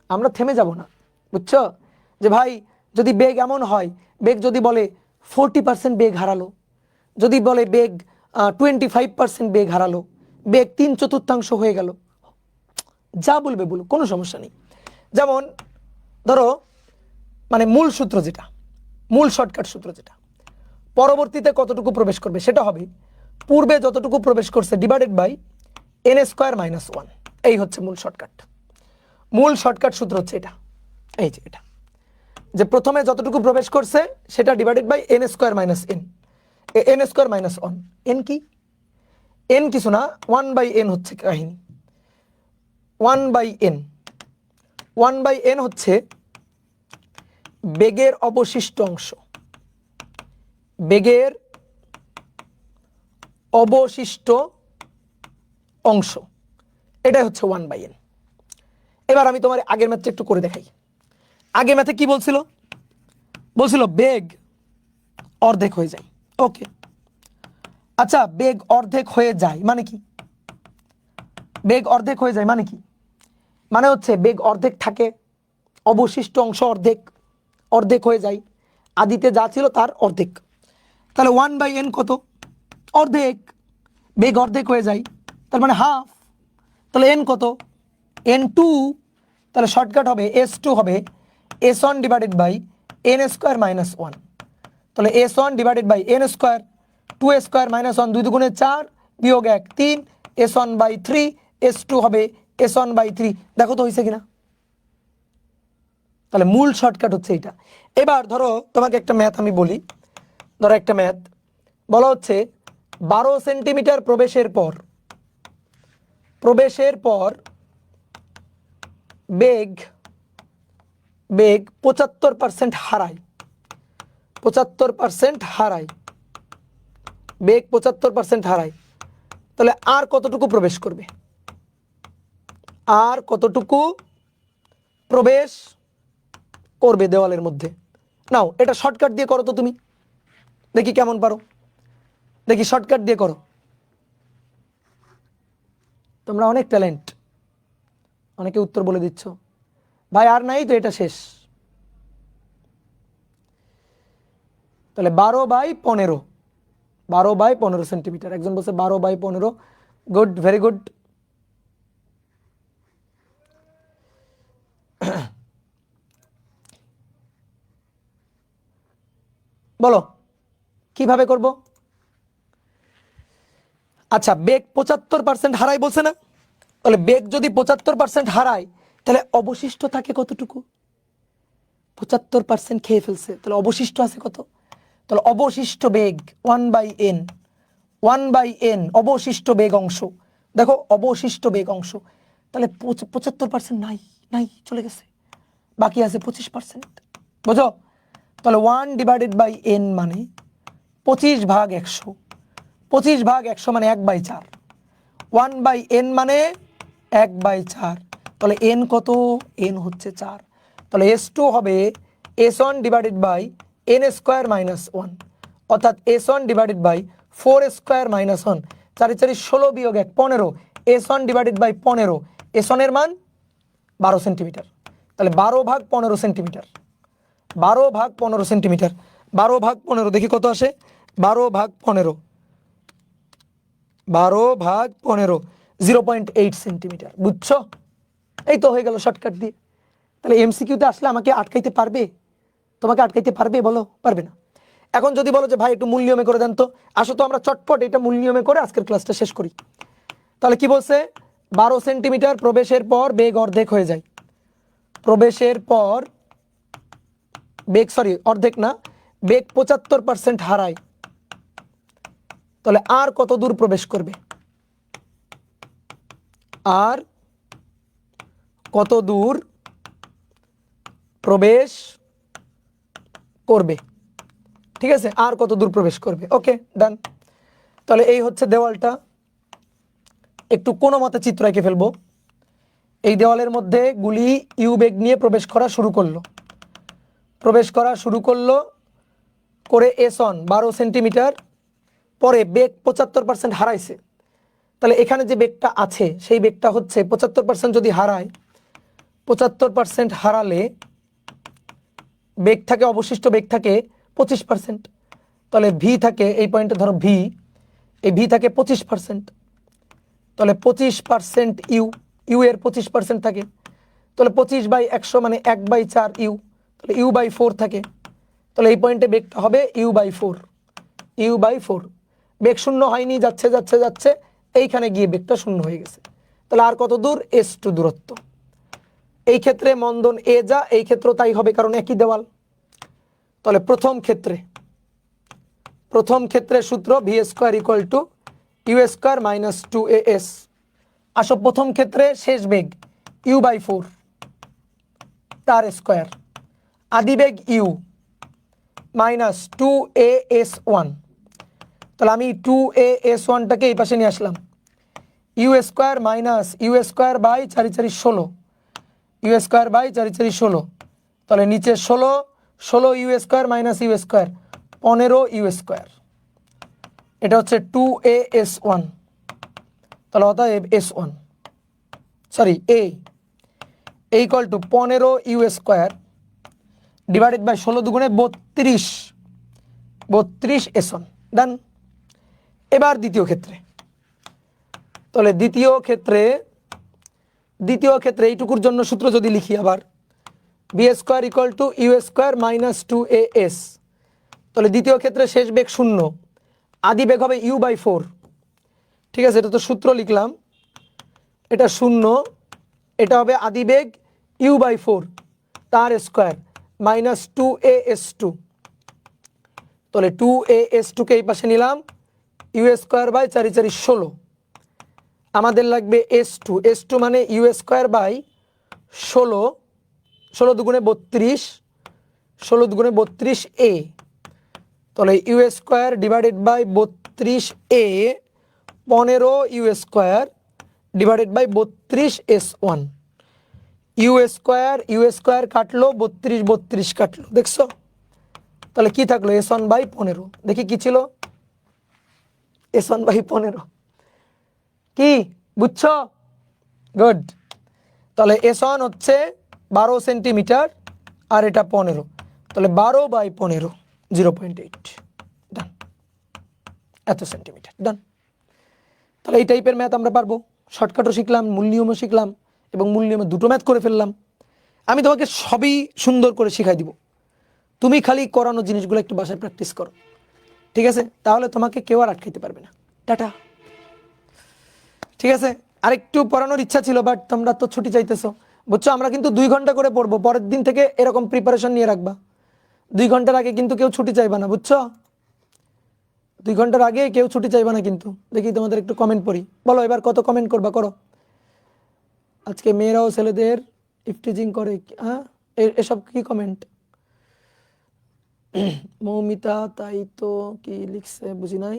আমরা থেমে যাব না, বুঝছো? যে ভাই যদি বেগ এমন হয়, বেগ যদি বলে 40% বেগ হারালো, যদি বলে বেগ 25% বেগ হারালো, বেগ 3/4 হয়ে গেল, যা বলবে বলো, কোনো সমস্যা নেই। যেমন ধরো মানে মূল সূত্র যেটা, মূল শর্টকাট সূত্র যেটা, পরবর্তীতে কতটুকু প্রবেশ করবে সেটা হবে পূর্বে যতটুকু প্রবেশ করছে ডিভাইডেড বাই n² - 1, এই হচ্ছে মূল শর্টকাট। মূল শর্টকাট সূত্র হচ্ছে এটা, এই যে এটা, যে প্রথমে যতটুকু প্রবেশ করছে সেটা divided by n² - n, n² - 1, n কি? n কিছু না, 1/n হচ্ছে কাহিনী। 1/n, 1/n হচ্ছে বেগের অবশিষ্ট অংশ, বেগের অবশিষ্ট অংশ, এটাই হচ্ছে 1/n। এবার আমি তোমার আগের ম্যাথটা একটু করে দেখাই। আগের ম্যাথে কি বলছিল? বলছিল বেগ অর্ধেক হয়ে যায়। ওকে, আচ্ছা, বেগ অর্ধেক হয়ে যায় মানে কি? বেগ অর্ধেক হয়ে যায় মানে কি? মানে হচ্ছে বেগ অর্ধেক থাকে, অবশিষ্ট অংশ অর্ধেক, অর্ধেক হয়ে যায়, আদিতে যা ছিল তার অর্ধেক। তাহলে 1/n কত? অর্ধেক। বেগ অর্ধেক হয়ে যায়, তার মানে হাফ। তাহলে n কত? n2। তাহলে শর্টকাট হবে s2 হবে s1 ডিভাইডেড বাই n² - 1। তাহলে s1 ডিভাইডেড বাই n², 2² - 1, 2 দুগুণে 4 বিয়োগ 1 3, s1/3, s2 হবে s1/3। দেখো তো হয়েছে কিনা? তাহলে মূল শর্টকাট হচ্ছে এটা। এবার ধরো তোমাকে একটা ম্যাথ আমি বলি, ধরো একটা ম্যাথ বলা হচ্ছে 12 সেন্টিমিটার প্রবেশের পর বেগ 75% হারায়, 75% হারায়, বেগ 75% হারায়। তাহলে আর কতটুকু প্রবেশ করবে, আর কতটুকু প্রবেশ করবে দেওয়ালের মধ্যে। নাও এটা শর্টকাট দিয়ে করো তো তুমি, দেখি কেমন পারো, দেখি শর্টকাট দিয়ে করো। তোমরা অনেক ট্যালেন্ট, অনেকে উত্তর বলে দিচ্ছ। ভাই আর নাই তো, এটা শেষ। তাহলে 12/15, 12/15 সেন্টিমিটার। একজন বলছে 12/15, গুড, ভেরি গুড। বলো কিভাবে করব। আচ্ছা, বেগ 75% হারাই বলছে না, তাহলে বেগ যদি 75% হারায় তাহলে অবশিষ্ট থাকে কতটুকু? 75% খেয়ে ফেলছে, তাহলে অবশিষ্ট আছে কত? তাহলে অবশিষ্ট বেগ 1/n, 1/n অবশিষ্ট বেগ অংশ। দেখো অবশিষ্ট বেগ অংশ, তাহলে 75% নাই, নাই চলে গেছে, বাকি আছে 25%। বুঝো? তাহলে 1/n মানে 25/100, 25/100 মানে 1/4, 1/n মানে 1/4। তাহলে n কত? n হচ্ছে 4। তাহলে S2 হবে S1/n² - 1, অর্থাৎ S1/4² - 1। 4 4 16 বিয়োগ 1 15, S1/15, S1 এর মান 12 সেন্টিমিটার। তাহলে 12/15 সেন্টিমিটার, 12/15 সেন্টিমিটার, 12/15 দেখি কত আসে। 12/15, 12/15 0.8 সেন্টিমিটার। বুঝছো? এই তো হয়ে গেল শর্টকাট দিয়ে। তাহলে এমসিকিউতে আসলে আমাকে আটকাইতে পারবে? তোমাকে আটকাইতে পারবে? বলো পারবে না। এখন যদি বলো যে ভাই একটু মূল নিয়মে করে দেন, তো আসো তো আমরা চটপট এটা মূল নিয়মে করে আজকের ক্লাসটা শেষ করি। তাহলে কি বলছে? 12 সেন্টিমিটার প্রবেশের পর বেগ অর্ধেক হয়ে যায়। প্রবেশের পর বেগ, সরি অর্ধেক না, বেগ 75% হারায়। তাহলে আর কত দূর প্রবেশ করবে? আর কত দূর প্রবেশ করবে? ঠিক আছে, আর কত দূর প্রবেশ করবে। ওকে, ডান। তাহলে এই হচ্ছে দেওয়ালটা, একটু কোনো মতে চিত্র এঁকে ফেলবো। এই দেওয়ালের মধ্যে গুলি ইউ বেগ নিয়ে প্রবেশ করা শুরু করলো, প্রবেশ করা শুরু করলো করে S1 12 সেন্টিমিটার পরে বেগ 75% হারাইছে। তাহলে এখানে যে বেগটা আছে সেই বেগটা হচ্ছে 75% যদি হারায়, 75% হারালে বেগ থাকে, অবশিষ্ট বেগ থাকে 25%। তাহলে ভি থাকে, এই পয়েন্টে ধরো ভি, এই ভি থাকে 25%। তাহলে 25% ইউ, ইউ এর 25% থাকে। তাহলে 25/100 মানে 1/4 ইউ, তাহলে U/4 থাকে। তাহলে এই পয়েন্টে বেগটা হবে U/4, U/4। বেগ শূন্য হয়নি, যাচ্ছে যাচ্ছে যাচ্ছে, এইখানে গিয়ে বেগটা শূন্য হয়ে গেছে। তাহলে আর কত দূর? S2 দূরত্ব। এই ক্ষেত্রে মন্দন এ যা, এই ক্ষেত্রেও তাই হবে, কারণ একই দেওয়াল। তাহলে প্রথম ক্ষেত্রে সূত্র V² = U² - 2AS। আসো প্রথম ক্ষেত্রে শেষ বেগ U/4 তার স্কোয়ার, আদি বেগ U মাইনাস 2AS1। তাহলে আমি 2AS1টাকে এই পাশে নিয়ে আসলাম, U² minus U² by 4 4 16, U² by 4 4 16। তাহলে নিচে 16, 16 U² মাইনাস U² 15 U²। এটা হচ্ছে 2AS1। তাহলে অতএব S1, sorry A equal to 15 U² divided by 16 দুগুণে 32, 32 S1। ডান। এবার দ্বিতীয় ক্ষেত্রে, তাহলে দ্বিতীয় ক্ষেত্রে এইটুকুর জন্য সূত্র যদি লিখি আবার, B² = U² মাইনাস 2AS। তাহলে দ্বিতীয় ক্ষেত্রে শেষ বেগ শূন্য, আদি বেগ হবে U/4। ঠিক আছে, এটা তো সূত্র লিখলাম, এটা শূন্য, এটা হবে আদি বেগ U/4 তার স্কোয়ার মাইনাস 2AS2। তাহলে 2AS2কে এই পাশে নিলাম, U² বাই 4 4 16। আমাদের লাগবে S2, S2 মানে U² বাই 16, 16 দুগুণে 32, 16 দুগুণে 32A। তাহলে U² divided by 32A 15u² divided by 32s1। U square কাটলো, 32 কাটলো, দেখছো? তাহলে কি থাকলো? s1/15। দেখি কি ছিল? s1/15। কি বুঝছো? গুড। তাহলে s1 হচ্ছে 12 সেন্টিমিটার আর এটা 15, তাহলে 12/15 0.8 ডান, এত সেন্টিমিটার ডান। তাহলে এই টাইপের ম্যাথ আমরা পারবো, শর্টকাটও শিখলাম, মূল নিয়মও শিখলাম, এবং মূল নিয়মে দুটো ম্যাথ করে ফেললাম। আমি তোমাকে সবই সুন্দর করে শিখাই দিব, তুমি খালি করানো জিনিসগুলো একটু বাসায় প্র্যাকটিস করো, ঠিক আছে? তাহলে তোমাকে কেউ আর আটকাইতে পারবে না। টাটা। ঠিক আছে, আরেকটু পড়ানোর ইচ্ছা ছিল, বাট তোমরা তো ছুটি চাইতেছো, বুঝছো? আমরা কিন্তু 2 ঘন্টা করে পড়বো, পরের দিন থেকে এরকম প্রিপারেশন নিয়ে রাখবা। 2 ঘন্টার আগে কিন্তু কেউ ছুটি চাইবা না, বুঝছো? 2 ঘন্টার আগে কেউ ছুটি চাইবা না কিন্তু। দেখি তোমাদের একটু কমেন্ট পড়ি, বলো এবার কত কমেন্ট করবা, করো। আজকে মেয়েরাও ছেলেদের ইফটিজিং করে, হ্যাঁ? এসব কি কমেন্ট? মৌমিতা, তাই তো কি লিখছে বুঝি নাই।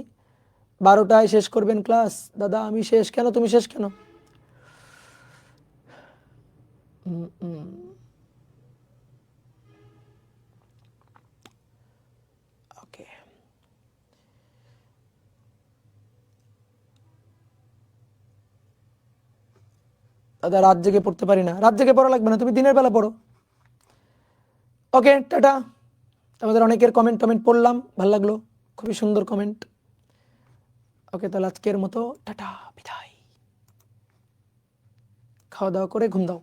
12টায় শেষ করবেন ক্লাস? দাদা আমি শেষ, কেন তুমি শেষ কেন? ওকে, দাদা রাত জেগে পড়তে পারি না। রাত জেগে পড়া লাগবে না, তুমি দিনের বেলা পড়ো। ওকে, টাটা। তোমাদের অনেকের কমেন্ট পড়লাম, ভালো লাগলো, খুবই সুন্দর কমেন্ট। ওকে, তাহলে আজকের মতো টাটা, বিদায়। খাওয়া দাওয়া করে ঘুম দাও।